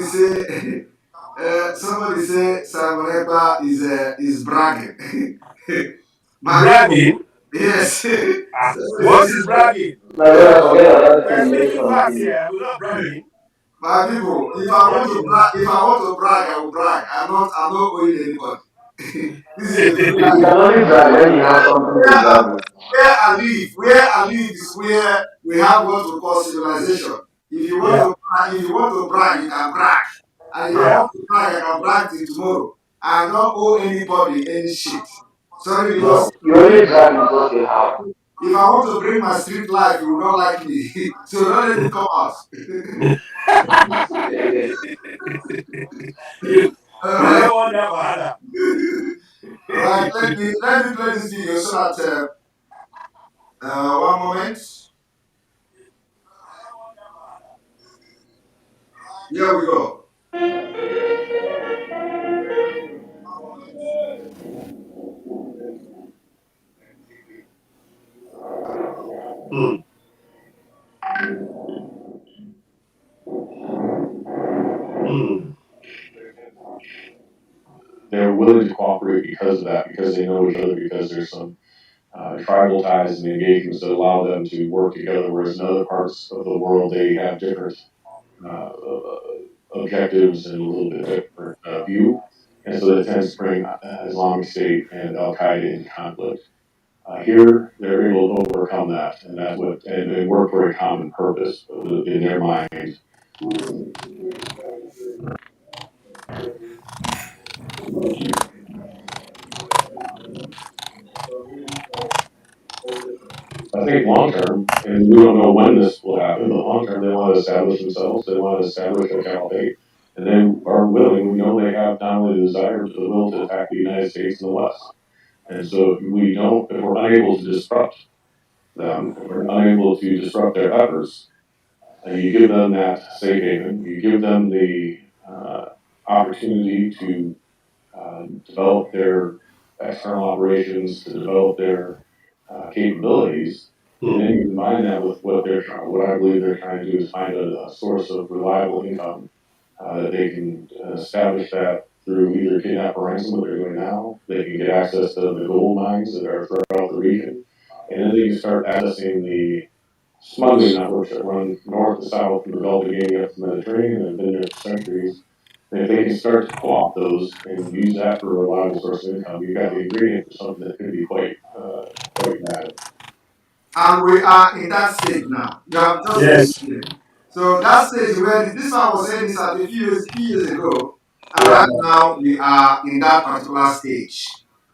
Ekpa is bragging. Bragging? Yes. What is bragging? My brother, forget about We're it. Let's speaking facts continue. here. We're not bragging. My people, if I want to brag, I will brag. I'm not owing anybody. This is a free You life. can only brag when you have something to brag with. Where I live is where we have what we call civilization. Yeah. If you want to brag, you can brag. And if I Yeah. want to brag, I can brag till tomorrow. I don't owe anybody any shit. Sorry, because No. You only brag with what you have. if I want to bring my street life, you will not like me. So don't let it come out. you All you right. don't want that wahala. All right. Let me play this video so that one moment. Here we go. Mm. Mm. They're willing to cooperate because of that, because they know each other, because there's some tribal ties and engagements that allow them to work together, whereas in other parts of the world they have different objectives and a little bit different view. And so that tends to bring Islamic State and Al Qaeda into conflict. Here, they're able to overcome that, and that's what, and work for a common purpose in their mind. I think long term, and we don't know when this will happen, but long term, they want to establish themselves, they want to establish a caliphate, and they are willing, we know they have not only the desire, but the will to attack the United States and the West. And so if we're unable to disrupt them, if we're unable to disrupt their efforts, you give them that safe haven, you give them the opportunity to develop their external operations, to develop their capabilities, and then Mm. you combine that with what I believe they're trying to do is find a source of reliable income that they can establish that through either kidnap or ransom, what they're doing now. They can get access to the gold mines that are throughout the region, and then they can start accessing the smuggling networks that run north to south from the Gulf of Guinea up to the Mediterranean and have been there for centuries. And if they can start to co-opt those and use that for a reliable source of income, you've got the ingredient for something that could be quite bad. And we are in that stage now. You have just Yes. mentioned it. So that stage where this man was saying this at a few years ago, and Yeah. right now we are in that particular stage.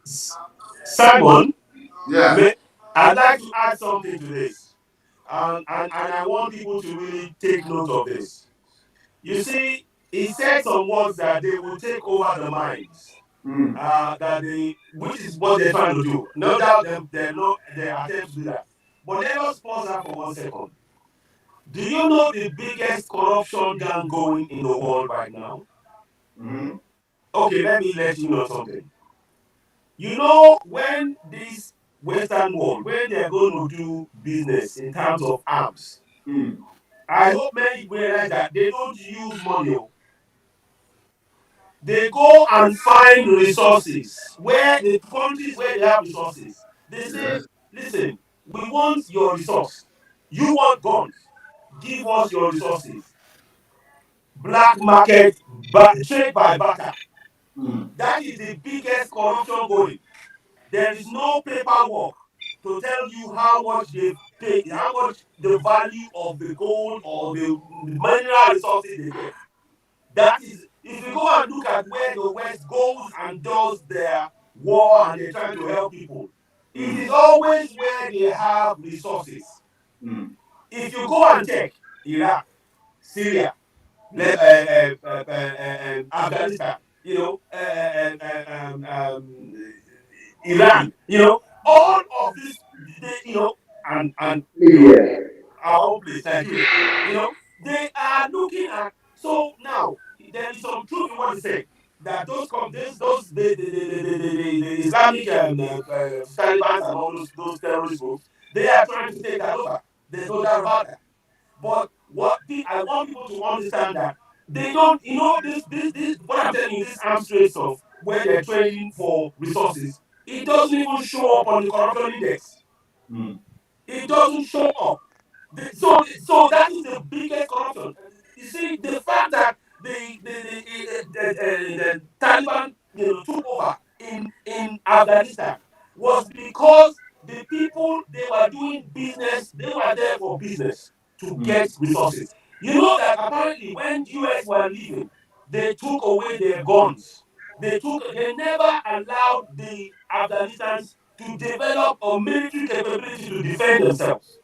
S- Simon, Yeah. may, I'd like to add something to this. And I want people to really take note of this. You see, he said some words that they will take over the minds. Mm. Which is what they're trying to do. No doubt they attempt to do that. But let us pause that for 1 second. Do you know the biggest corruption gang going in the world right now? Mm-hmm. Okay, let me let you know something. You know, when this Western world, when they're going to do business in terms of arms, Mm. I hope many realize that they don't use money. They go and find resources where the countries where they have resources. They say, Yes. listen, we want your resource. You want guns. Give us your resources. Black market, trade by barter. Mm. That is the biggest corruption going. There is no paperwork to tell you how much they've paid, how much the value of the gold or the mineral resources they get. That is, if you go and look at where the West goes and does their war and they're trying to help people, it Mm. is always where they have resources. Mm. If you go and check Iraq, Syria, Afghanistan, Iran, all of this, and Libya. our own place, Nigeria, they are looking at. So now there is some truth in what he said that those the Islamic Taliban and all those terrorist groups, they are trying to take that over. There's no doubt about that. But I want people to understand that they don't, this what I'm telling you, this arms trade stuff where they're trading for resources, it doesn't even show up on the corruption index. Mm. It doesn't show up. So that is the biggest corruption. You see, the fact that the Taliban, took over in Afghanistan was because the people they were doing business, they were there for business to get resources. You know that apparently when US were leaving, they took away their guns. They never allowed the Afghanistans to develop a military capability to defend themselves.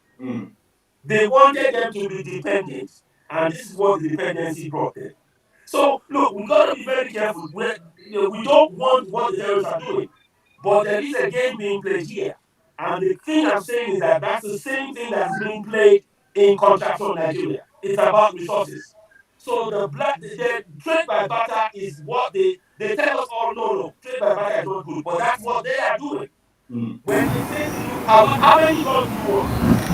They wanted them to be dependent, and this is what the dependency brought them. So look, we got to be very careful. We don't want what the terrorists are doing, but there is a game being played here. And the thing I'm saying is that that's the same thing that's being played in contraction Nigeria. It's about resources. So the trade by barter is what they tell us all. No, no, trade by barter is not good, but that's what they are doing. When they say to you, how many guns do you want?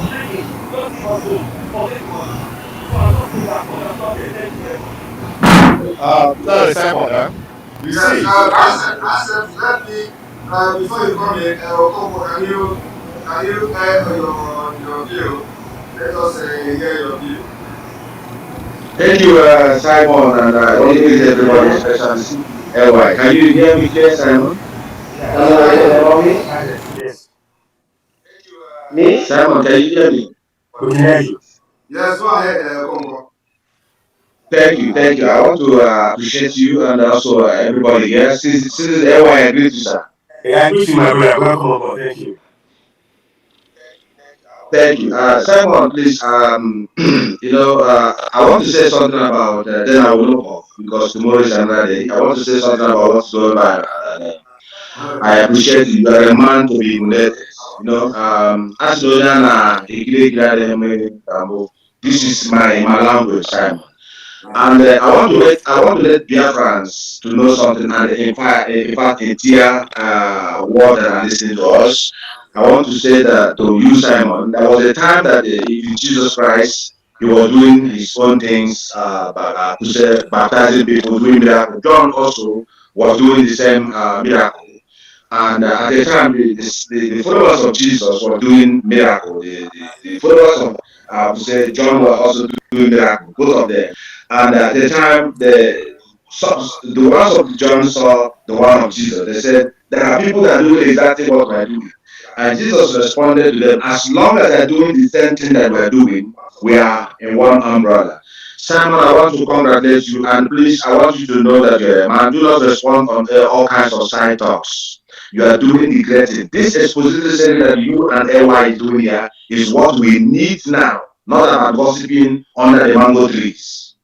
Bring it. Just give us gold. Forget the money. So I'll just stop that. I'll stop there. Thank you very much. That is Simon, you Yes, see, Asset, let me, before you come in, Okonkwo, can you air your view? Let us hear your view. Thank you, Simon, and greet everybody, especially LY. Can you hear me clear, Simon? Yeah, Hello, loud and clear. about me? Yes, Me? Simon, can you hear me? we can hear you. Yes, go ahead, Okonkwo. Thank you. I want to appreciate you and also everybody here. Since LY agreed to, sir. Yeah, I greet you, my brother. Welcome aboard. Thank you. Thank you. Simon, please, I want to say something about, then I will look off because tomorrow is another day. I want to say something about what's going on. I appreciate you. You are a man to be emulated. As this is my language, Simon. And I want to let Biafrans to know something, and in fact, entire world that are listening to us. I want to say that to you, Simon, there was a time that even Jesus Christ, he was doing his own things, baptizing people, doing miracles. John also was doing the same miracle. And at the time, the followers of Jesus were doing miracles. The followers of John were also doing miracles, both of them. And at the time, the ones of John saw the one of Jesus. They said, there are people that do exactly what we're doing. And Jesus responded to them, as long as they're doing the same thing that we're doing, we are in one umbrella. Simon, I want to congratulate you, and please, I want you to know that you're a man. Do not respond on all kinds of side talks. You are doing the great thing. This exposition saying that you and LY is doing here is what we need now, not about gossiping under the mango trees.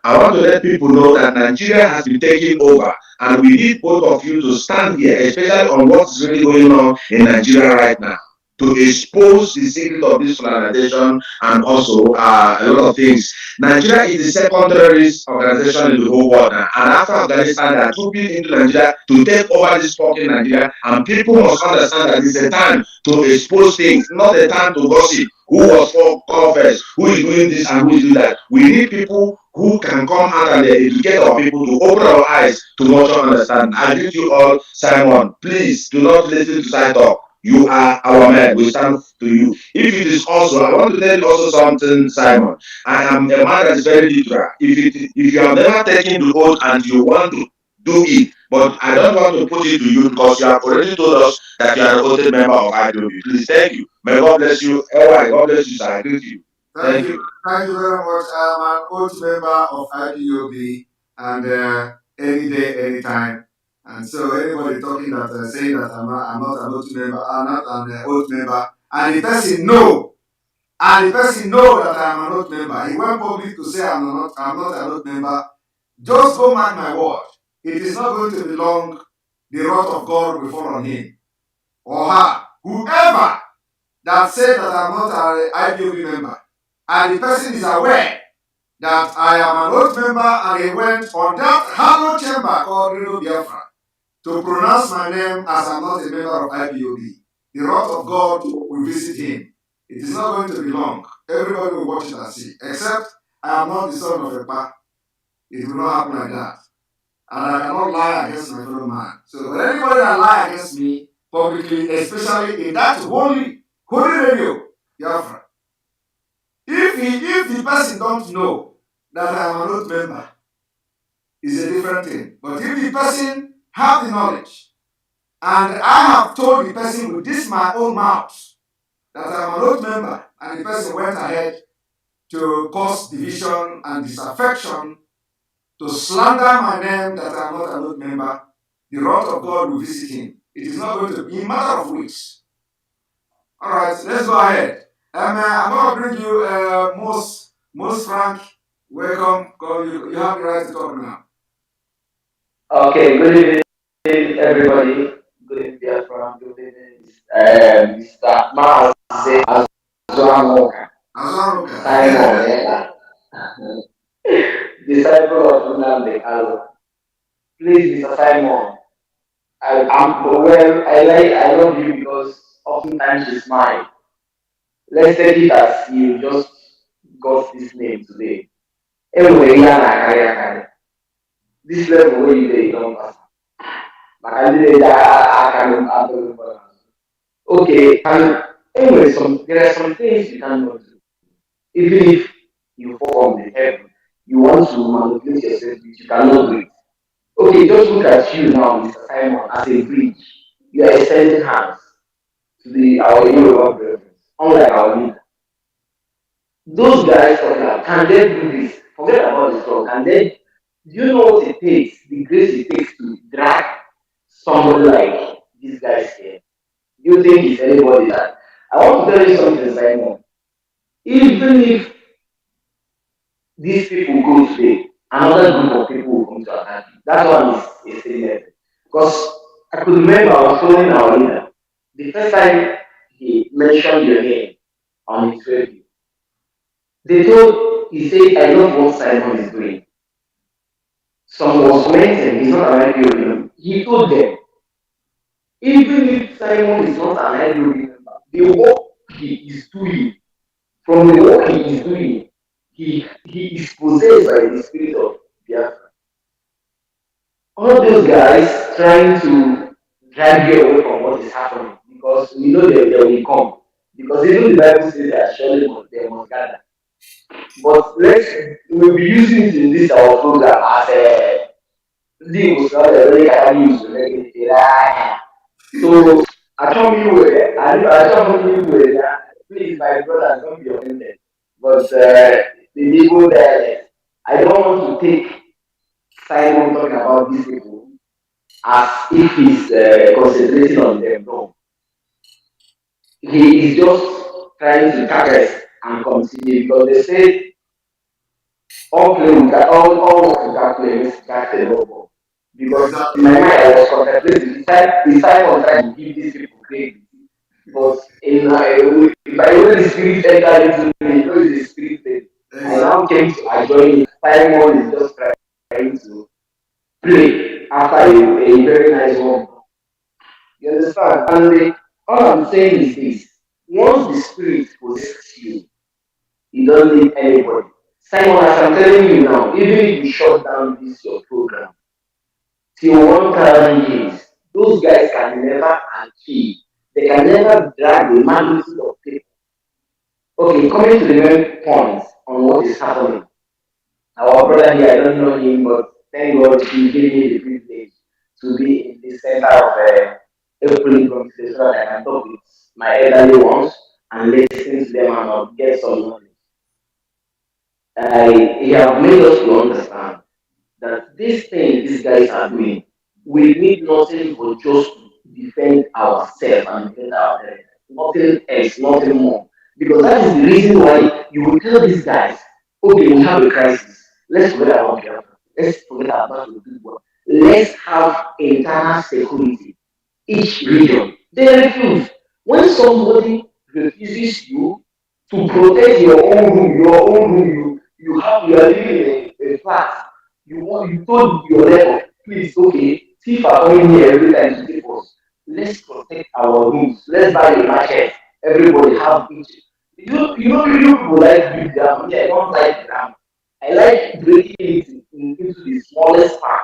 I want to let people know that Nigeria has been taken over, and we need both of you to stand here, especially on what's really going on in Nigeria right now, to expose the secret of this colonization and also a lot of things. Nigeria is the second terrorist organization in the whole world now, and after Afghanistan, they are trooping into Nigeria to take over this fucking Nigeria, and people must understand that it's a time to expose things, not a time to gossip. Who was for confess? Who is doing this and who is doing that? We need people who can come out and educate our people to open our eyes to much understand. I greet you all, Simon. Please do not listen to side talk. You are our man. We stand to you. If it is also, I want to tell you also something, Simon. I am a man that is very literal. If you have never taken the oath and you want to do it, but I don't want to put it to you because you have already told us that you are a voted member of IPOB. Please, thank you. May God bless you. LY, God bless you, sir. I greet you. Thank you. Thank you very much. I'm an old member of IPOB, and any day, anytime. And so anybody talking that saying that I'm not an old member, I'm not an old member, and the person know that I'm an old member. He went public to say I'm not an old member. Just go mark my word. It is not going to be long. The wrath of God will fall on him or her, whoever that said that I'm not an IPOB member, and the person is aware that I am an old member, and he went on that hallowed chamber called Reno Biafra to pronounce my name as I'm not a member of IPOB. The wrath of God will visit him. It is not going to be long. Everybody will watch it and see. Except I am not the son of Ekpa. It will not happen like that. And I cannot lie against my fellow man. So when anybody that lie against me publicly, especially in that holy radio, Biafra, if the person don't know that I am an oath member is a different thing. But if the person have the knowledge, and I have told the person with this my own mouth that I am an oath member, and the person went ahead to cause division and disaffection, to slander my name that I am not an oath member, the wrath of God will visit him. It is not going to be in a matter of weeks. All right, let's go ahead. I'm going to bring you most Frank. Welcome. You have the right to talk now. Okay, good evening, everybody. Good evening, dear friend. Good evening, Mr. Maase Azuamoka. Simon Ekpa, disciple of Nnamdi Kanu. Please, Mr. Simon, I love you because oftentimes you smile. Let's take it as you just got this name today. Anyway, this level where you don't pass. I can okay, and anyway, there are some things you cannot do. Even if you fall from the heaven, you want to manipulate yourself, you cannot do it. Okay, just look at you now, Mr. Simon, as a bridge. You are extending hands to our Yoruba brethren, unlike our leader. Those guys talking about, can they do this? Forget about the strong. Can they? Do you know what it takes, the grace it takes to drag somebody like these guys here? Do you think it's anybody that? I want to tell you something, Simon. Even if these people go today, another group of people will come to attack you. That one is still there. Because I could remember I was following our leader. The first time he mentioned your name on his radio, he said, I love what Simon is doing. Some was mentioned, he's not an IPO member. He told them, even if Simon is not an IPO member, the work he is doing, from the work he is doing, he is possessed by the spirit of Biafra. All those guys trying to drag you away from what is happening because we know they will come. Because even the Bible says that surely they must gather. But we'll be using it in this our program as a thing so I told you I told you please my brother don't be offended. But the Igbo dialect, I don't want to take Simon talking about these people as if he's concentrating on them. No. He is just trying to target and continue because they say all work without play makes that a noble. Because in my mind I was contemplating the time on trying to give these people credit. But if I know the spirit entered into me, you know the spirit thing. I now came to join it. Simon is just trying to play after a very nice one. You understand? All I'm saying is this. Once the spirit possesses you, you don't need anybody. Simon, as I'm telling you now, even if you shut down this your program till 1,000 years, those guys can never achieve. They can never drag the magnitude of people. Okay, coming to the main point on what is happening. Our brother here, I don't know him, but thank God he gave me the privilege to be in the center of April conversation so that I can talk with my elderly ones and listen to them and get some knowledge. He have made us to understand that this thing these guys are doing, we need nothing but just to defend ourselves and defend our parents. Nothing else, nothing more. Because that is the reason why you will tell these guys, okay, we have a crisis. Let's forget about Biafra. Let's forget about the people. Let's have internal security. Each region. They refuse. When somebody refuses you to protect your own room, you are living in a flat. You told your neighbor, please, okay, thief are coming here every time to take us. Let's protect our rooms. Let's buy a market. Everybody have each. You people like big dam. I don't like dam. I like breaking it into the smallest part.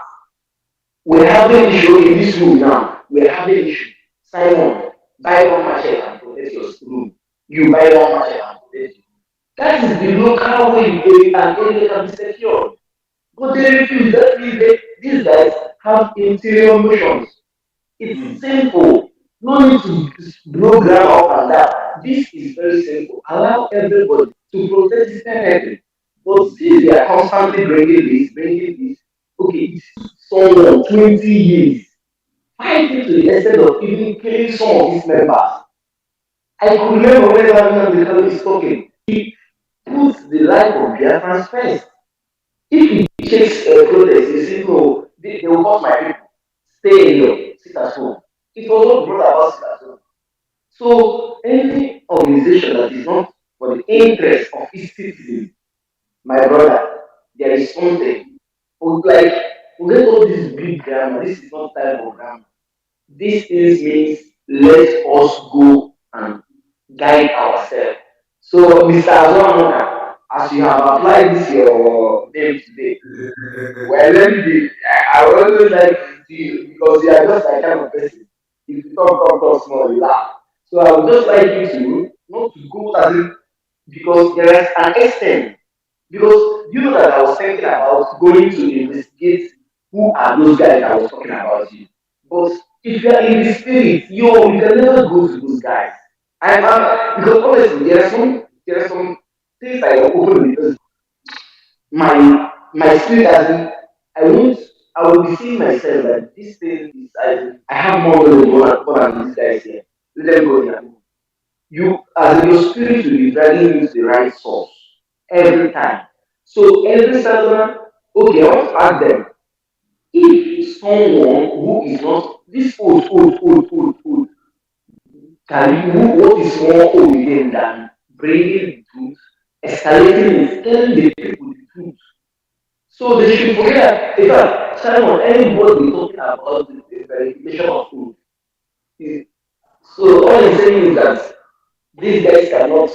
We're having issue in this room now. We're having issue. Simon, buy one market and protect your room. You buy one market and protect you. That is the local way an area can be secured. But they refuse. That means these guys have interior motions. It's simple. No need to blow ground up and down. This is very simple. Allow everybody to protect his energy. But since they are constantly bringing this, okay, it's someone 20 years fighting to the extent of even killing some of his members. I could remember when Nnamdi is talking, he puts the life of Biafrans first. If he takes a protest, he says, no, they will cause my people. Stay here, sit at home. It was not brought about sit at home. So any organization that is not for the interest of its citizens, my brother, there is something. Like, forget all this big grammar. This is not time for grammar. This things means let us go and guide ourselves. So, Mr. Azwamona, as you have applied this your name today, well, let me be. I would always like to see you because you are just that kind of person. If you talk small, you laugh. So I would just like you to not to go as if because there is an extent. Because you know that I was thinking about going to investigate who are those guys I was talking about you. But if you are in the spirit, you can never go to those guys. Because honestly, there are some things I open because my spirit doesn't. I won't. I will be seeing myself that this thing is. I have more knowledge more than these guys here. Let them go here. You, as in your spirit, will be dragging you to the right source every time. So every settlement, okay, I want to ask them if someone who is not this old, can you what is more old again than bringing the truth, escalating it, telling the people the truth. So they should forget. In fact, Simon, anybody talking about the verification of food. is- So all I'm saying is that these guys cannot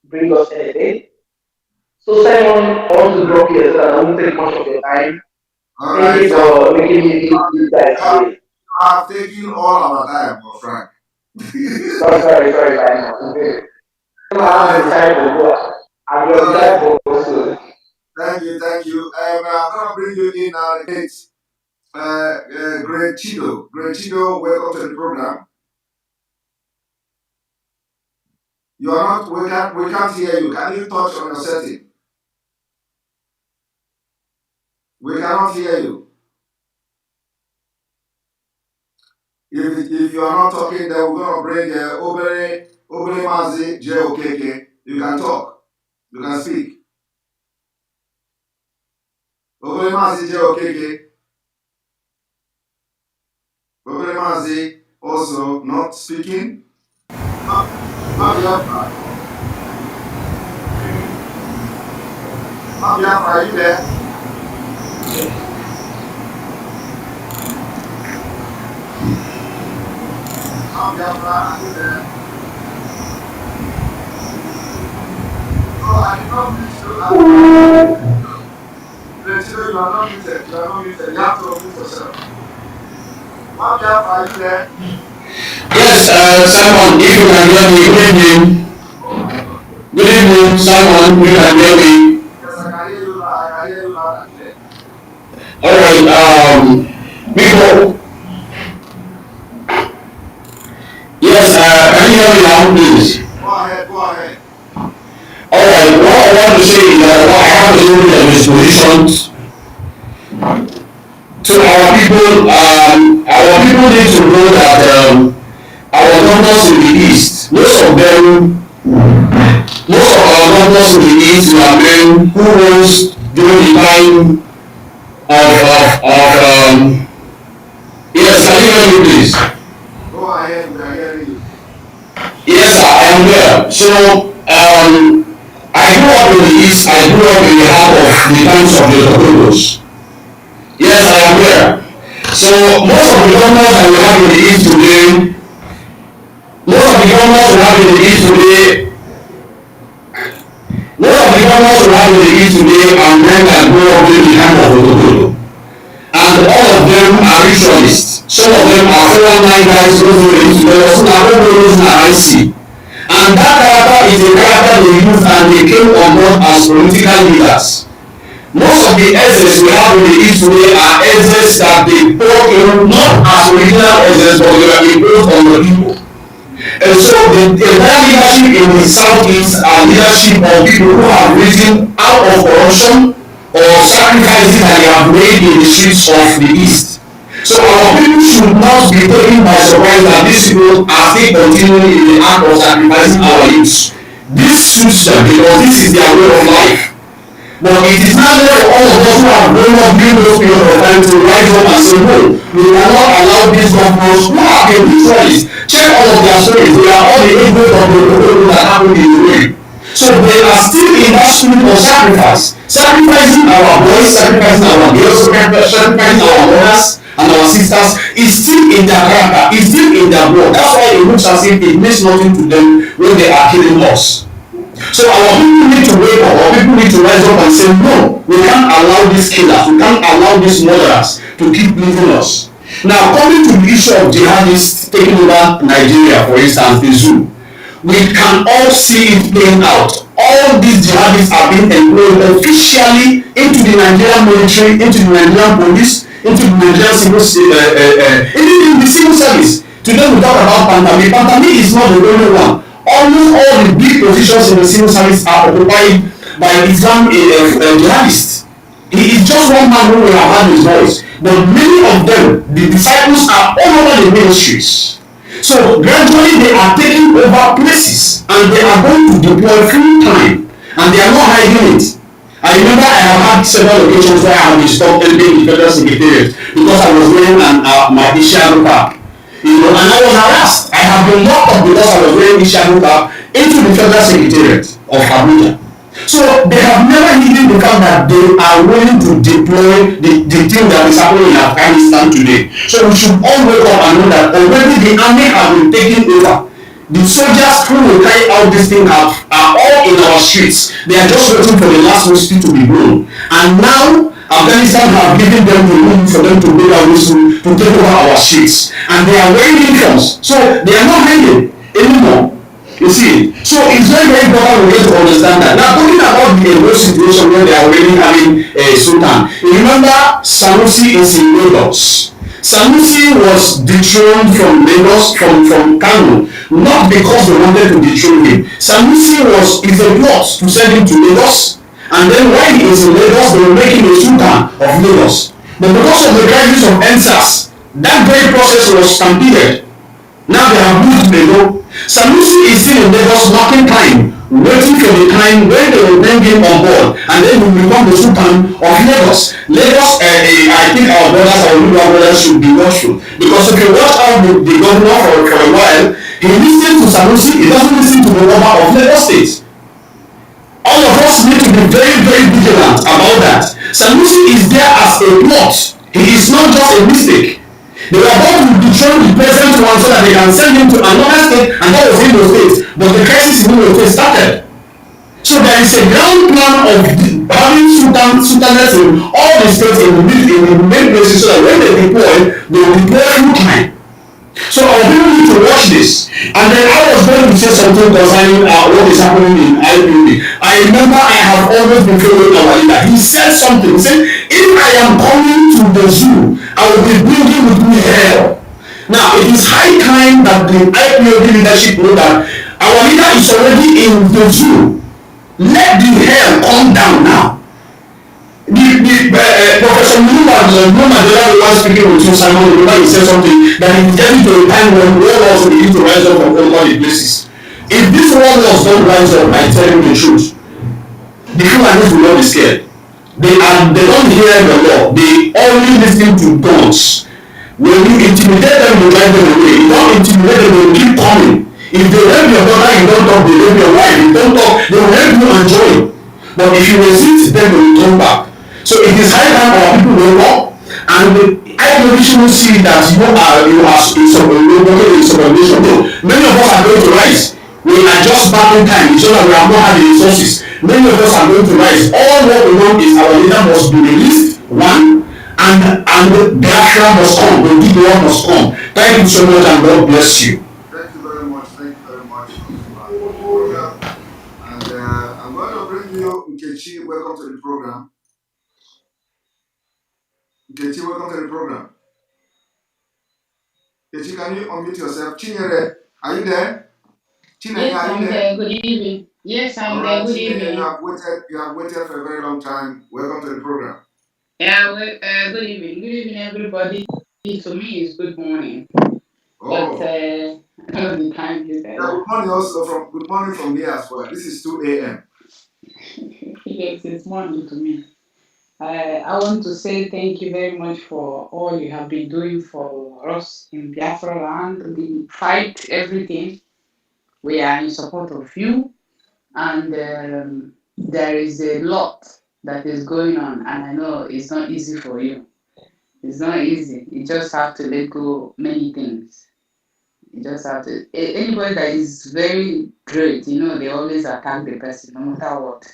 bring us anything. So Simon, I want to drop here so that I won't take much of your time. All Thank right, you so for making me meet these guys today. I've taken all our time, my friend. Sorry, Simon. I'm All having right, the time to go. I'm all your right. guy for also. Thank you. I'm gonna bring you in now. It's Great Chido. Great Chido, welcome to the program. You are not. We can't hear you. Can you touch on your setting? We cannot hear you. If you are not talking, then we're gonna bring Obere Mazi JOKK. You can talk. You can speak. Obere Mazi JOKK. Obere Mazi also not speaking. Mabiafra, are you there? Mabiafra, are you there? No, I did not mute you. Rachel, you are not muted. You are not muted. You have to unmute yourself. Mabiafra, are you there? Yes, Simon, if you can hear me, good evening. Oh my God. Good evening, Simon, you can hear me. Yes, I can hear you loud. I can hear you loud and clear. Alright, people, yes, can you hear me now, please? Go ahead. Go ahead. Alright, what I want to say is that I have a little bit of dispositions to our people need to know that our governors in the East, most of our governors in the East were men who rose during the time of yes, can you hear me please? Go ahead. We are hearing you. Yes, I am here. So, I grew up in the East, I grew up in the heart of the times of the Tornadoes. Yes, I am here. So, most of the governors that we have in the East today, most of the governors we have in the East today, most of the governors we have in the East today are men that grew up in the time of the Tornado. And all of them are ritualists. Some of them are 419 guys, those who are together, some are all those who are IC. And And that character is a character they used and they came on board as political leaders. Most of the essence we have in the East today are essence that they brought in, not as original essence, but they were imposed on the people. And so the entire leadership in the Southeast are leadership of people who have risen out of corruption or sacrifices that they have made in the streets of the East. So our people should not be taken by surprise that these people are still continuing in the act of sacrificing our youth. This suits them because this is their way of life. But it is not there for all of us who have grown up during those period of time to rise up and say, no, we cannot allow these governors who have been literalists. Check all of their stories. They are all the agents of the people that happened in the way. So they are still in that spirit of sacrifice. Sacrificing our boys, sacrificing our girls, sacrificing our mothers and our sisters is still in their character, is still in their blood. That's why it looks as if it means nothing to them when they are killing us. So our people need to wake up, our people need to rise up and say, no, we can't allow these killers, we can't allow these murderers to keep leaving us. Now, coming to the issue of jihadists taking over Nigeria, for instance, the zoo, we can all see it playing out. All these jihadists are being employed officially into the Nigerian military, into the Nigerian police, into the Nigerian civil, even in the civil service. Today we talk about Pantami. Pantami is not the only one. Almost all the big positions in the civil service are occupied by Islam jihadists. He is just one man who will have had his voice, but many of them, the disciples, are all over the ministries. So gradually they are taking over places and they are going to deploy full time and they are not hiding it. I remember I have had several occasions where I have been stopped entering the federal secretariat because I was wearing my Isharu cap. You know, and I was harassed. I have been locked up because I was wearing Isharu cap into the federal secretariat of Abuja. So they have never hidden the fact that they are willing to deploy the thing that is happening in Afghanistan today. So we should all wake up and know that already the army have been taken over. The soldiers who will carry out this thing are all in our streets. They are just waiting for the last whistle to be blown. And now Afghanistan have given them the room for them to blow that whistle to take over our streets. And they are wearing uniforms. So they are not hiding anymore. You see, so it's very, very important we need to understand that. Now, talking about the Edo situation where they are already having a sultan, you remember Sanusi is in Lagos. Sanusi was dethroned from Lagos, from Kano, not because they wanted to dethrone him. Sanusi is a plot to send him to Lagos, and then while he is in Lagos, they will make him a sultan of Lagos. But because of the crisis of NSAS, that very process was stampeded. Now they have moved to Lagos. Sanusi is still in Lagos working time, waiting for the time when they will bring him on board and then he will become the sultan of Lagos. Lagos, I think our brothers should be watchful because if you watch out the governor for a while, he listens to Sanusi, he doesn't listen to the governor of Lagos State. All of us need to be very, very vigilant about that. Sanusi is there as a plot. He is not just a mistake. They were about to dethrone the present one so that they can send him to another state, and that was Imo State. But the crisis in Imo State started. So there is a ground plan of having sultanates in all the states in the main places so that when they will deploy full time. So our people need to watch this. And then I was going to say something concerning what is happening in IPOB. I remember I have always been following our leader. He said something. He said, if I am coming to the zoo, I will be bringing with me hell. Now, it is high time that the IPOB leadership know that our leader is already in the zoo. Let the hell come down now. Professor Muluma was speaking with you, Simon Ekpa, he said something that is getting to a time when war laws will begin to rise up from all the places. If this war laws don't rise up, I tell you the truth, the Fulanis will not be scared. They don't hear the law. They only listen to guns. When you intimidate them, you drive them away. You don't intimidate them, they will keep coming. If they help your brother, you don't talk. They help your wife, you don't talk. They will help you and join. But if you resist, then they will turn back. So it is high time our people wake up, and I believe you will see that you are in subordination. No, many of us are going to rise. We are just backing time so that we have not had the resources. Many of us are going to rise. All what we want is our leader must be released, one, and Biafra must come. The big must come. Thank you so much, and God bless you. Thank you very much. Thank you very much. Nkechi, welcome to the program. Nkechi, welcome to the program. Nkechi, can you unmute yourself? Chinyere, are you there? Chinenye, Yes, are you I'm there? there. Good evening. Yes, I'm All there. right, Good Chinenye, evening. you have waited for a very long time. Welcome to the program. Yeah, well, good evening. Good evening, everybody. To me, it's good morning. But Oh, I don't know the time is yeah, good morning also good morning from here as well. This is 2 a.m. Yes, it's morning to me. I want to say thank you very much for all you have been doing for us in Biafra land, the fight, everything. We are in support of you, and there is a lot that is going on, and I know it's not easy for you. It's not easy. You just have to let go many things. You just have to. Anybody that is very great, they always attack the person no matter what.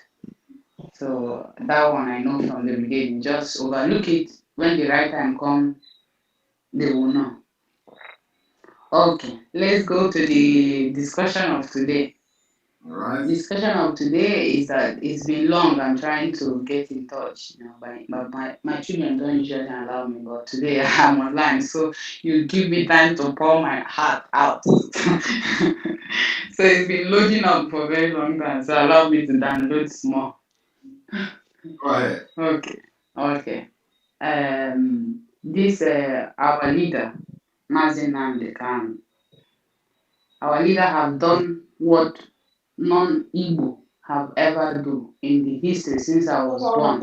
So that one I know from the beginning. Just overlook it. When the right time comes, they will know. Okay, let's go to the discussion of today. All right. Discussion of today is that it's been long. I'm trying to get in touch, but my children don't usually allow me. But today I'm online, so you give me time to pour my heart out. So it's been loading up for a very long time. So allow me to download small. Go ahead. Okay. This our leader, Mazi Nnamdi Kanu. Our leader have done what non-Igbo have ever do in the history since I was born.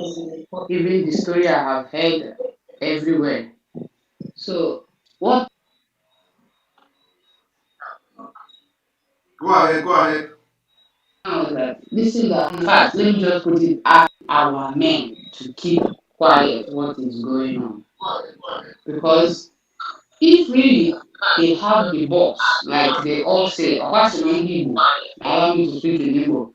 Even the story I have heard everywhere. So what Go ahead. now is that this is that in fact let me just put it ask our men to keep quiet what is going on. Because if really they have the boss, like they all say, Igbo, allow me to speak in Igbo.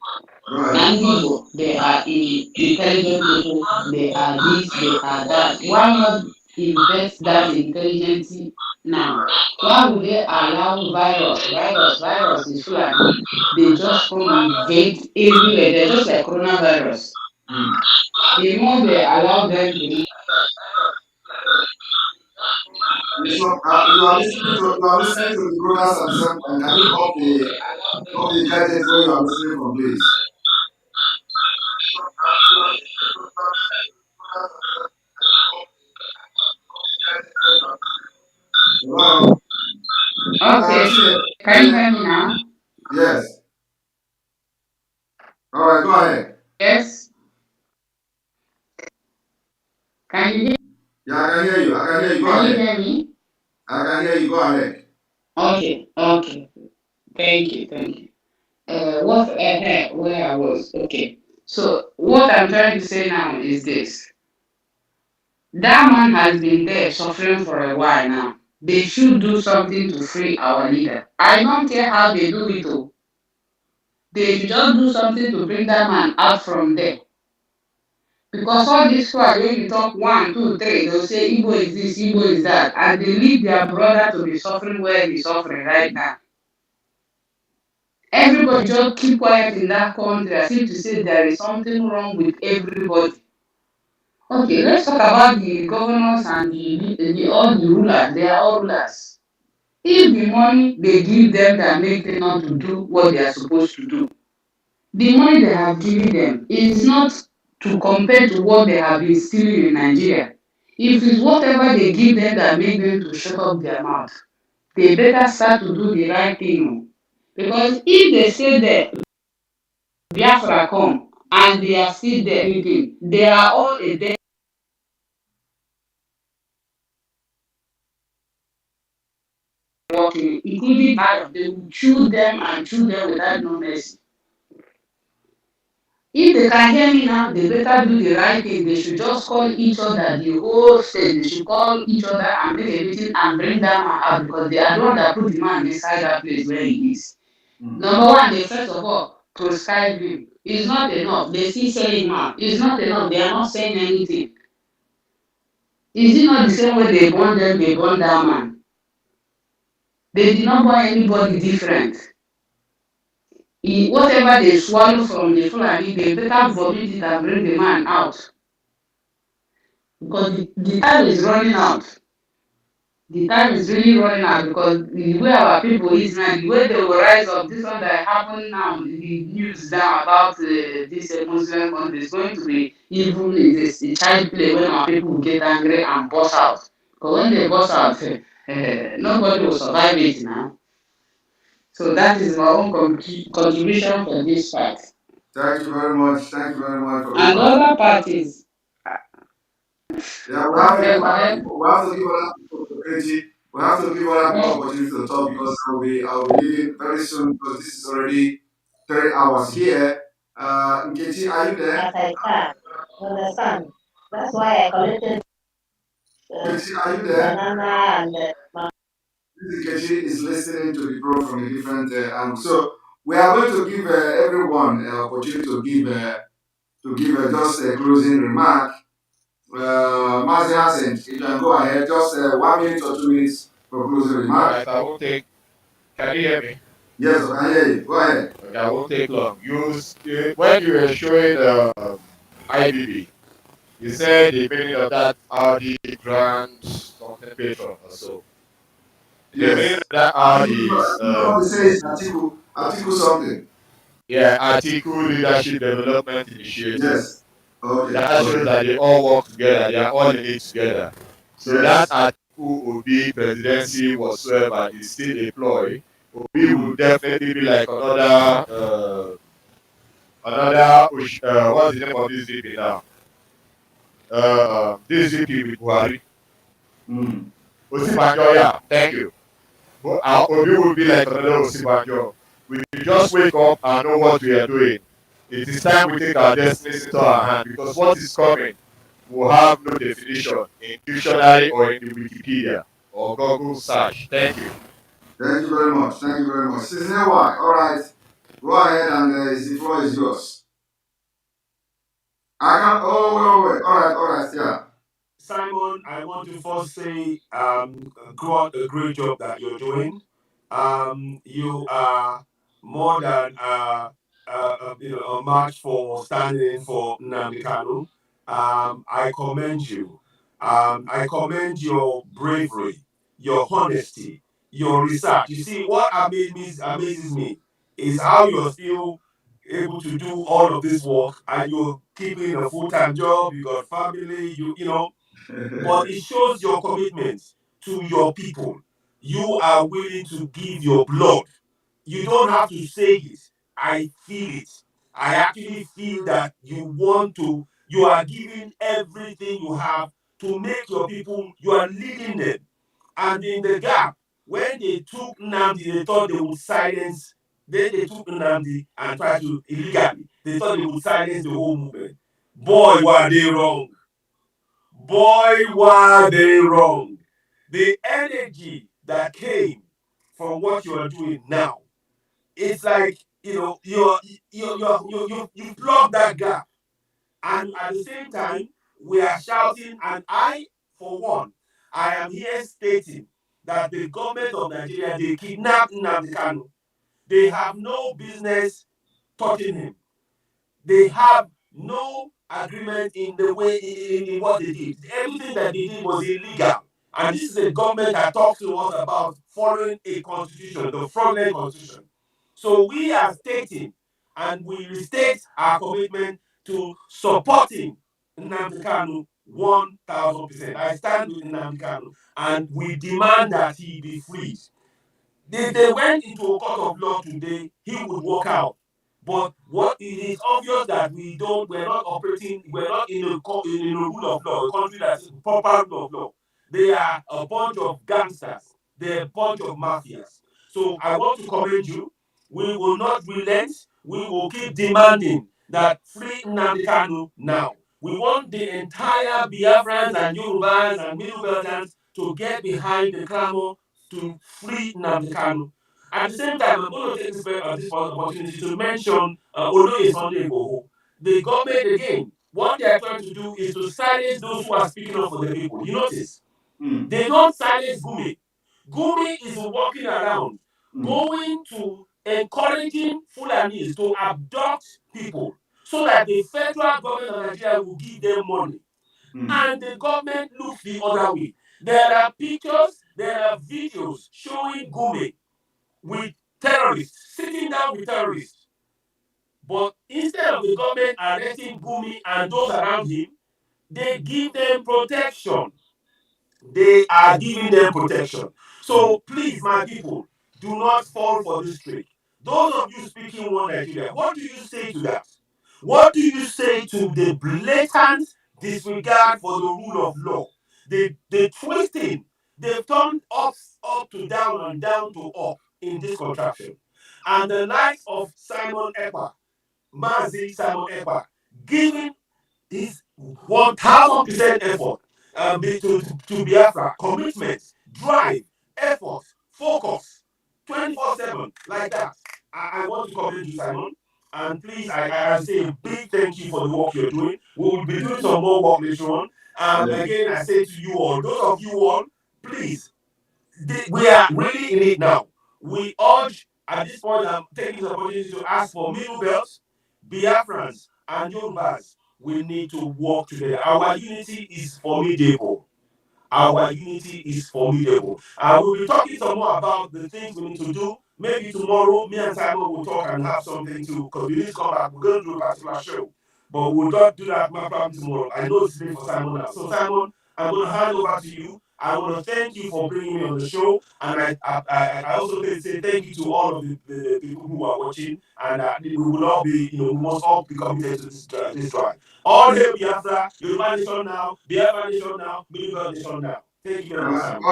Go ahead. And Igbo, they are intelligent people, they are this, they are that. Why not invest that intelligence now? Why would they allow virus is Fulani, they just come invade everywhere, they're just like coronavirus. The more they allow them, the more You are listening to the programs at the same time. Can you off the gadget where you are listening from, please? Hello. okay. Can you hear me now? Yes. All right. Go ahead. Yes. Can you hear? Yeah, I can hear you. Go Can you ahead. hear me? I can hear you. Go ahead. Okay. Thank you. Where I was. Okay. So what I'm trying to say now is this. That man has been there suffering for a while now. They should do something to free our leader. I don't care how they do it. Oh. They should just do something to bring that man out from there. Because all this while when you talk 1, 2, 3, they'll say Igbo is this, Igbo is that, and they leave their brother to be suffering where he's suffering right now. Everybody just keep quiet in that country as if to say there is something wrong with everybody. Okay, let's talk about the governors and all the rulers. They are all rulers. If the money they give them that make them not to do what they are supposed to do, the money they have given them is not to compare to what they have been stealing in Nigeria. If it's whatever they give them that make them to shut up their mouth, they better start to do the right thing. Because if they stay there, Biafra come, and they are still there, they are all a dead working, including Biafra. They will chew them and chew them without no mercy. If they can hear me now, they better do the right thing. They should just call each other, the whole state. They should call each other and make a meeting and bring that man out because they are the one that put the man inside that place where he is. Number one, they first of all prescribe him. It's not enough. They still sell him out. It's not enough. They are not saying anything. Is it not the same way they burn them, they burn that man? They did not burn anybody different. Whatever they swallow from the Fulani, they better vomit it and bring the man out. Because the time is running out. The time is really running out because the way our people is now, the way they will rise up, this one that happened now, the news now about this Muslim country is going to be even is a child play when our people will get angry and bust out. Because when they bust out, nobody will survive it now. So that is my own contribution for this part. Thank you very much. Thank you very much for And your other parties. Yeah, Okay, go ahead. we have to give other people opportunity. We have to give other people opportunity to talk because I'll be leaving very soon because this is already 3 hours here. Nkechi, are you there? As I can. You understand? That's why I collected Nkechi, are you there? banana and This Nkechi is listening to the program from a different angle. So we are going to give everyone an opportunity to give just a closing remark. Mazi Hassan, you can go ahead. Just 1 minute or 2 minutes for closing All remark. right, I won't take. Can you hear me? Yes, I can hear you. Go ahead. Okay, I won't take long. When you were showing IBB, you said the meaning of that Audi Grand something patron or so. The meaning Yes. of that Audi is What they say is article something. yeah, Article Leadership Development Initiative. Yes. Okay. That shows Okay. that they all work together. They are all in it together. So that Yes. Article Obi presidency whatsoever is still a ploy. Obi will Mm. definitely be like another what's the name of this VP now? This VP with Buhari. Mm. Osibanjo, yeah, thank you. But our Obi will be like another Osibanjo. We just wake up and know what we are doing. It is time we take our destinies into our hand because what is coming will have no definition in dictionary or in the Wikipedia or Google search. Thank you. Thank you very much. Thank you very much. Citizen Y. All right. Go ahead and the floor is yours. I can. Oh, wait. All right. All right. Yeah. Simon, I want to first say, a great job that you're doing. You are more than a match for standing in for Nnamdi Kanu. I commend you. I commend your bravery, your honesty, your research. You see, what amazes me is how you're still able to do all of this work and you're keeping a full-time job, you got family, but it shows your commitment to your people. You are willing to give your blood. You don't have to say it. I feel it. I actually feel that you are giving everything you have to make your people, you are leading them. And in the gap, when they took Nnamdi, they thought they would silence, then they took Nnamdi and tried to illegally. They thought they would silence the whole movement. Boy, were they wrong. Boy, were they wrong. The energy that came from what you are doing now, it's like, you plug that gap. And at the same time, we are shouting, and I, for one, I am here stating that the government of Nigeria, they kidnapped Nnamdi Kanu. They have no business touching him. They have no agreement in the way in what they did. Everything that they did was illegal. And this is a government that talks to us about following a constitution, the fraudulent constitution. So we are stating and we restate our commitment to supporting Nnamdi Kanu 1,000%. I stand with Nnamdi Kanu and we demand that he be freed. If they went into a court of law today, he would walk out. But what it is obvious that we're not operating, we're not in a rule of law, a country that's in proper rule of law. They are a bunch of gangsters. They're a bunch of mafias. So I want to commend you. We will not relent. We will keep demanding that free Nnamdi Kanu now. We want the entire Biafrans and Yorubas and Middle Belgians to get behind the clamor to free Nnamdi Kanu. At the same time, I'm going to take this opportunity to mention Oloye Sunday Igboho. The government, again, what they are trying to do is to silence those who are speaking up for the people. You notice? They don't silence Gumi. Gumi is walking around, going to encouraging Fulanis to abduct people so that the federal government of Nigeria will give them money. And the government looks the other way. There are pictures, there are videos showing Gume with terrorists, sitting down with terrorists. But instead of the government arresting Gumi and those around him, they give them protection. They are giving them protection. So please, my people, do not fall for this trick. Those of you speaking one Nigeria, what do you say to that? What do you say to the blatant disregard for the rule of law? The twisting, they've turned up to down and down to up in this contraption. And the likes of Simon Ekpa, Mazi Simon Ekpa, giving his 1000% effort to Biafra, commitment, drive, effort, focus, 24/7, like that. I want to commend you, Simon. And please, I say a big thank you for the work you're doing. We will be doing some more work later on. Again, I say to you all, those of you all, please, we are really in it now. We urge, at this point, I'm taking the opportunity to ask for Middle Belt, Biafrans, and Yorubas. We need to work together. Our unity is formidable. Our unity is formidable. We'll be talking some more about the things we need to do. Maybe tomorrow, me and Simon will talk and have something to, because we need to come back. We're going to do a particular show. But we'll not do that probably tomorrow. I know it's late for Simon now. So, Simon, I'm going to hand over to you. I want to thank you for bringing me on the show. And I also say thank you to all of the people who are watching. And we will all be, we must all be committed to this drive. All hail Biafra, Yoruba Nation now, Biafra Nation now, Middle Nation now. Thank you very much, Simon.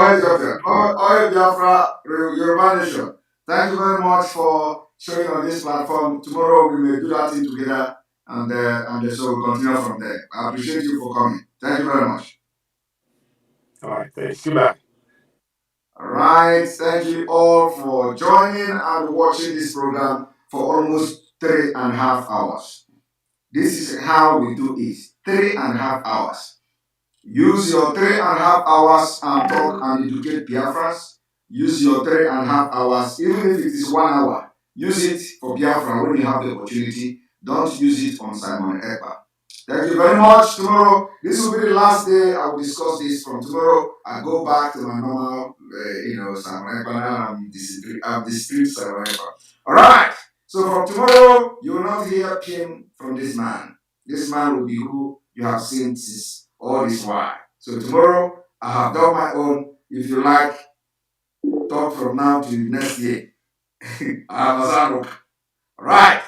All Biafra, Yoruba Nation. Thank you very much for showing on this platform. Tomorrow we may do that thing together, and the show will continue from there. I appreciate you for coming. Thank you very much. All right, thanks. Goodbye. All right, thank you all for joining and watching this program for almost 3.5 hours. This is how we do it. 3.5 hours. Use your 3.5 hours and talk and educate Biafras. Use your 3.5 hours, even if it is 1 hour. Use it for Biafra when you have the opportunity. Don't use it on Simon Ekpa. Thank you very much. Tomorrow, this will be the last day I will discuss this. From tomorrow, I go back to my normal, Simon Ekpa. Now I'm the street Simon Ekpa. All right. So from tomorrow, you will not hear PM from this man. This man will be who you have seen since all this while. So tomorrow, I have done my own. If you like, talk from now to next year. All right.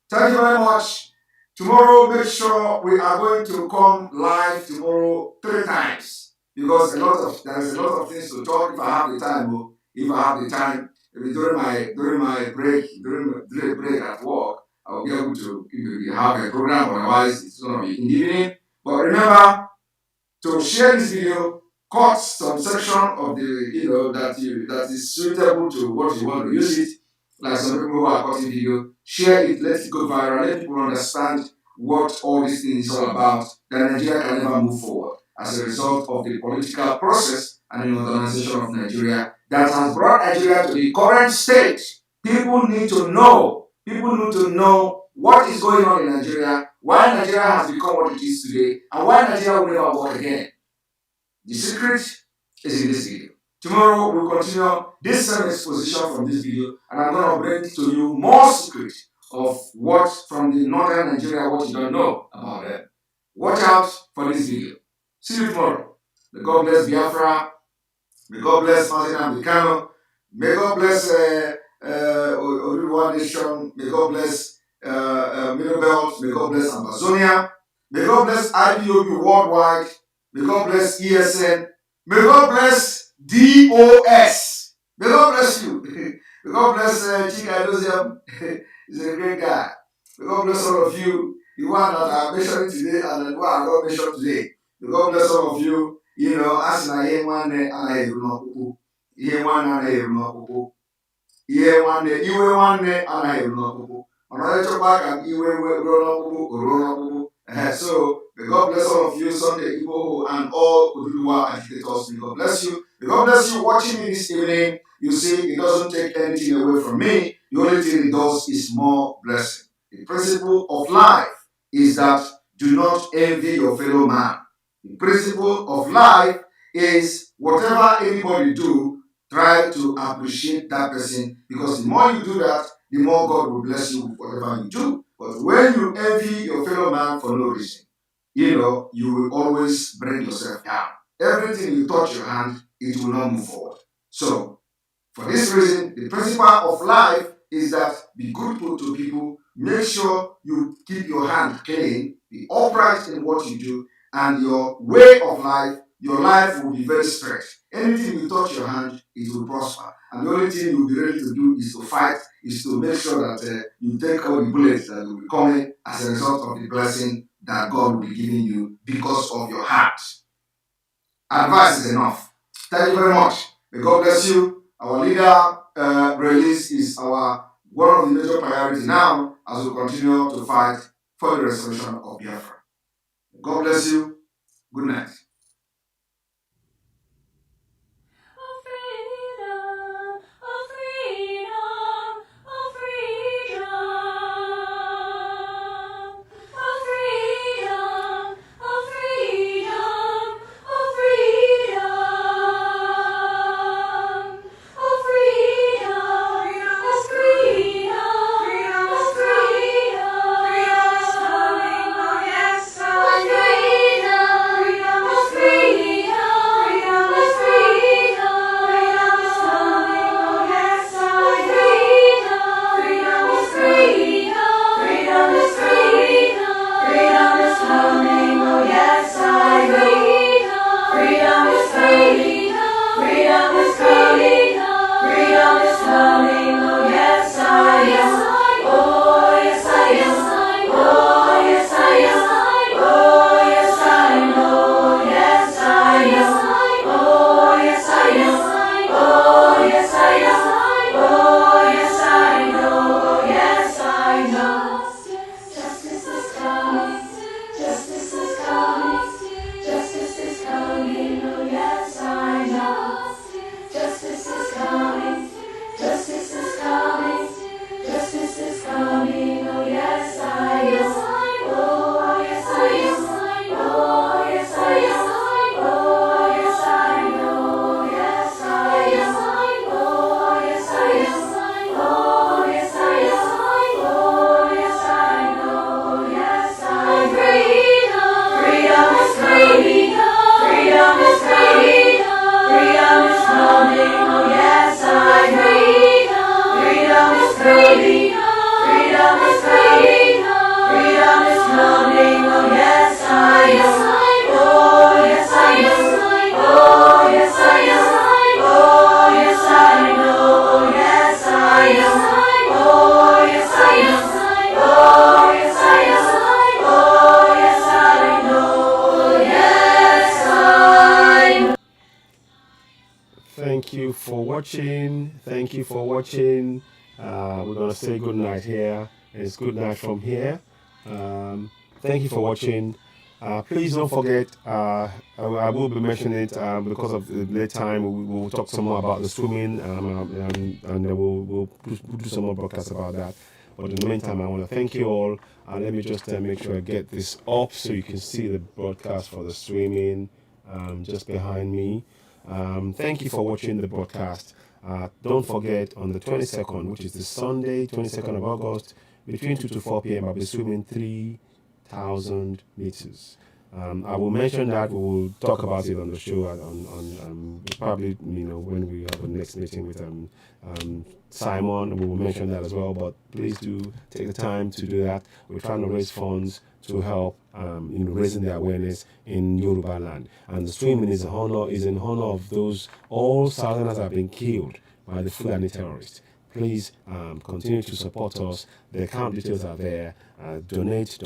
Thank you very much. Tomorrow, make sure we are going to come live tomorrow 3 times, because there's a lot of things to talk if I have the time. If I have the time, during my break, during the break at work, I will be able to have a program. Otherwise, it's going to be in the evening. But remember to share this video, cut some section of the that is suitable to what you want to use it. Like some people who are cutting video, share it, let it go viral, let people understand what all this thing is all about, that Nigeria can never move forward as a result of the political process and the modernization of Nigeria that has brought Nigeria to the current state. People need to know. People need to know what is going on in Nigeria, why Nigeria has become what it is today, and why Nigeria will never work again. The secret is in this video. Tomorrow we'll continue this same exposition from this video, and I'm going to bring to you more secrets of what from the northern Nigeria, what you don't know about them. Watch out for this video. See you tomorrow. May God bless Biafra. May God bless Mazina Bikano. May God bless Oduduwa Nation. May God bless Middle Belt. May God bless Amazonia. May God bless IPOB worldwide. May God bless ESN. May God bless DOS. May God bless you. May God bless Chika Dosium. He's a great guy. May God bless all of you. The one that I mentioned today and the one I don't mention today. May God bless all of you. As na ihe nwanne anaghị eru n'ọkpụkpụ. Ihe nwanne anaghị eru n'ọkpụkpụ. Iwe nwanne anaghị eru n'ọkpụkpụ. Mana onye chọkwa ka iwe ruo n'ọkpụkpụ, o ruo n'ọkpụkpụ. So, may God bless all of you, Sunday Igbo and all Oduduwa agitators. May God bless you. May God bless you watching me this evening. You see, it doesn't take anything away from me. The only thing it does is more blessing. The principle of life is that do not envy your fellow man. The principle of life is whatever anybody do, try to appreciate that person, because the more you do that, the more God will bless you with whatever you do. But when you envy your fellow man for no reason, you will always bring yourself down. Everything you touch your hand, it will not move forward. So, for this reason, the principle of life is that be good to people, make sure you keep your hand clean, be upright in what you do, and your way of life, your life will be very straight. Anything you touch your hand, it will prosper. And the only thing you'll be ready to do is to fight, is to make sure that you take all the bullets that will be coming as a result of the blessing that God will be giving you because of your heart. Advice is enough. Thank you very much. May God bless you. Our leader release is one of the major priorities now as we continue to fight for the restoration of Biafra. God bless you. Good night. Thank you for watching. Thank you for watching. We're going to say good night here. It's good night from here. Thank you for watching. Please don't forget, I will be mentioning it because of the late time. We'll talk some more about the swimming and then we'll do some more broadcasts about that. But in the meantime, I want to thank you all. Let me just make sure I get this up so you can see the broadcast for the swimming just behind me. Thank you for watching the broadcast. Don't forget, on the 22nd, which is the Sunday, 22nd of August, between 2 to 4 p.m., I'll be swimming 3,000 meters. I will mention that. We will talk about it on the show probably when we have the next meeting with Simon. We will mention that as well. But please do take the time to do that. We're trying to raise funds to help raising the awareness in Yoruba land. And the swimming is in honor of those all Southerners have been killed by the Fulani terrorists. Please continue to support us. The account details are there. Donate.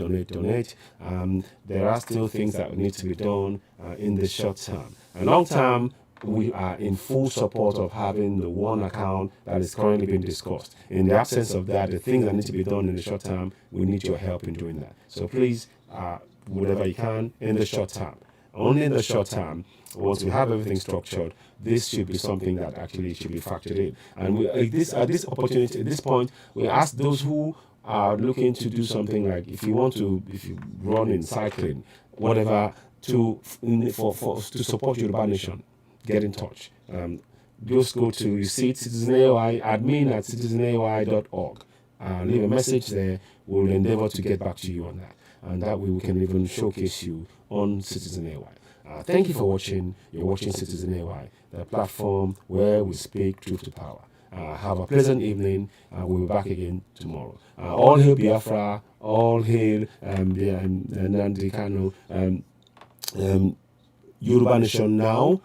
There are still things that need to be done in the short term. And long term, we are in full support of having the one account that is currently being discussed. In the absence of that, the things that need to be done in the short term, we need your help in doing that. So please, whatever you can in the short term. only in the short term. Once we have everything structured, this should be something that actually should be factored in. And we, at this opportunity, at this point, we ask those who are looking to do something like if you run in cycling, whatever, to support Yoruba Nation, get in touch. Just go to, you see, Citizen AOI, admin@citizenAOI.org. Leave a message there. We'll endeavor to get back to you on that. And that way we can even showcase you on Citizen AOI. Thank you for watching. You're watching Citizen AOI, the platform where we speak truth to power. Have a pleasant evening. We'll be back again tomorrow. All hail Biafra. All hail Nnamdi Kanu. Yoruba Nation now.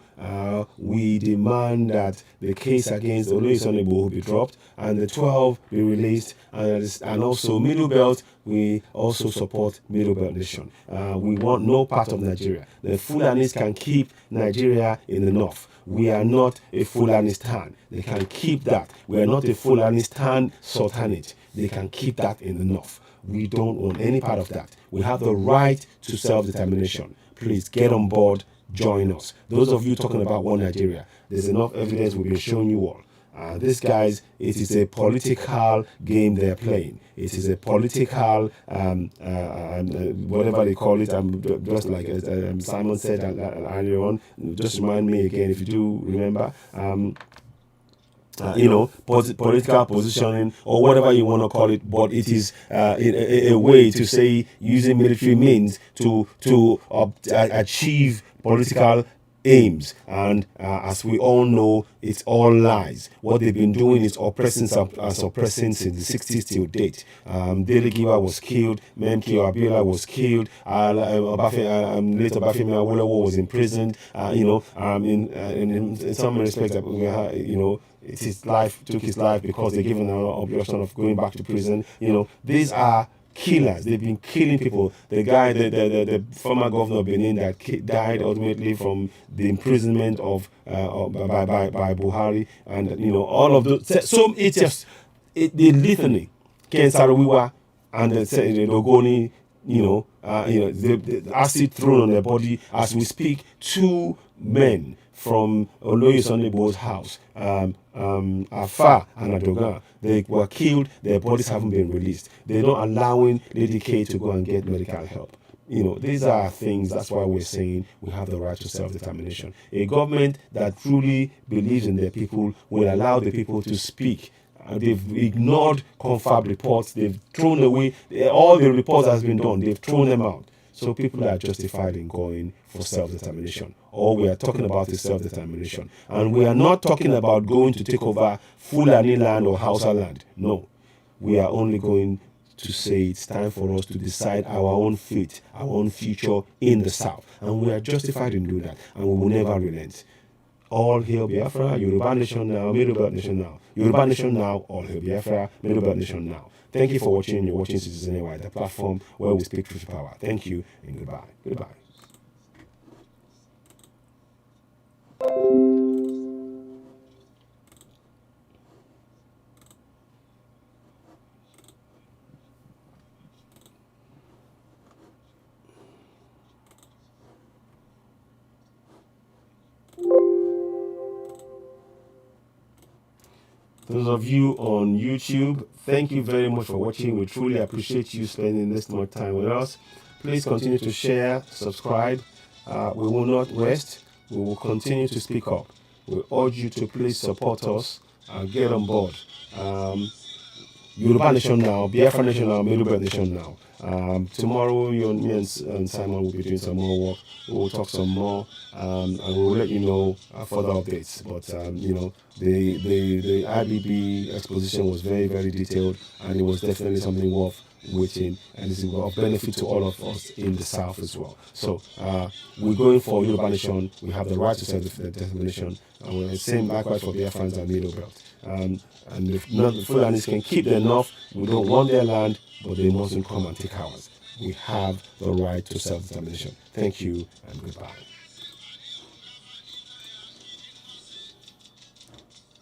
We demand that the case against Oloyesonebo be dropped and the 12 be released, and also Middle Belt. We also support Middle Belt Nation. We want no part of Nigeria. The Fulanis can keep Nigeria in the north. We are not a Fulanistan. They can keep that. We are not a Fulanistan Sultanate. They can keep that in the north. We don't want any part of that. We have the right to self-determination. Please get on board. Join us. Those of you talking about one Nigeria, there's enough evidence we've been showing you all. These guys, it is a political game they're playing. It is a political, whatever they call it. Just like Simon said earlier on. Just remind me again if you do remember. Political positioning or whatever you want to call it, but it is a way to say using military means to achieve political aims. And as we all know, it's all lies. What they've been doing is oppressing since the 60s till date. Dele Giwa was killed, Memki Abiola was killed, later Bafemi Awolowo was imprisoned. In some respects, his life took his life because they gave him an option of going back to prison. These are killers. They've been killing people. The guy, the former governor of Benin that died ultimately from the imprisonment of by Buhari, and all of those. So it's just the litany, Ken Saro-Wiwa and the Dogoni. The acid thrown on their body as we speak. 2 men from Oloyesonebo's house, Afa and Adogan, they were killed. Their bodies haven't been released. They're not allowing Lady K to go and get medical help. These are things. That's why we're saying we have the right to self-determination. A government that truly believes in their people will allow the people to speak. They've ignored confab reports. They've thrown away all the reports that has been done. They've thrown them out. So people are justified in going for self-determination. All we are talking about is self-determination. And we are not talking about going to take over Fulani land or Hausa land. No. We are only going to say it's time for us to decide our own fate, our own future in the South. And we are justified in doing that. And we will never relent. All hail Biafra, Yoruba Nation now, Middle Belt Nation now. Yoruba Nation now, all hail Biafra, Middle Belt Nation now. Thank you for watching. You're watching Citizen AY, the platform where we speak truth to power. Thank you and goodbye. Goodbye. Those of you on YouTube, thank you very much for watching. We truly appreciate you spending this much time with us. Please continue to share, subscribe. We will not rest. We will continue to speak up. We urge you to please support us and get on board. Yoruba Nation now, Biafra Nation now, Middle Belt Nation now. Tomorrow, me and Simon will be doing some more work. We will talk some more, and we will let you know further updates. But the IBB exposition was very, very detailed, and it was definitely something worth waiting, and it's of benefit to all of us in the South as well. So we're going for Yoruba Nation. We have the right to self-determination, and we're the same likewise for Biafrans and Middle Belt. And if not, the Fulanis can keep their north. We don't want their land, but they mustn't come and take ours. We have the right to self-determination. Thank you and goodbye.